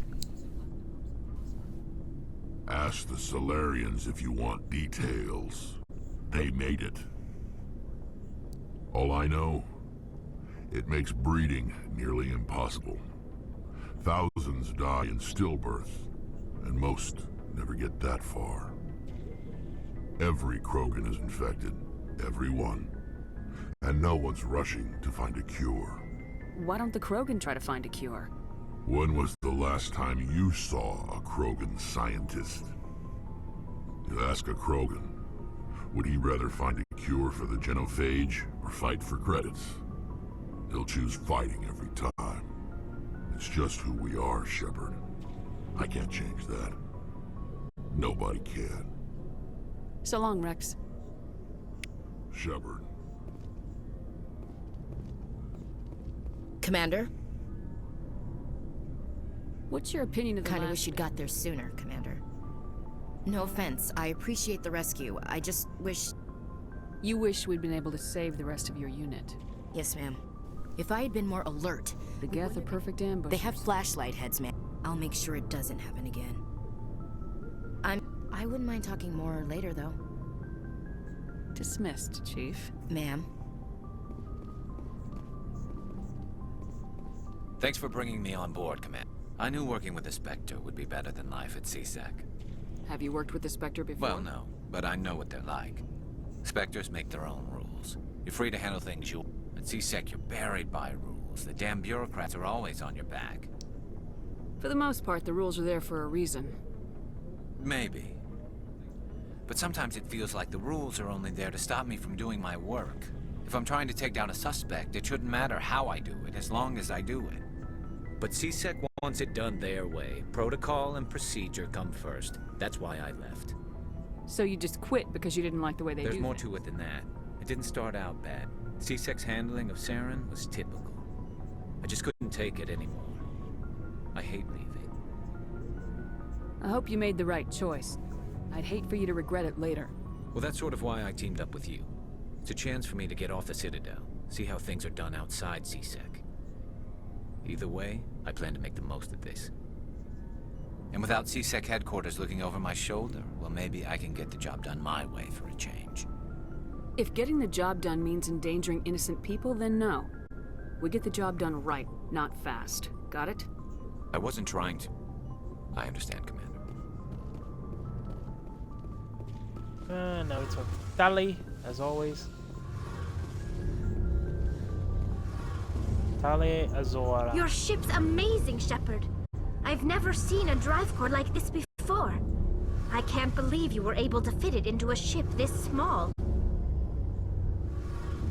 Ask the Solarians if you want details. They made it. All I know, it makes breeding nearly impossible. Thousands die in stillbirth, and most never get that far. Every Krogan is infected, every one. And no one's rushing to find a cure. Why don't the Krogan try to find a cure? When was the last time you saw a Krogan scientist? You ask a Krogan, would he rather find a cure for the genophage or fight for credits? He'll choose fighting every time. It's just who we are, Shepard. I can't change that. Nobody can. So long, Rex. Shepard. Commander? What's your opinion of the Kinda last... wish you'd got there sooner, Commander. No offense, I appreciate the rescue. I just wish... You wish we'd been able to save the rest of your unit. Yes, ma'am. If I had been more alert... The Geth are perfect ambushers. They have flashlight heads, ma'am. I'll make sure it doesn't happen again. I wouldn't mind talking more later, though. Dismissed, Chief. Ma'am. Thanks for bringing me on board, Command. I knew working with the Spectre would be better than life at CSEC. Have you worked with the Spectre before? Well, no, but I know what they're like. Spectres make their own rules. You're free to handle things you... At CSEC, you're buried by rules. The damn bureaucrats are always on your back. For the most part, the rules are there for a reason. Maybe. But sometimes it feels like the rules are only there to stop me from doing my work. If I'm trying to take down a suspect, it shouldn't matter how I do it, as long as I do it. But CSEC wants it done their way. Protocol and procedure come first. That's why I left. So you just quit because you didn't like the way they do There's more things. to it than that. It didn't start out bad. CSEC's handling of Saren was typical. I just couldn't take it anymore. I hate leaving. I hope you made the right choice. I'd hate for you to regret it later. Well, that's sort of why I teamed up with you. It's a chance for me to get off the Citadel, see how things are done outside CSEC. Either way, I plan to make the most of this. And without CSEC headquarters looking over my shoulder, well, maybe I can get the job done my way for a change. If getting the job done means endangering innocent people, then no. We get the job done right, not fast. Got it? I wasn't trying to. I understand, Commander. Now we talk to Tali, as always. Tali Azora. Your ship's amazing, Shepard. I've never seen a drive core like this before. I can't believe you were able to fit it into a ship this small.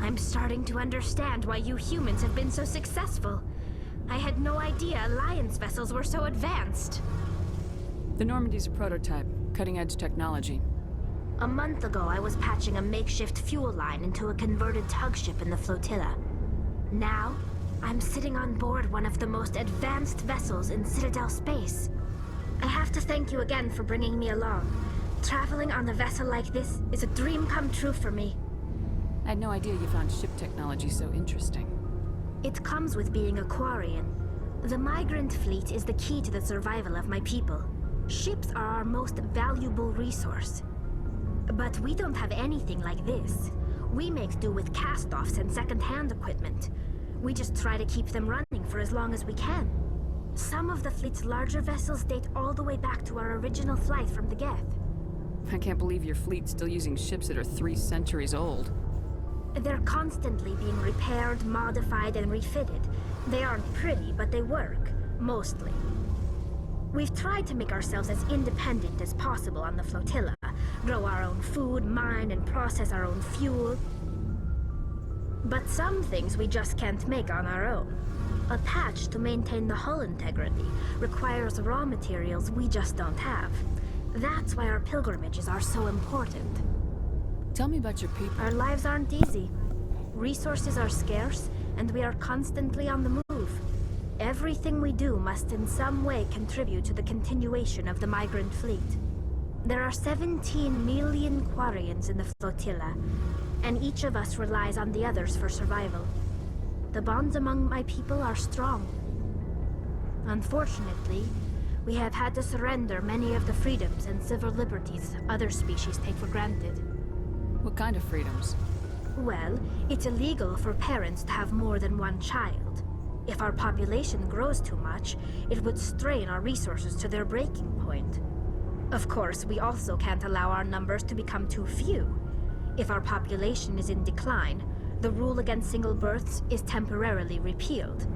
I'm starting to understand why you humans have been so successful. I had no idea Alliance vessels were so advanced. The Normandy's a prototype, cutting-edge technology. A month ago, I was patching a makeshift fuel line into a converted tug ship in the flotilla. Now, I'm sitting on board one of the most advanced vessels in Citadel space. I have to thank you again for bringing me along. Traveling on a vessel like this is a dream come true for me. I had no idea you found ship technology so interesting. It comes with being a Quarian. The migrant fleet is the key to the survival of my people. Ships are our most valuable resource. But we don't have anything like this. We make do with cast-offs and second-hand equipment. We just try to keep them running for as long as we can. Some of the fleet's larger vessels date all the way back to our original flight from the Geth. I can't believe your fleet's still using ships that are 3 centuries old. They're constantly being repaired, modified, and refitted. They aren't pretty, but they work. Mostly. We've tried to make ourselves as independent as possible on the flotilla. Grow our own food, mine and process our own fuel. But some things we just can't make on our own. A patch to maintain the hull integrity requires raw materials we just don't have. That's why our pilgrimages are so important. Tell me about your people. Our lives aren't easy. Resources are scarce, and we are constantly on the move. Everything we do must in some way contribute to the continuation of the migrant fleet. There are 17 million Quarians in the flotilla, and each of us relies on the others for survival. The bonds among my people are strong. Unfortunately, we have had to surrender many of the freedoms and civil liberties other species take for granted. What kind of freedoms? Well, it's illegal for parents to have more than one child. If our population grows too much, it would strain our resources to their breaking point. Of course, we also can't allow our numbers to become too few. If our population is in decline, the rule against single births is temporarily repealed.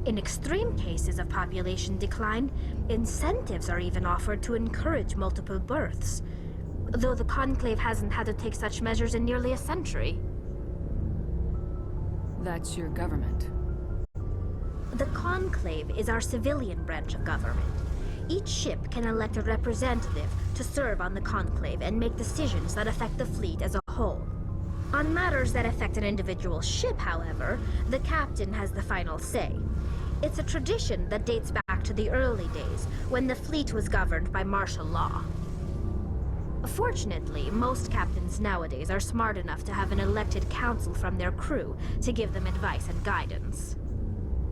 In extreme cases of population decline, incentives are even offered to encourage multiple births, though the Conclave hasn't had to take such measures in nearly a century. That's your government. The Conclave is our civilian branch of government. Each ship can elect a representative to serve on the Conclave and make decisions that affect the fleet as a whole. On matters that affect an individual ship, however, the captain has the final say. It's a tradition that dates back to the early days, when the fleet was governed by martial law. Fortunately, most captains nowadays are smart enough to have an elected council from their crew to give them advice and guidance.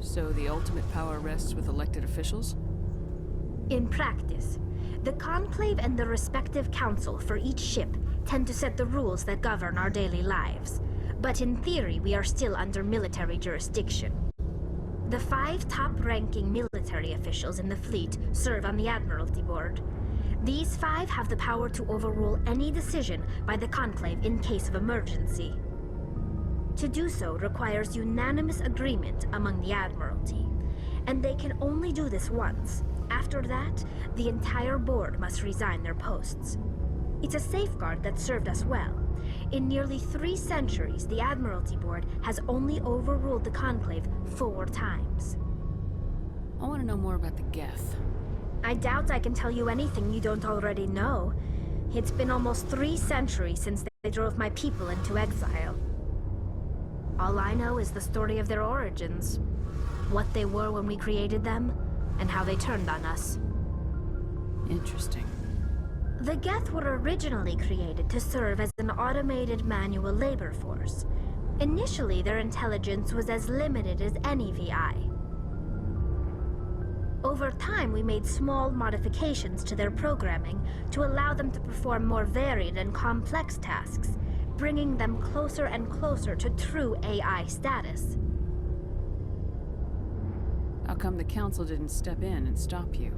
So the ultimate power rests with elected officials? In practice, the Conclave and the respective council for each ship tend to set the rules that govern our daily lives. But in theory, we are still under military jurisdiction. The 5 top-ranking military officials in the fleet serve on the Admiralty Board. These 5 have the power to overrule any decision by the Conclave in case of emergency. To do so requires unanimous agreement among the Admiralty, and they can only do this once. After that, the entire board must resign their posts. It's a safeguard that served us well. In nearly 3 centuries, the Admiralty Board has only overruled the Conclave 4 times. I want to know more about the Geth. I doubt I can tell you anything you don't already know. It's been almost 3 centuries since they drove my people into exile. All I know is the story of their origins, what they were when we created them, and how they turned on us. Interesting. The Geth were originally created to serve as an automated manual labor force. Initially, their intelligence was as limited as any VI. Over time, we made small modifications to their programming to allow them to perform more varied and complex tasks, bringing them closer and closer to true AI status. How come the Council didn't step in and stop you?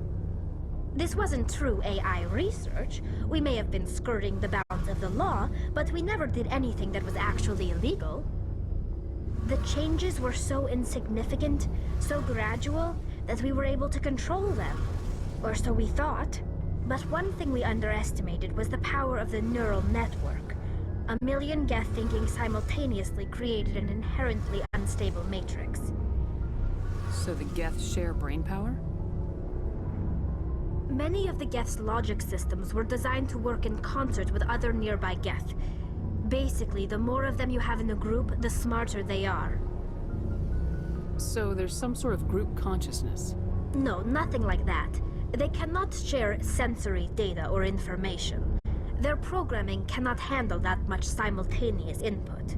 This wasn't true AI research. We may have been skirting the bounds of the law, but we never did anything that was actually illegal. The changes were so insignificant, so gradual, that we were able to control them. Or so we thought. But one thing we underestimated was the power of the neural network. A million Geth thinking simultaneously created an inherently unstable matrix. So the Geth share brain power? Many of the Geth's logic systems were designed to work in concert with other nearby Geth. Basically, the more of them you have in a group, the smarter they are. So there's some sort of group consciousness? No, nothing like that. They cannot share sensory data or information. Their programming cannot handle that much simultaneous input.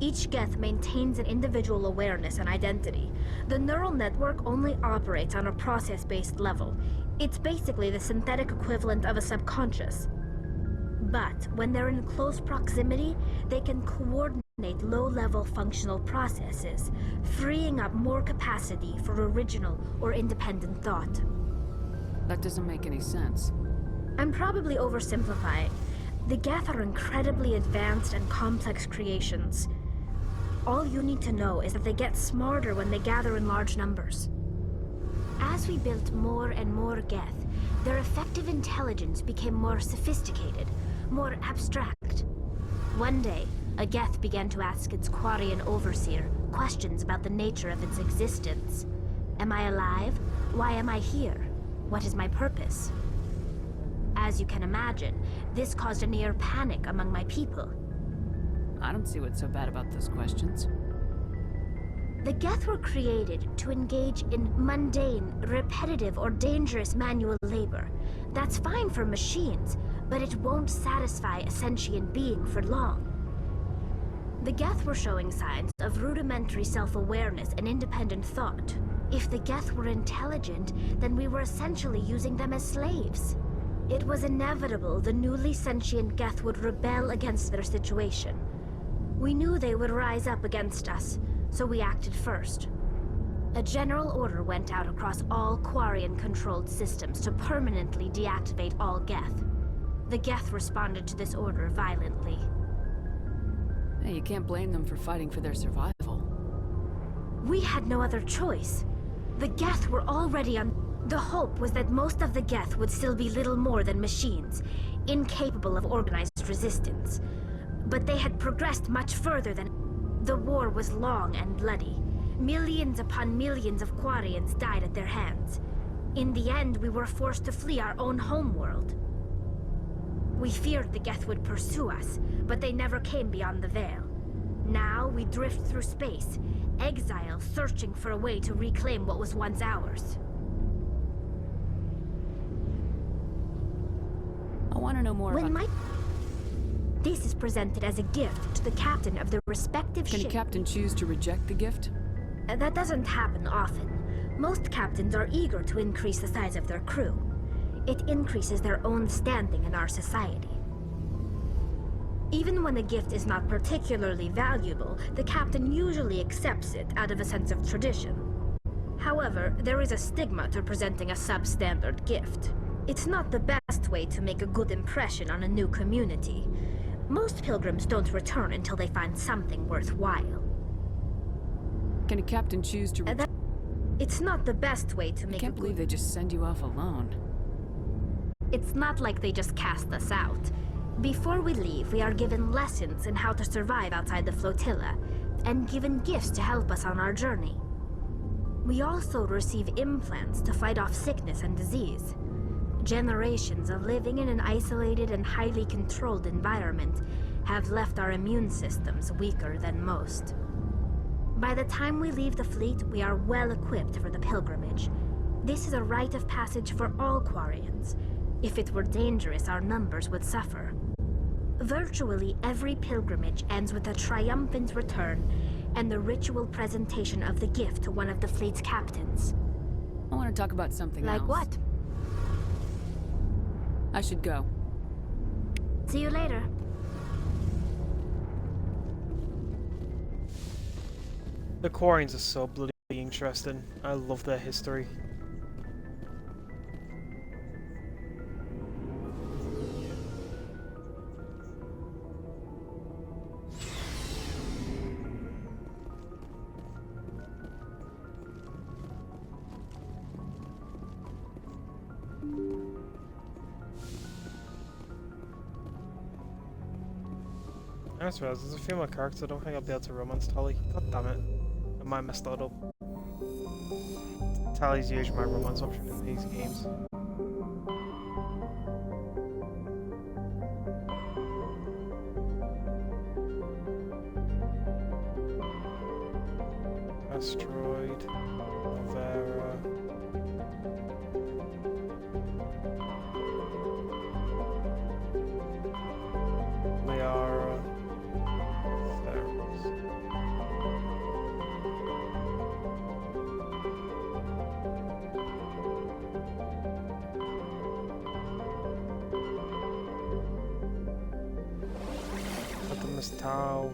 Each Geth maintains an individual awareness and identity. The neural network only operates on a process-based level. It's basically the synthetic equivalent of a subconscious. But when they're in close proximity, they can coordinate low-level functional processes, freeing up more capacity for original or independent thought. That doesn't make any sense. I'm probably oversimplifying. The Geth are incredibly advanced and complex creations. All you need to know is that they get smarter when they gather in large numbers. As we built more and more Geth, their effective intelligence became more sophisticated, more abstract. One day, a Geth began to ask its Quarian overseer questions about the nature of its existence. Am I alive? Why am I here? What is my purpose? As you can imagine, this caused a near panic among my people. I don't see what's so bad about those questions. The Geth were created to engage in mundane, repetitive, or dangerous manual labor. That's fine for machines, but it won't satisfy a sentient being for long. The Geth were showing signs of rudimentary self-awareness and independent thought. If the Geth were intelligent, then we were essentially using them as slaves. It was inevitable the newly sentient Geth would rebel against their situation. We knew they would rise up against us, so we acted first. A general order went out across all Quarian-controlled systems to permanently deactivate all Geth. The Geth responded to this order violently. Hey, you can't blame them for fighting for their survival. We had no other choice. The Geth were already on... The hope was that most of the Geth would still be little more than machines, incapable of organized resistance. But they had progressed much further than... The war was long and bloody. Millions upon millions of Quarians died at their hands. In the end, we were forced to flee our own homeworld. We feared the Geth would pursue us, but they never came beyond the Veil. Now we drift through space, exile searching for a way to reclaim what was once ours. I want to know more about... This is presented as a gift to the captain of the respective ship. Can a captain choose to reject the gift? That doesn't happen often. Most captains are eager to increase the size of their crew. It increases their own standing in our society. Even when a gift is not particularly valuable, the captain usually accepts it out of a sense of tradition. However, there is a stigma to presenting a substandard gift. It's not the best way to make a good impression on a new community. Most pilgrims don't return until they find something worthwhile. Can a captain choose to... It's not the best way to make... I can't believe they just send you off alone. It's not like they just cast us out. Before we leave, we are given lessons in how to survive outside the flotilla, and given gifts to help us on our journey. We also receive implants to fight off sickness and disease. Generations of living in an isolated and highly controlled environment have left our immune systems weaker than most. By the time we leave the fleet, we are well equipped for the pilgrimage. This is a rite of passage for all Quarians. If it were dangerous, our numbers would suffer. Virtually every pilgrimage ends with a triumphant return and the ritual presentation of the gift to one of the fleet's captains. I want to talk about something else. Like what? I should go. See you later. The Quarians are so bloody interesting. I love their history. I just realised there's a few more characters I don't think I'll be able to romance Tali. God damn it. I might have messed that up. Tali's usually my romance option in these games. Asteroid, Alvera. Liara. Theros. Optimus Tau.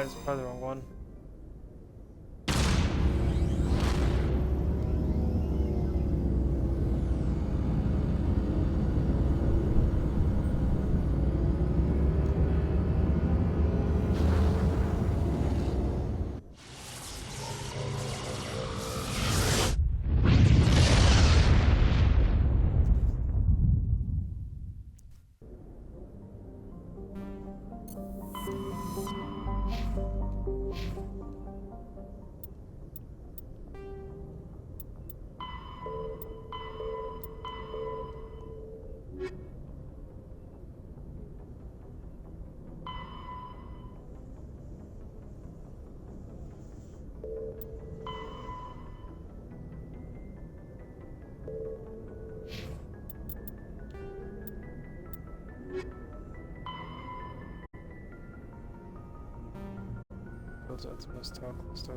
It's probably the wrong one. That's most talk stuff.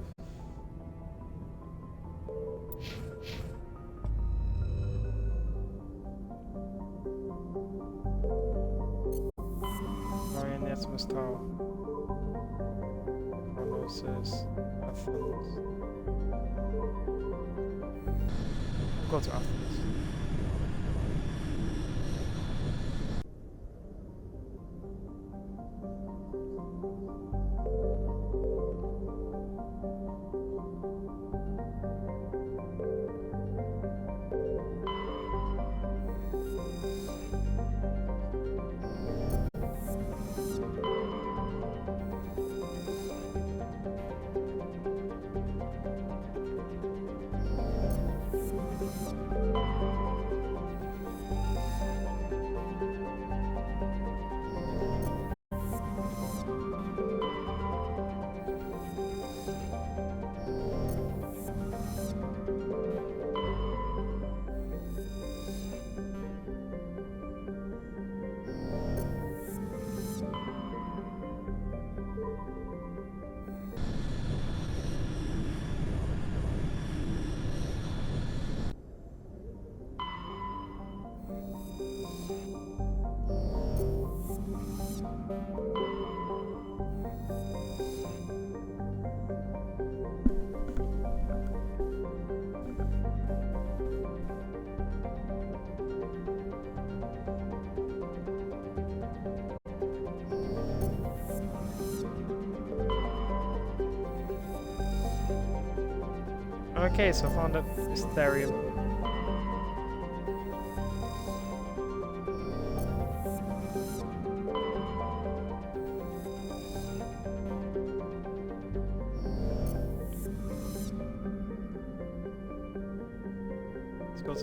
Marionette's Tower. Chronosis. Athens. Go to Athens. Okay, so I found out this therium. Let's go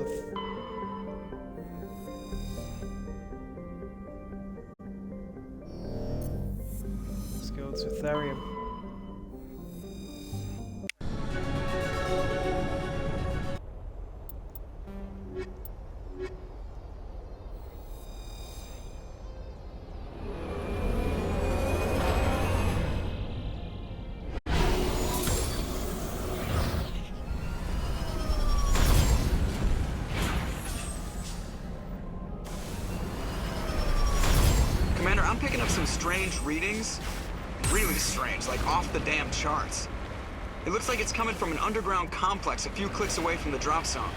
to therium. Commander, I'm picking up some strange readings. Really strange, like off the damn charts. It looks like it's coming from an underground complex a few clicks away from the drop zone.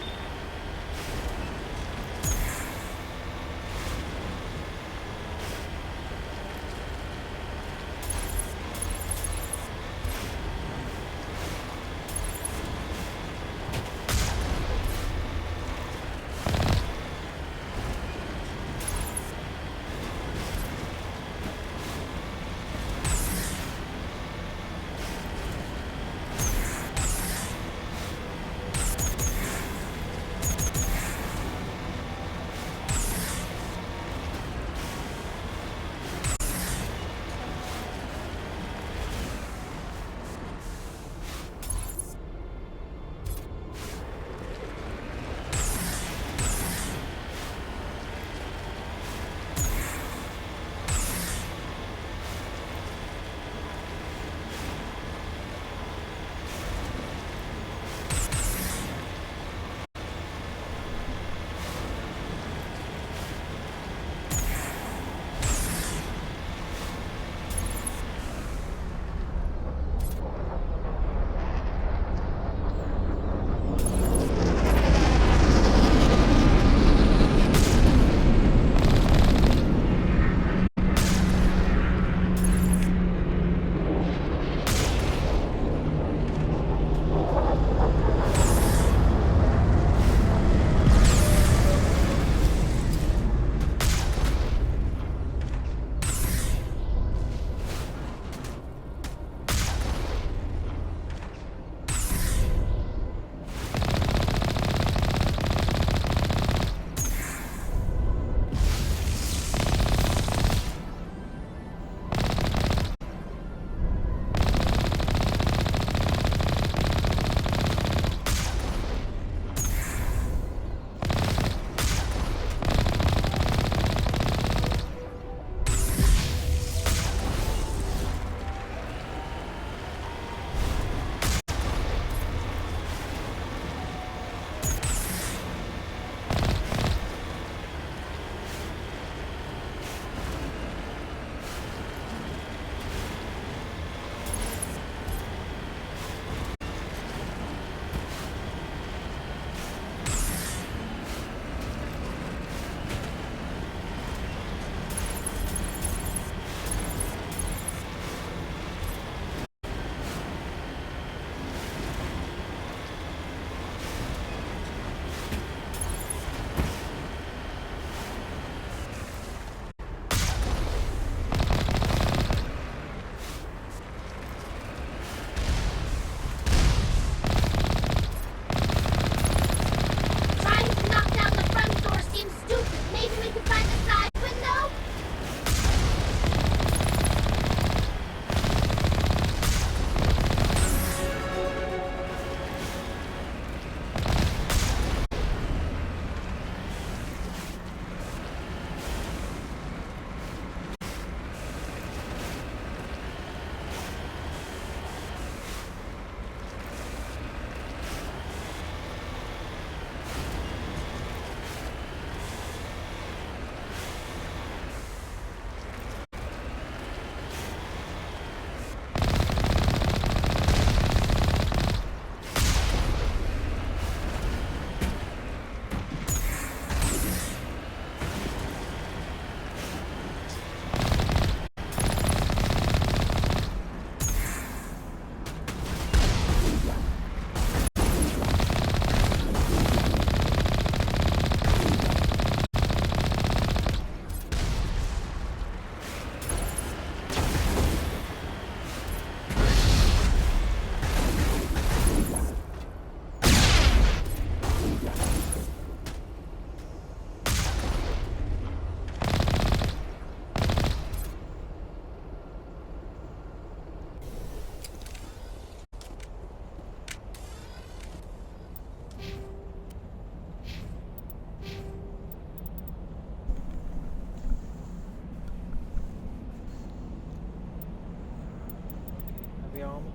heavy armor.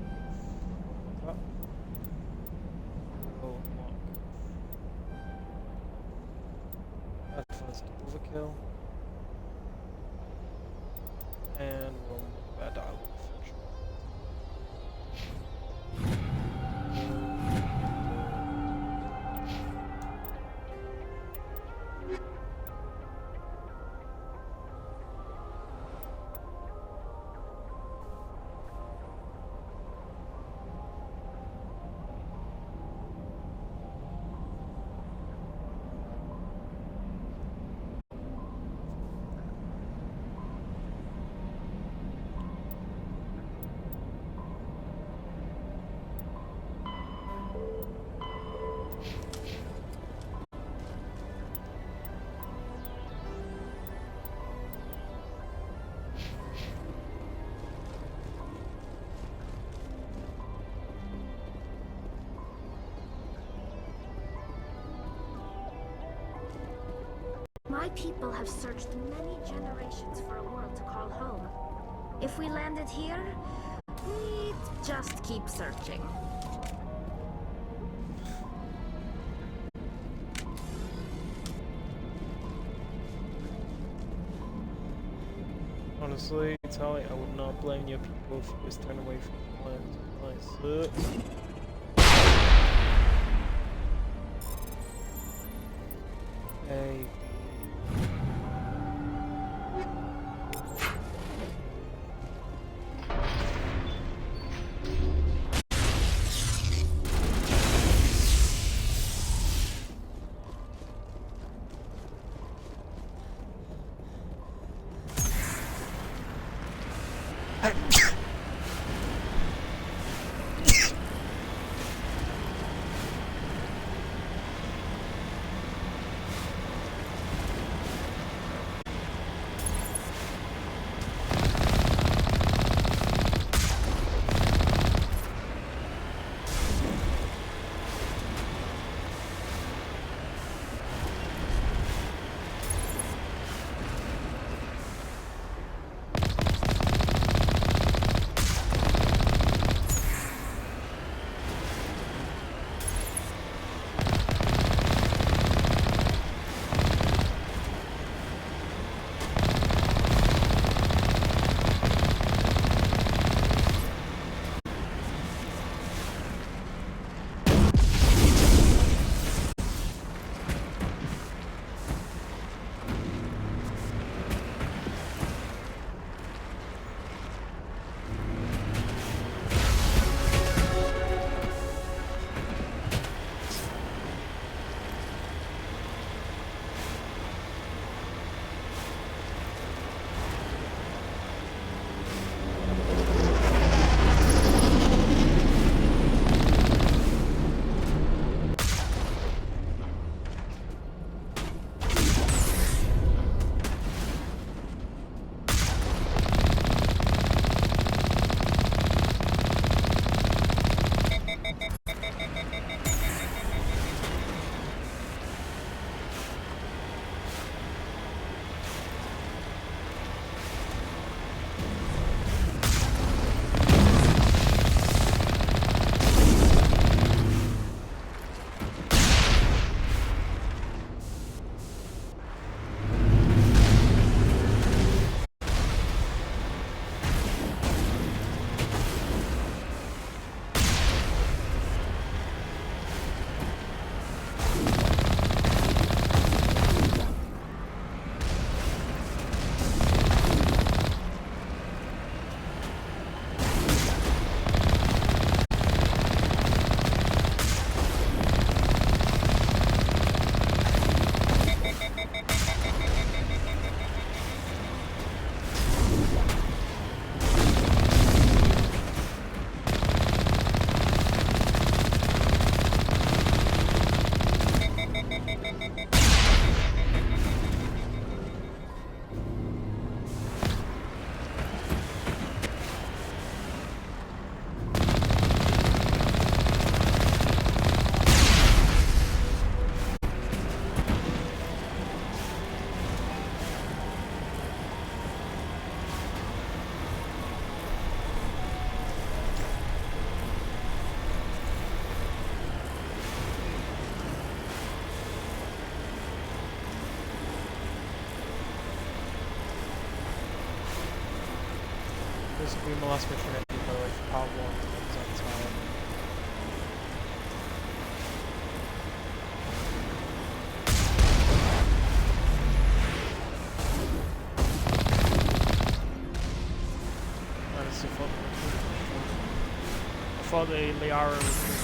Like that. We'll unlock advanced overkill. And we'll move that dial for sure. My people have searched many generations for a world to call home. If we landed here, we'd just keep searching. Honestly, Tali, I would not blame your people if you just turn away from the plans. Hey. doing my last mission at by the way for part 1. That's I thought the Liara was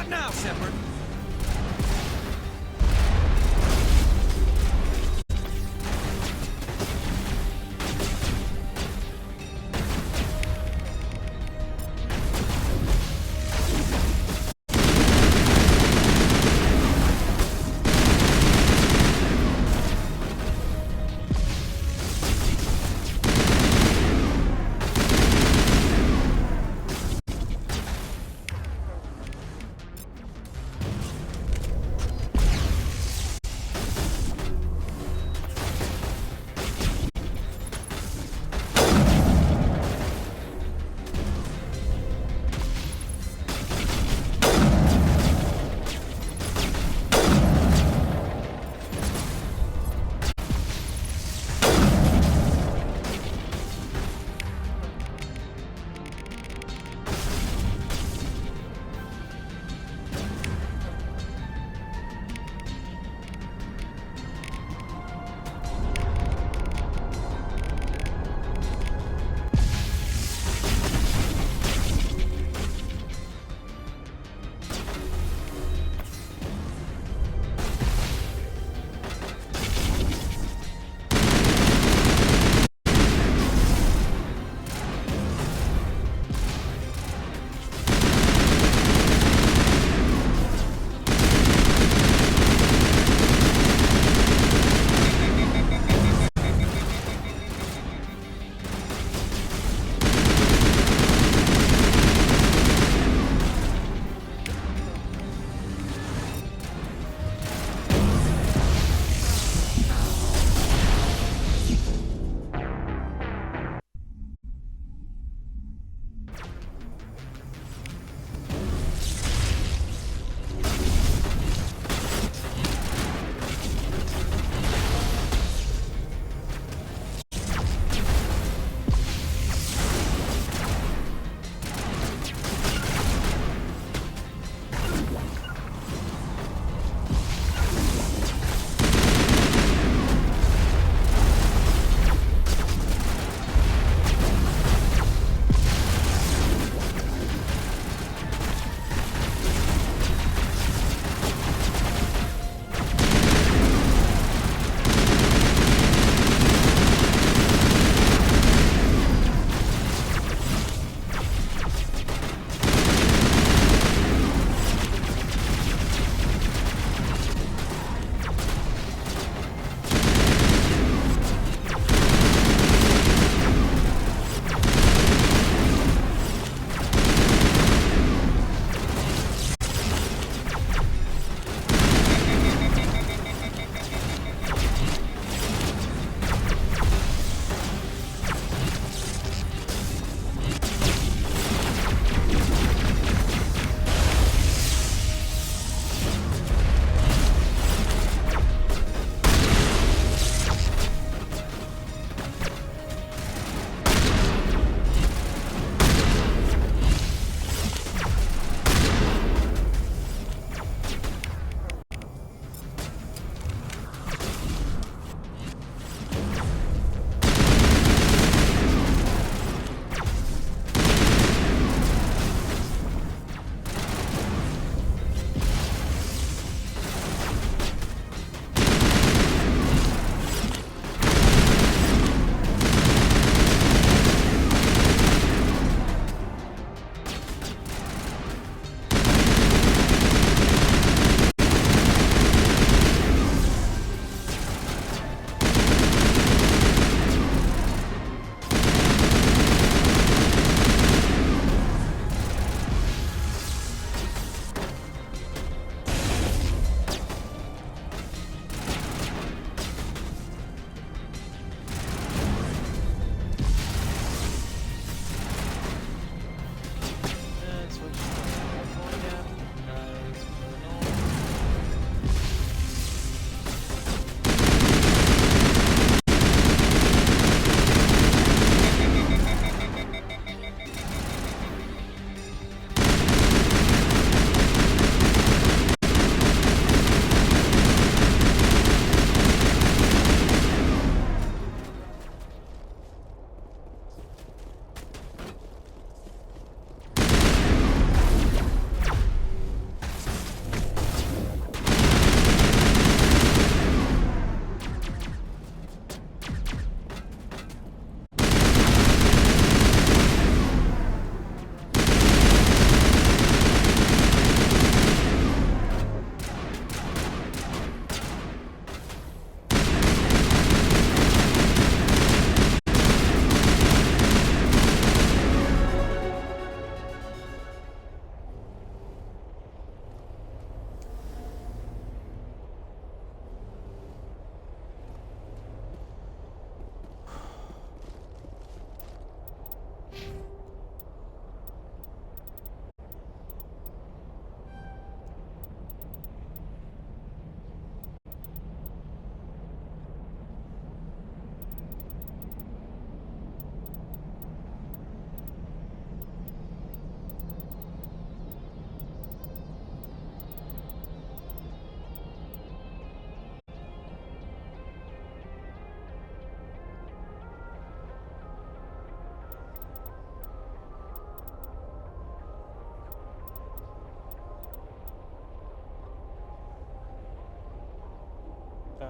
What now, Shepard?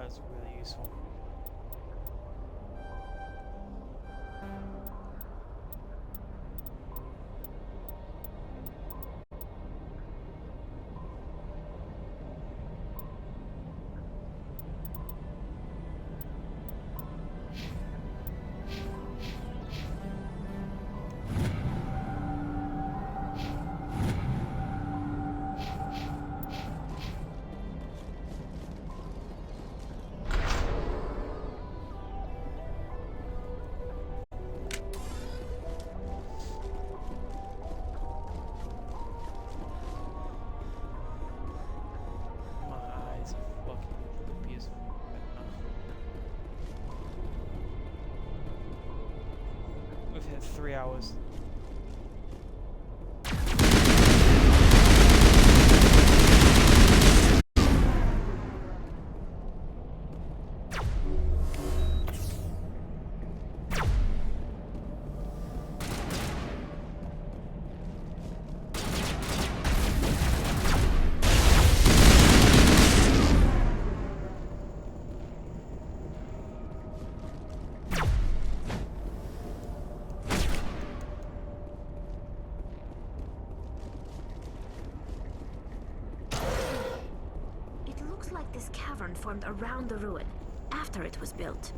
That's really useful. We've hit 3 hours. This cavern formed around the ruin, after it was built.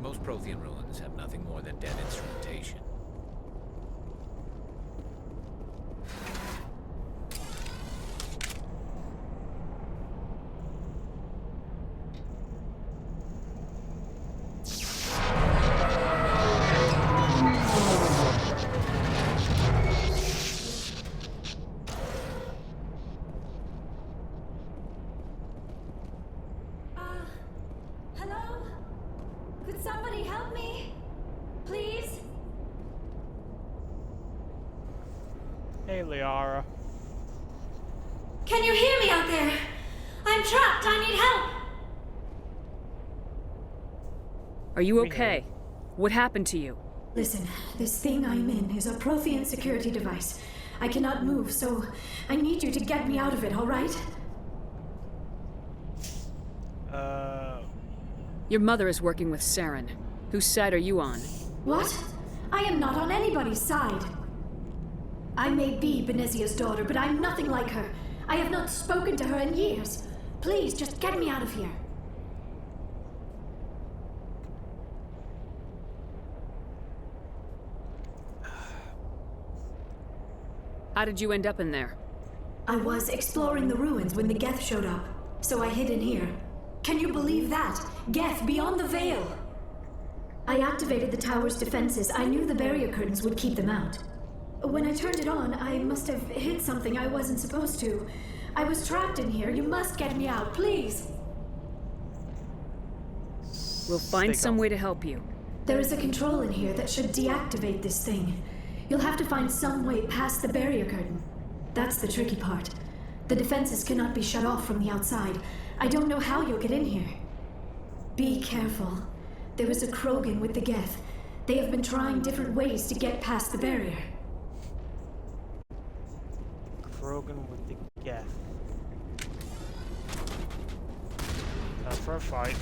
Most Prothean ruins have nothing more than dead instrumentation. Hello? Could somebody help me? Please? Hey, Liara. Can you hear me out there? I'm trapped. I need help. Are you okay? What happened to you? Listen, this thing I'm in is a Prothean security device. I cannot move, so I need you to get me out of it, all right? Your mother is working with Saren. Whose side are you on? What? I am not on anybody's side. I may be Benezia's daughter, but I'm nothing like her. I have not spoken to her in years. Please, just get me out of here. How did you end up in there? I was exploring the ruins when the Geth showed up, so I hid in here. Can you believe that? Geth beyond the veil! I activated the tower's defenses. I knew the barrier curtains would keep them out. When I turned it on, I must have hit something I wasn't supposed to. I was trapped in here. You must get me out, please! We'll find some way to help you. There is a control in here that should deactivate this thing. You'll have to find some way past the barrier curtain. That's the tricky part. The defenses cannot be shut off from the outside. I don't know how you'll get in here. Be careful. There is a Krogan with the Geth. They have been trying different ways to get past the barrier. Krogan with the Geth. Time for a fight.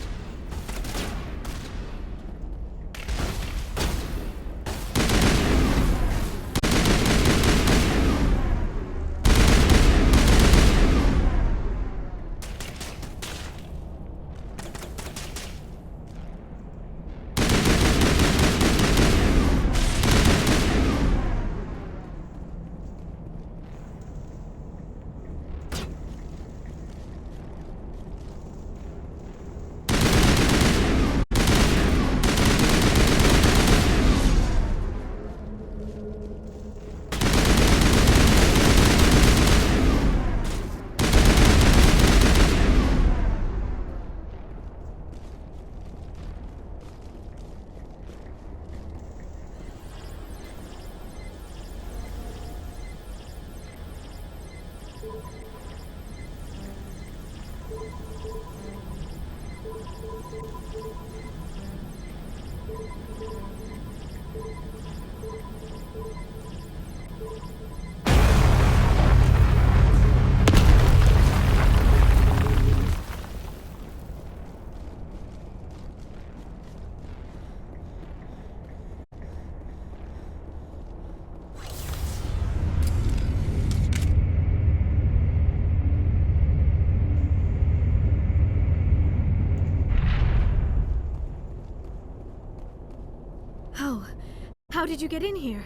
How did you get in here?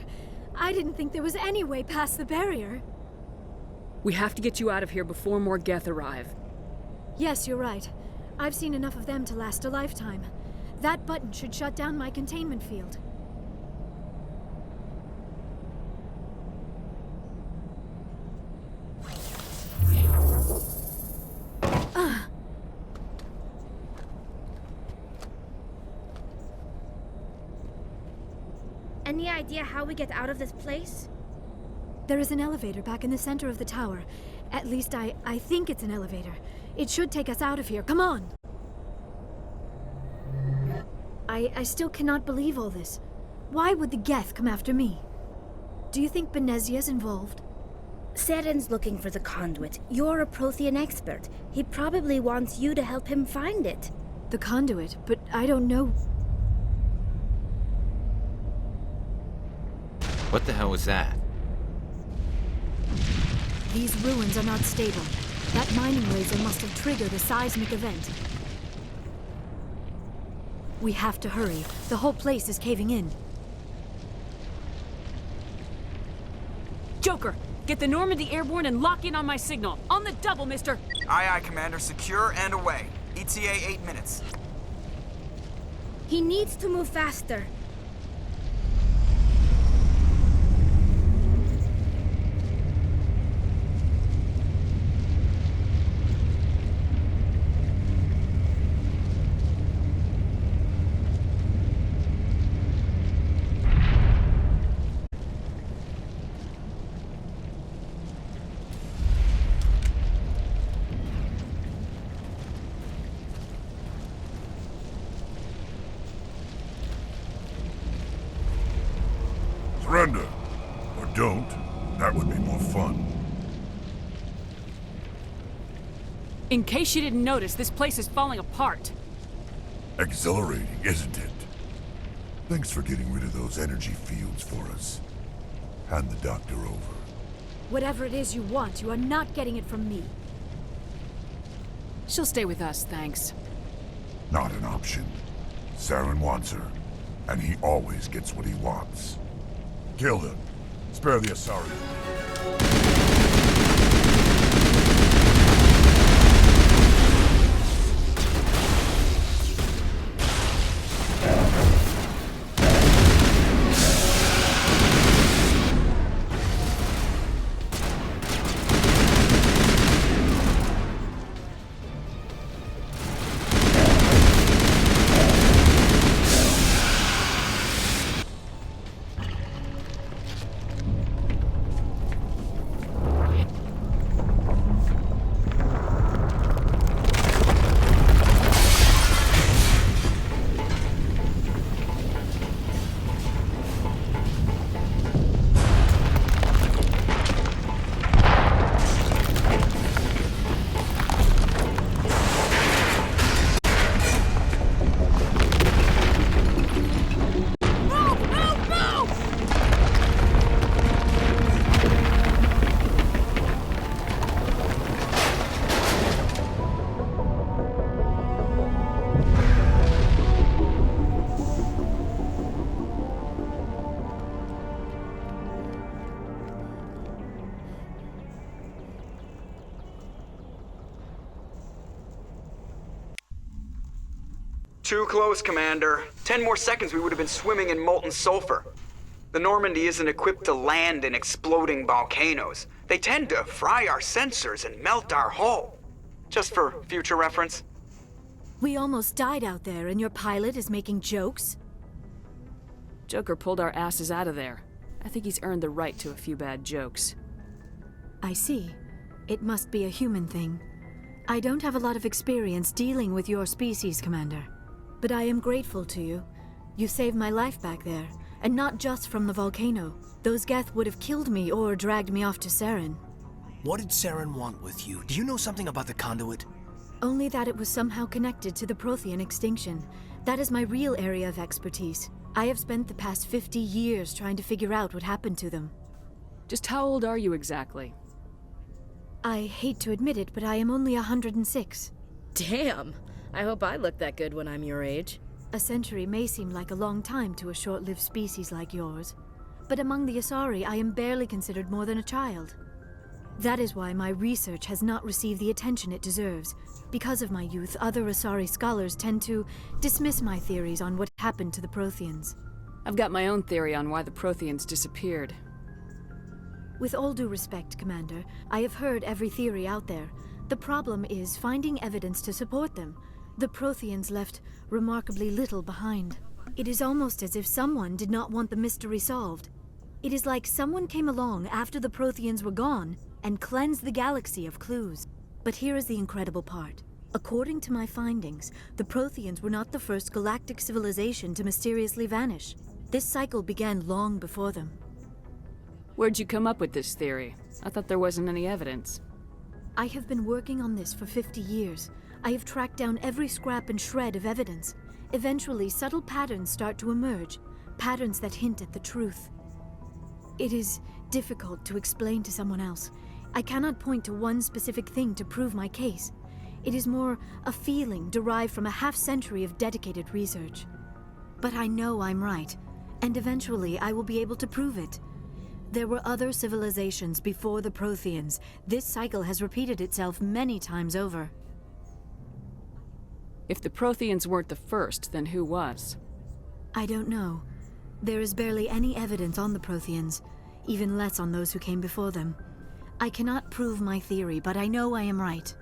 I didn't think there was any way past the barrier. We have to get you out of here before more Geth arrive. Yes, you're right. I've seen enough of them to last a lifetime. That button should shut down my containment field. Any idea how we get out of this place? There is an elevator back in the center of the tower. At least I think it's an elevator. It should take us out of here. Come on! I still cannot believe all this. Why would the Geth come after me? Do you think Benezia's involved? Saren's looking for the conduit. You're a Prothean expert. He probably wants you to help him find it. The conduit? But I don't know... What the hell was that? These ruins are not stable. That mining laser must have triggered a seismic event. We have to hurry. The whole place is caving in. Joker, get the Normandy airborne and lock in on my signal. On the double, mister! Aye, aye, Commander. Secure and away. ETA 8 minutes. He needs to move faster. Surrender. Or don't. That would be more fun. In case you didn't notice, this place is falling apart. Exhilarating, isn't it? Thanks for getting rid of those energy fields for us. Hand the doctor over. Whatever it is you want, you are not getting it from me. She'll stay with us, thanks. Not an option. Saren wants her, and he always gets what he wants. Kill him. Spare the Asari. Too close, Commander. 10 more seconds we would have been swimming in molten sulfur. The Normandy isn't equipped to land in exploding volcanoes. They tend to fry our sensors and melt our hull. Just for future reference. We almost died out there, and your pilot is making jokes? Joker pulled our asses out of there. I think he's earned the right to a few bad jokes. I see. It must be a human thing. I don't have a lot of experience dealing with your species, Commander. But I am grateful to you. You saved my life back there, and not just from the volcano. Those Geth would have killed me or dragged me off to Saren. What did Saren want with you? Do you know something about the conduit? Only that it was somehow connected to the Prothean extinction. That is my real area of expertise. I have spent the past 50 years trying to figure out what happened to them. Just how old are you exactly? I hate to admit it, but I am only 106. Damn! I hope I look that good when I'm your age. A century may seem like a long time to a short-lived species like yours, but among the Asari, I am barely considered more than a child. That is why my research has not received the attention it deserves. Because of my youth, other Asari scholars tend to dismiss my theories on what happened to the Protheans. I've got my own theory on why the Protheans disappeared. With all due respect, Commander, I have heard every theory out there. The problem is finding evidence to support them. The Protheans left remarkably little behind. It is almost as if someone did not want the mystery solved. It is like someone came along after the Protheans were gone and cleansed the galaxy of clues. But here is the incredible part. According to my findings, the Protheans were not the first galactic civilization to mysteriously vanish. This cycle began long before them. Where'd you come up with this theory? I thought there wasn't any evidence. I have been working on this for 50 years. I have tracked down every scrap and shred of evidence. Eventually, subtle patterns start to emerge, patterns that hint at the truth. It is difficult to explain to someone else. I cannot point to one specific thing to prove my case. It is more a feeling derived from a half-century of dedicated research. But I know I'm right, and eventually I will be able to prove it. There were other civilizations before the Protheans. This cycle has repeated itself many times over. If the Protheans weren't the first, then who was? I don't know. There is barely any evidence on the Protheans, even less on those who came before them. I cannot prove my theory, but I know I am right.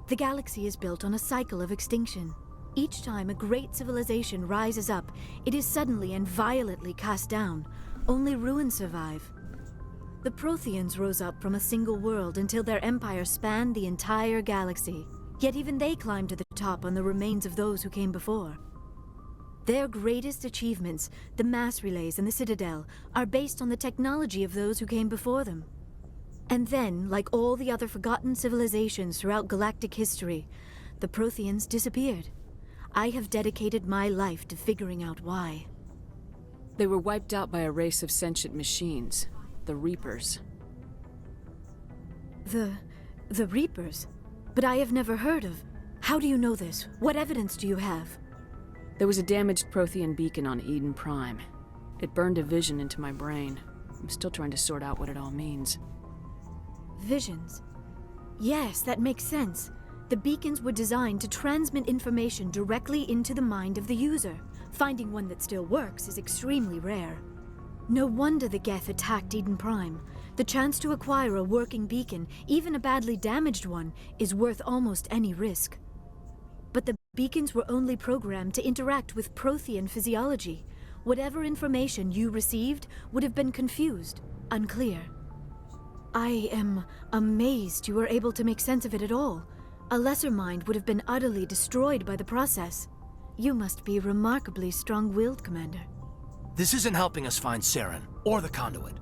The galaxy is built on a cycle of extinction. Each time a great civilization rises up, it is suddenly and violently cast down. Only ruins survive. The Protheans rose up from a single world until their empire spanned the entire galaxy. Yet even they climbed to the top on the remains of those who came before. Their greatest achievements, the mass relays and the Citadel, are based on the technology of those who came before them. And then, like all the other forgotten civilizations throughout galactic history, the Protheans disappeared. I have dedicated my life to figuring out why. They were wiped out by a race of sentient machines, the Reapers. The Reapers? But I have never heard of. How do you know this? What evidence do you have? There was a damaged Prothean beacon on Eden Prime. It burned a vision into my brain. I'm still trying to sort out what it all means. Visions? Yes, that makes sense. The beacons were designed to transmit information directly into the mind of the user. Finding one that still works is extremely rare. No wonder the Geth attacked Eden Prime. The chance to acquire a working beacon, even a badly damaged one, is worth almost any risk. But the beacons were only programmed to interact with Prothean physiology. Whatever information you received would have been confused, unclear. I am amazed you were able to make sense of it at all. A lesser mind would have been utterly destroyed by the process. You must be remarkably strong-willed, Commander. This isn't helping us find Saren, or the conduit.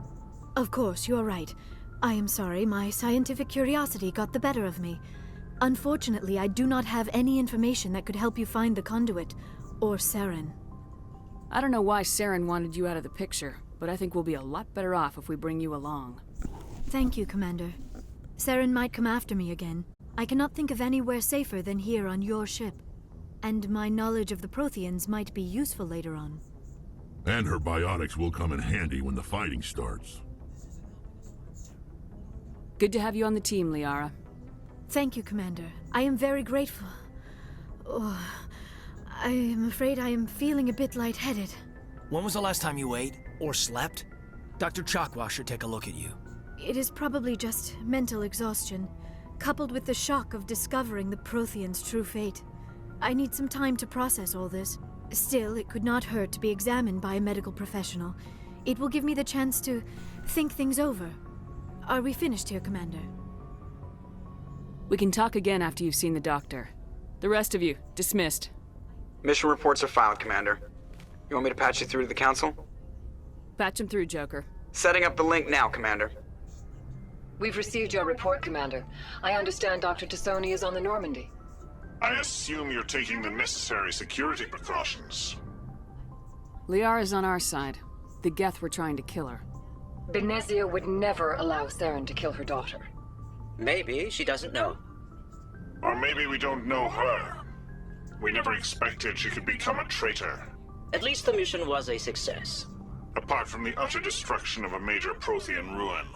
Of course, you're right. I am sorry, my scientific curiosity got the better of me. Unfortunately, I do not have any information that could help you find the conduit, or Saren. I don't know why Saren wanted you out of the picture, but I think we'll be a lot better off if we bring you along. Thank you, Commander. Saren might come after me again. I cannot think of anywhere safer than here on your ship. And my knowledge of the Protheans might be useful later on. And her biotics will come in handy when the fighting starts. Good to have you on the team, Liara. Thank you, Commander. I am very grateful. Oh, I am afraid I am feeling a bit lightheaded. When was the last time you ate, or slept? Dr. Chakwa should take a look at you. It is probably just mental exhaustion, coupled with the shock of discovering the Protheans' true fate. I need some time to process all this. Still, it could not hurt to be examined by a medical professional. It will give me the chance to think things over. Are we finished here, Commander? We can talk again after you've seen the doctor. The rest of you, dismissed. Mission reports are filed, Commander. You want me to patch you through to the Council? Patch him through, Joker. Setting up the link now, Commander. We've received your report, Commander. I understand Dr. Tassoni is on the Normandy. I assume you're taking the necessary security precautions. Liara's on our side. The Geth were trying to kill her. Benezia would never allow Saren to kill her daughter. Maybe she doesn't know. Or maybe we don't know her. We never expected she could become a traitor. At least the mission was a success. Apart from the utter destruction of a major Prothean ruin.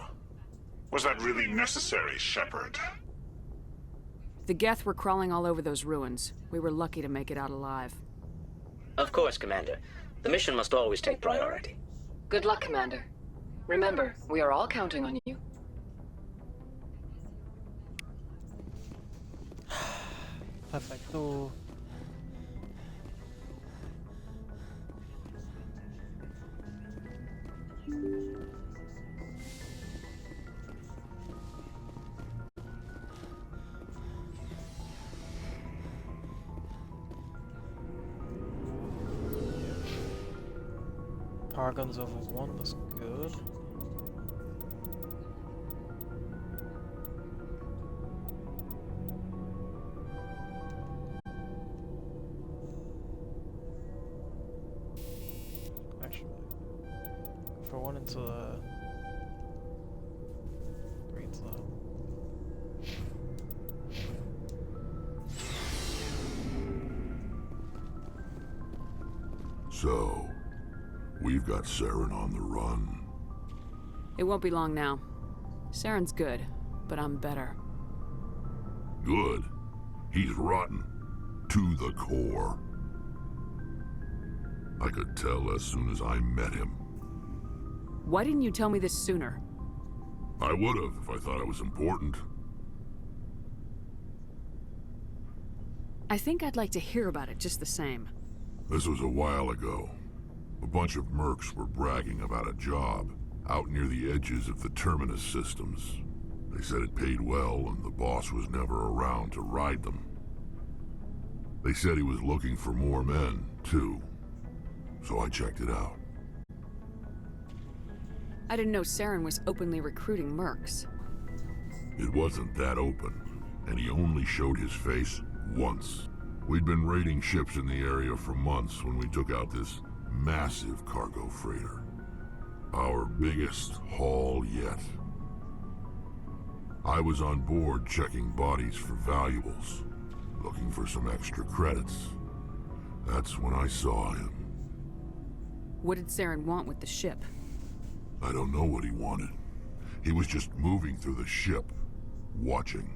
Was that really necessary, Shepard? The Geth were crawling all over those ruins. We were lucky to make it out alive. Of course, Commander. The mission must always take priority. Good luck, Commander. Remember, we are all counting on you. Perfecto. Power guns over 1, that's good. Actually, for one into the green zone. So, we've got Saren on the run. It won't be long now. Saren's good, but I'm better. Good. He's rotten. To the core. I could tell as soon as I met him. Why didn't you tell me this sooner? I would have if I thought it was important. I think I'd like to hear about it just the same. This was a while ago. A bunch of mercs were bragging about a job out near the edges of the Terminus systems. They said it paid well and the boss was never around to ride them. They said he was looking for more men, too. So I checked it out. I didn't know Saren was openly recruiting mercs. It wasn't that open, and he only showed his face once. We'd been raiding ships in the area for months when we took out this massive cargo freighter. Our biggest haul yet. I was on board checking bodies for valuables, looking for some extra credits. That's when I saw him. What did Saren want with the ship? I don't know what he wanted. He was just moving through the ship, watching.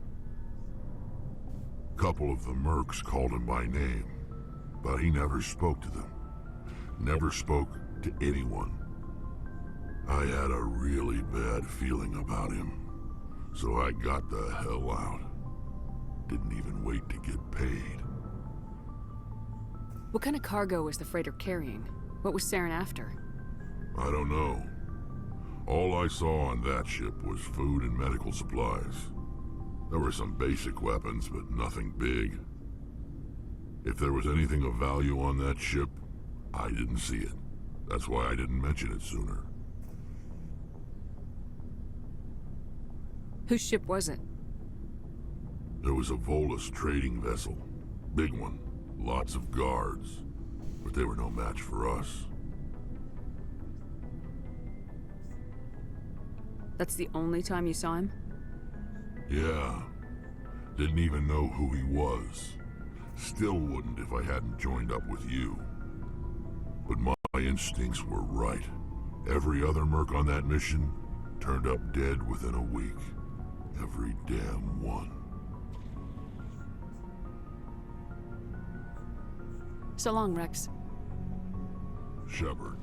Couple of the mercs called him by name, but he never spoke to them. Never spoke to anyone. I had a really bad feeling about him, so I got the hell out. Didn't even wait to get paid. What kind of cargo was the freighter carrying? What was Saren after? I don't know. All I saw on that ship was food and medical supplies. There were some basic weapons, but nothing big. If there was anything of value on that ship, I didn't see it. That's why I didn't mention it sooner. Whose ship was it? There was a Volus trading vessel. Big one. Lots of guards. But they were no match for us. That's the only time you saw him? Yeah. Didn't even know who he was. Still wouldn't if I hadn't joined up with you. But my instincts were right. Every other merc on that mission turned up dead within a week. Every damn one. So long, Rex. Shepard.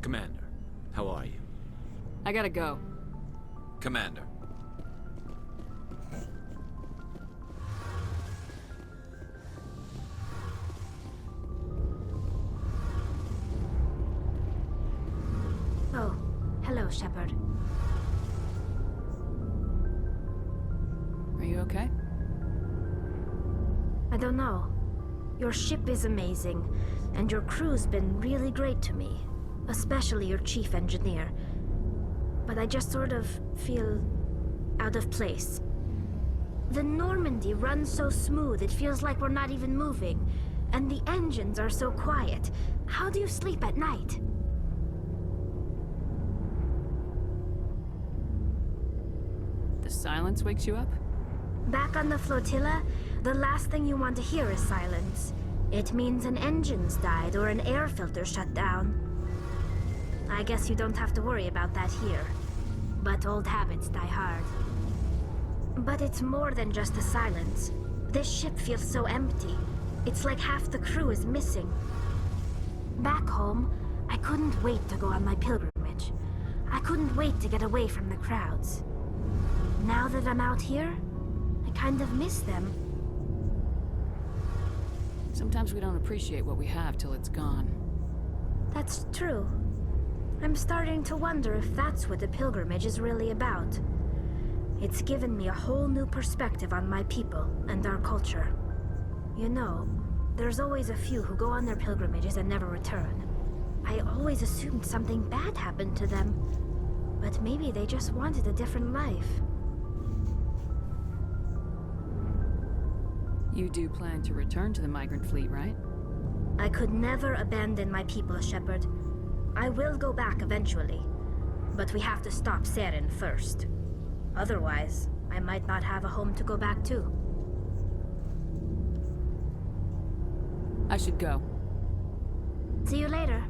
Commander, how are you? I gotta go. Commander. Oh, hello, Shepard. Are you okay? I don't know. Your ship is amazing, and your crew's been really great to me. Especially your chief engineer. But I just sort of feel out of place. The Normandy runs so smooth it feels like we're not even moving. And the engines are so quiet. How do you sleep at night? The silence wakes you up? Back on the flotilla, the last thing you want to hear is silence. It means an engine's died or an air filter shut down. I guess you don't have to worry about that here. But old habits die hard. But it's more than just the silence. This ship feels so empty. It's like half the crew is missing. Back home, I couldn't wait to go on my pilgrimage. I couldn't wait to get away from the crowds. Now that I'm out here, I kind of miss them. Sometimes we don't appreciate what we have till it's gone. That's true. I'm starting to wonder if that's what the pilgrimage is really about. It's given me a whole new perspective on my people and our culture. You know, there's always a few who go on their pilgrimages and never return. I always assumed something bad happened to them, but maybe they just wanted a different life. You do plan to return to the migrant fleet, right? I could never abandon my people, Shepard. I will go back eventually, but we have to stop Saren first. Otherwise, I might not have a home to go back to. I should go. See you later.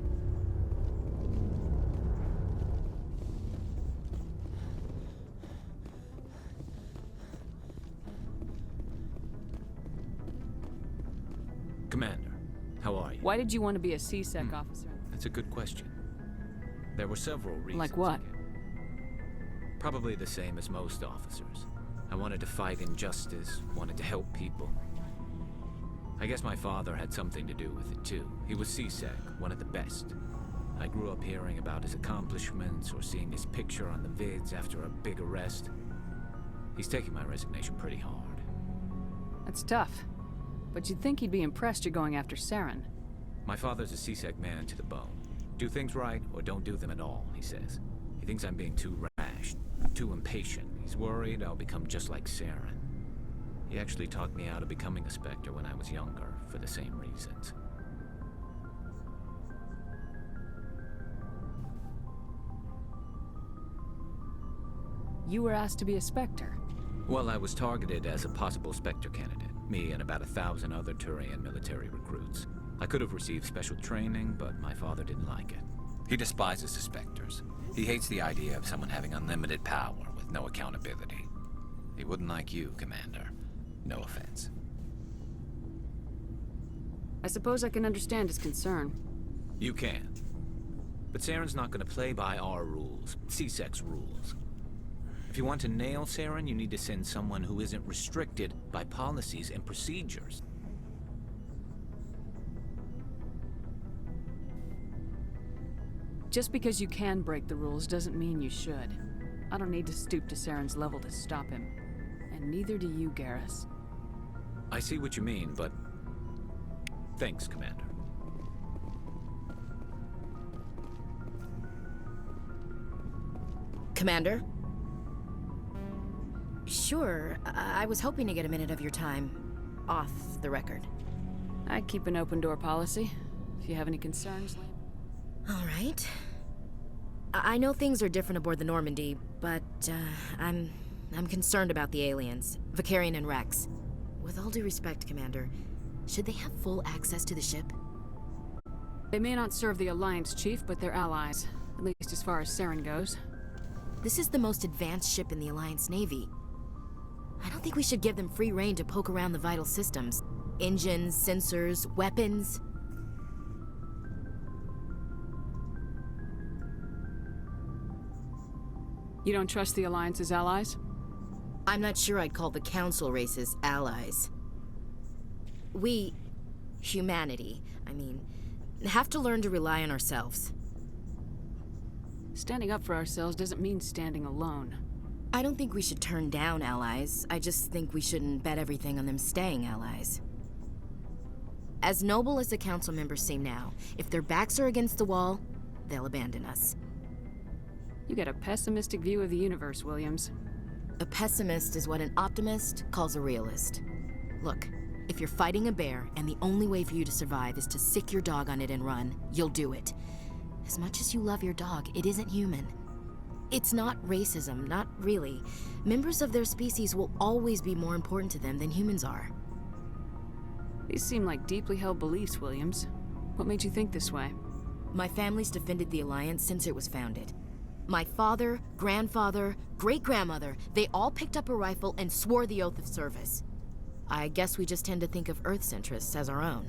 Commander, how are you? Why did you want to be a C-Sec officer? That's a good question. There were several reasons. Like what? Probably the same as most officers. I wanted to fight injustice, wanted to help people. I guess my father had something to do with it too. He was C-Sec, one of the best. I grew up hearing about his accomplishments or seeing his picture on the vids after a big arrest. He's taking my resignation pretty hard. That's tough. But you'd think he'd be impressed you're going after Saren. My father's a C-Sec man to the bone. Do things right or don't do them at all, he says. He thinks I'm being too rash, too impatient. He's worried I'll become just like Saren. He actually talked me out of becoming a Spectre when I was younger, for the same reasons. You were asked to be a Spectre? Well, I was targeted as a possible Spectre candidate. Me and about 1,000 other Turian military recruits. I could have received special training, but my father didn't like it. He despises the Spectres. He hates the idea of someone having unlimited power with no accountability. He wouldn't like you, Commander. No offense. I suppose I can understand his concern. You can. But Saren's not going to play by our rules, C-Sec's rules. If you want to nail Saren, you need to send someone who isn't restricted by policies and procedures. Just because you can break the rules doesn't mean you should. I don't need to stoop to Saren's level to stop him. And neither do you, Garrus. I see what you mean, but... Thanks, Commander. Commander? Sure, I was hoping to get a minute of your time. Off the record. I keep an open door policy. If you have any concerns, All right. I know things are different aboard the Normandy, but I'm concerned about the aliens, Vakarian and Rex. With all due respect, Commander, should they have full access to the ship? They may not serve the Alliance, Chief, but they're allies. At least as far as Saren goes. This is the most advanced ship in the Alliance Navy. I don't think we should give them free rein to poke around the vital systems. Engines, sensors, weapons. You don't trust the Alliance's allies? I'm not sure I'd call the Council races allies. We, humanity, I mean, have to learn to rely on ourselves. Standing up for ourselves doesn't mean standing alone. I don't think we should turn down allies. I just think we shouldn't bet everything on them staying allies. As noble as the Council members seem now, if their backs are against the wall, they'll abandon us. You get a pessimistic view of the universe, Williams. A pessimist is what an optimist calls a realist. Look, if you're fighting a bear and the only way for you to survive is to sick your dog on it and run, you'll do it. As much as you love your dog, it isn't human. It's not racism, not really. Members of their species will always be more important to them than humans are. These seem like deeply held beliefs, Williams. What made you think this way? My family's defended the Alliance since it was founded. My father, grandfather, great-grandmother, they all picked up a rifle and swore the oath of service. I guess we just tend to think of Earth's interests as our own.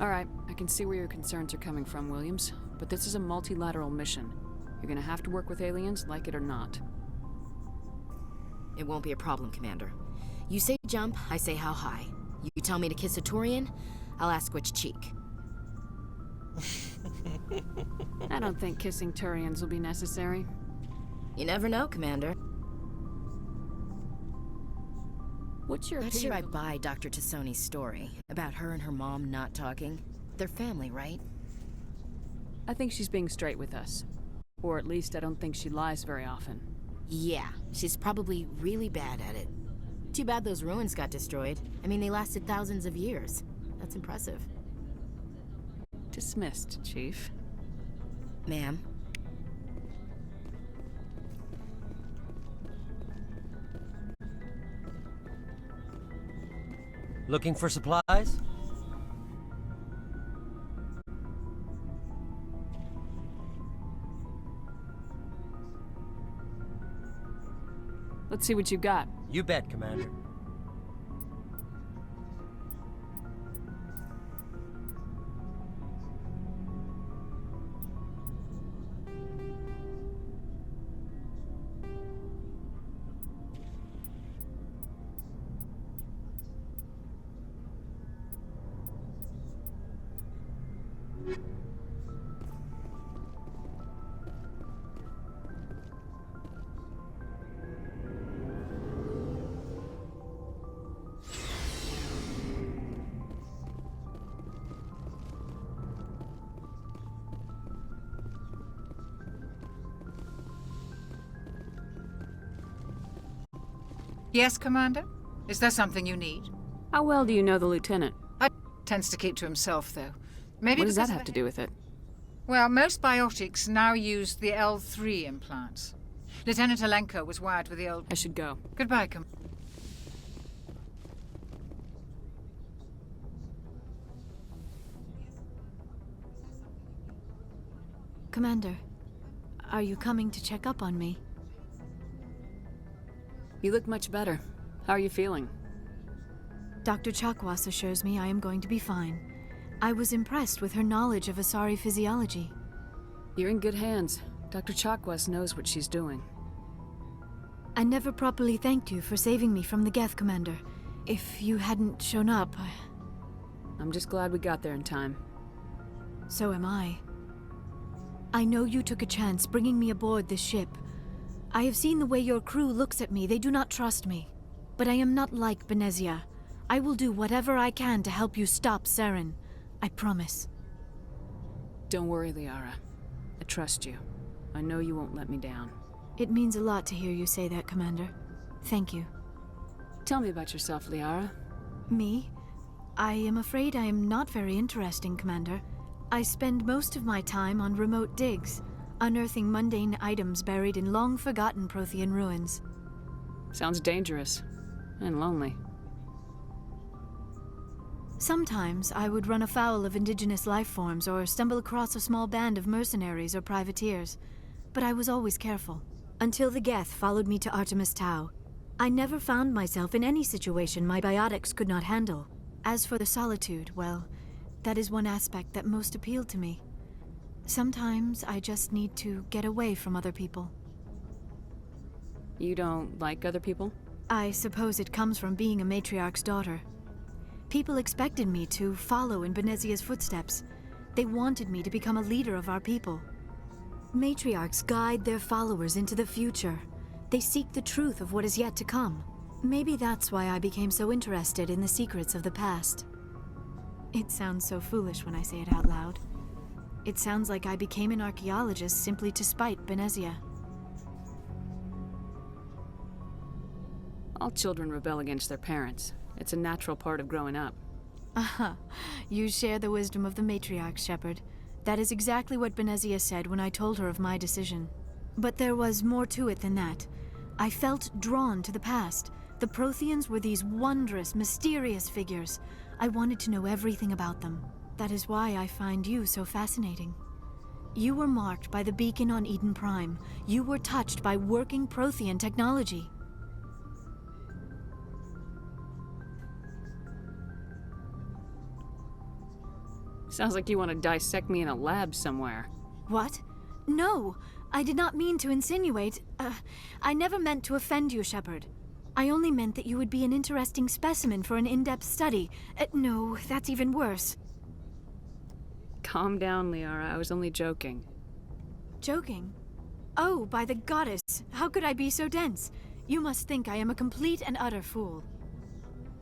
Alright, I can see where your concerns are coming from, Williams. But this is a multilateral mission. You're gonna have to work with aliens, like it or not. It won't be a problem, Commander. You say jump, I say how high. You tell me to kiss a Turian, I'll ask which cheek. I don't think kissing Turians will be necessary. You never know, Commander. What's your Not opinion? sure I buy Dr. Tassoni's story about her and her mom not talking. They're family, right? I think she's being straight with us. Or at least I don't think she lies very often. Yeah, she's probably really bad at it. Too bad those ruins got destroyed. I mean, they lasted thousands of years. That's impressive. Dismissed, Chief. Ma'am. Looking for supplies? Let's see what you've got. You bet, Commander. Yes, Commander? Is there something you need? How well do you know the Lieutenant? Tends to keep to himself, though. Maybe What does that because of have to do with it? Well, most biotics now use the L3 implants. Lieutenant Alenko was wired with the old... I should go. Goodbye, Commander, are you coming to check up on me? You look much better. How are you feeling? Dr. Chakwas assures me I am going to be fine. I was impressed with her knowledge of Asari physiology. You're in good hands. Dr. Chakwas knows what she's doing. I never properly thanked you for saving me from the Geth, Commander. If you hadn't shown up, I'm just glad we got there in time. So am I. I know you took a chance bringing me aboard this ship. I have seen the way your crew looks at me. They do not trust me. But I am not like Benezia. I will do whatever I can to help you stop Saren. I promise. Don't worry, Liara. I trust you. I know you won't let me down. It means a lot to hear you say that, Commander. Thank you. Tell me about yourself, Liara. Me? I am afraid I am not very interesting, Commander. I spend most of my time on remote digs, unearthing mundane items buried in long-forgotten Prothean ruins. Sounds dangerous. And lonely. Sometimes I would run afoul of indigenous life forms or stumble across a small band of mercenaries or privateers, but I was always careful. Until the Geth followed me to Artemis Tau. I never found myself in any situation my biotics could not handle. As for the solitude, well, that is one aspect that most appealed to me. Sometimes I just need to get away from other people. You don't like other people? I suppose it comes from being a matriarch's daughter. People expected me to follow in Benezia's footsteps. They wanted me to become a leader of our people. Matriarchs guide their followers into the future. They seek the truth of what is yet to come. Maybe that's why I became so interested in the secrets of the past. It sounds so foolish when I say it out loud. It sounds like I became an archaeologist simply to spite Benezia. All children rebel against their parents. It's a natural part of growing up. Aha, you share the wisdom of the matriarch, Shepard. That is exactly what Benezia said when I told her of my decision. But there was more to it than that. I felt drawn to the past. The Protheans were these wondrous, mysterious figures. I wanted to know everything about them. That is why I find you so fascinating. You were marked by the beacon on Eden Prime. You were touched by working Prothean technology. Sounds like you want to dissect me in a lab somewhere. What? No, I did not mean to insinuate. I never meant to offend you, Shepard. I only meant that you would be an interesting specimen for an in-depth study. No, that's even worse. Calm down, Liara. I was only joking. Joking? Oh, by the goddess! How could I be so dense? You must think I am a complete and utter fool.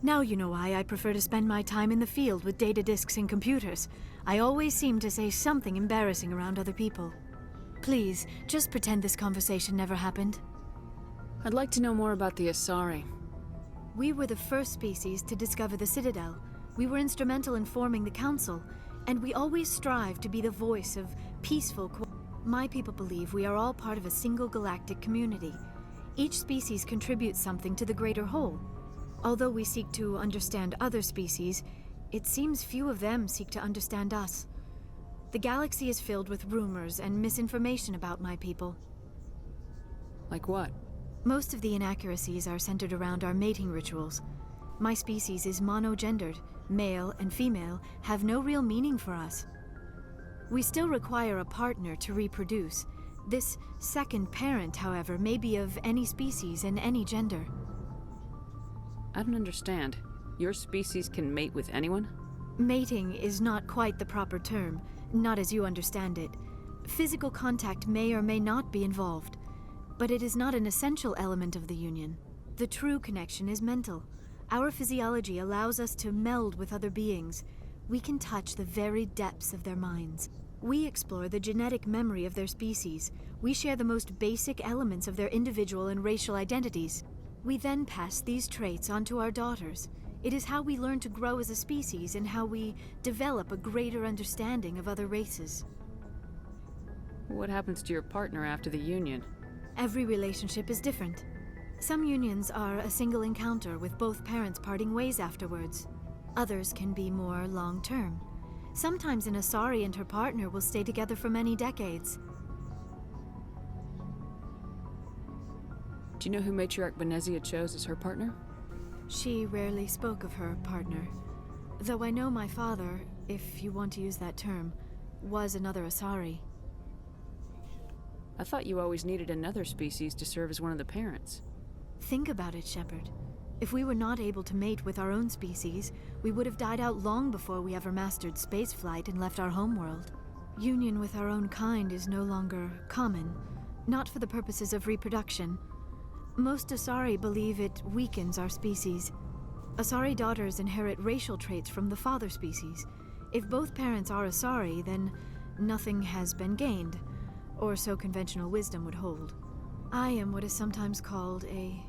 Now you know why I prefer to spend my time in the field with data disks and computers. I always seem to say something embarrassing around other people. Please, just pretend this conversation never happened. I'd like to know more about the Asari. We were the first species to discover the Citadel. We were instrumental in forming the Council, and we always strive to be the voice of peaceful. My people believe we are all part of a single galactic community. Each species contributes something to the greater whole. Although we seek to understand other species, it seems few of them seek to understand us. The galaxy is filled with rumors and misinformation about my people. Like what? Most of the inaccuracies are centered around our mating rituals. My species is monogendered. Male and female have no real meaning for us. We still require a partner to reproduce. This second parent, however, may be of any species and any gender. I don't understand. Your species can mate with anyone? Mating is not quite the proper term, not as you understand it. Physical contact may or may not be involved, but it is not an essential element of the union. The true connection is mental. Our physiology allows us to meld with other beings. We can touch the very depths of their minds. We explore the genetic memory of their species. We share the most basic elements of their individual and racial identities. We then pass these traits onto our daughters. It is how we learn to grow as a species and how we develop a greater understanding of other races. What happens to your partner after the union? Every relationship is different. Some unions are a single encounter with both parents parting ways afterwards. Others can be more long-term. Sometimes an Asari and her partner will stay together for many decades. Do you know who Matriarch Benezia chose as her partner? She rarely spoke of her partner. Though I know my father, if you want to use that term, was another Asari. I thought you always needed another species to serve as one of the parents. Think about it, Shepard. If we were not able to mate with our own species, we would have died out long before we ever mastered spaceflight and left our homeworld. Union with our own kind is no longer common, not for the purposes of reproduction. Most Asari believe it weakens our species. Asari daughters inherit racial traits from the father species. If both parents are Asari, then nothing has been gained, or so conventional wisdom would hold. I am what is sometimes called a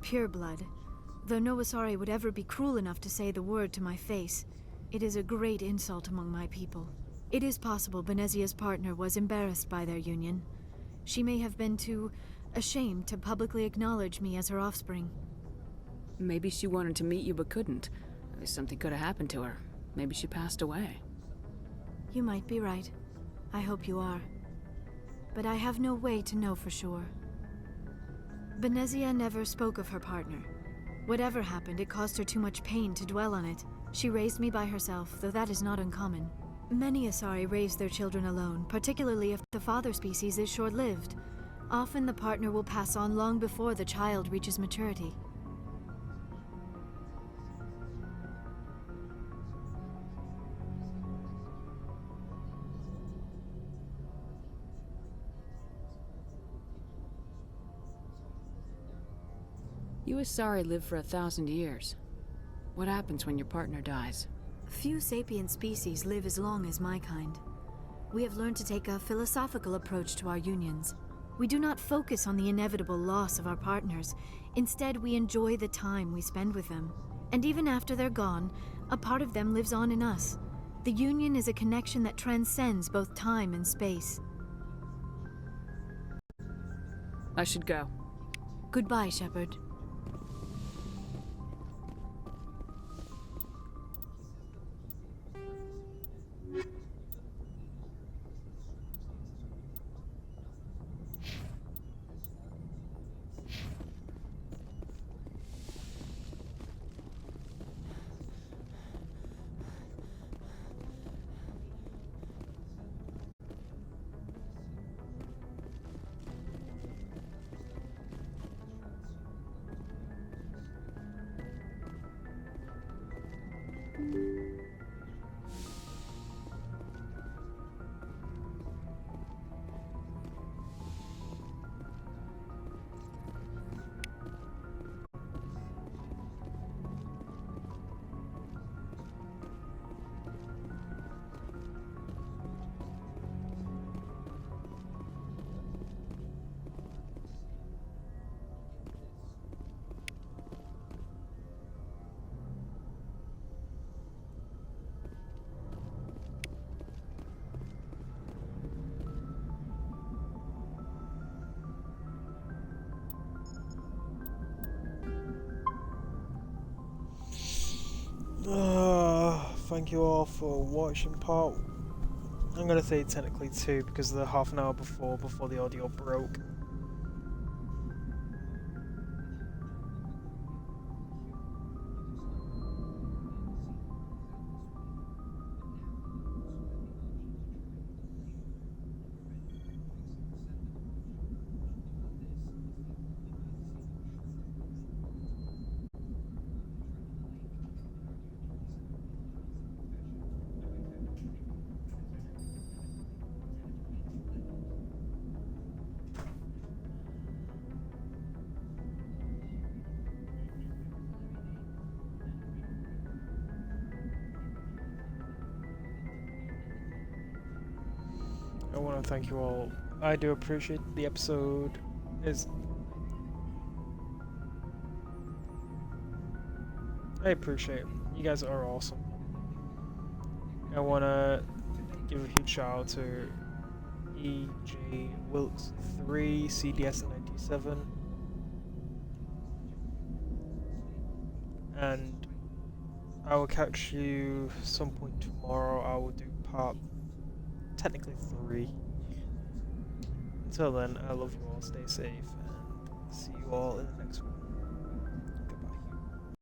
pureblood. Though no Asari would ever be cruel enough to say the word to my face, it is a great insult among my people. It is possible Benezia's partner was embarrassed by their union. She may have been too ashamed to publicly acknowledge me as her offspring. Maybe she wanted to meet you but couldn't. Something could have happened to her. Maybe she passed away. You might be right. I hope you are. But I have no way to know for sure. Benezia never spoke of her partner. Whatever happened, it caused her too much pain to dwell on it. She raised me by herself, though that is not uncommon. Many Asari raise their children alone, particularly if the father species is short-lived. Often the partner will pass on long before the child reaches maturity. You Asari live for 1,000 years. What happens when your partner dies? Few sapient species live as long as my kind. We have learned to take a philosophical approach to our unions. We do not focus on the inevitable loss of our partners. Instead, we enjoy the time we spend with them. And even after they're gone, a part of them lives on in us. The Union is a connection that transcends both time and space. I should go. Goodbye, Shepard. Thank you all for watching part. I'm gonna say technically 2 because of the half an hour before the audio broke. I want to thank you all. I do appreciate the episode. I appreciate it. You guys are awesome. I want to give a huge shout out to E.J. Wilkes 3, CDS97, and I will catch you some point tomorrow. I will do part technically 3. Until then, I love you all, stay safe, and see you all in the next one.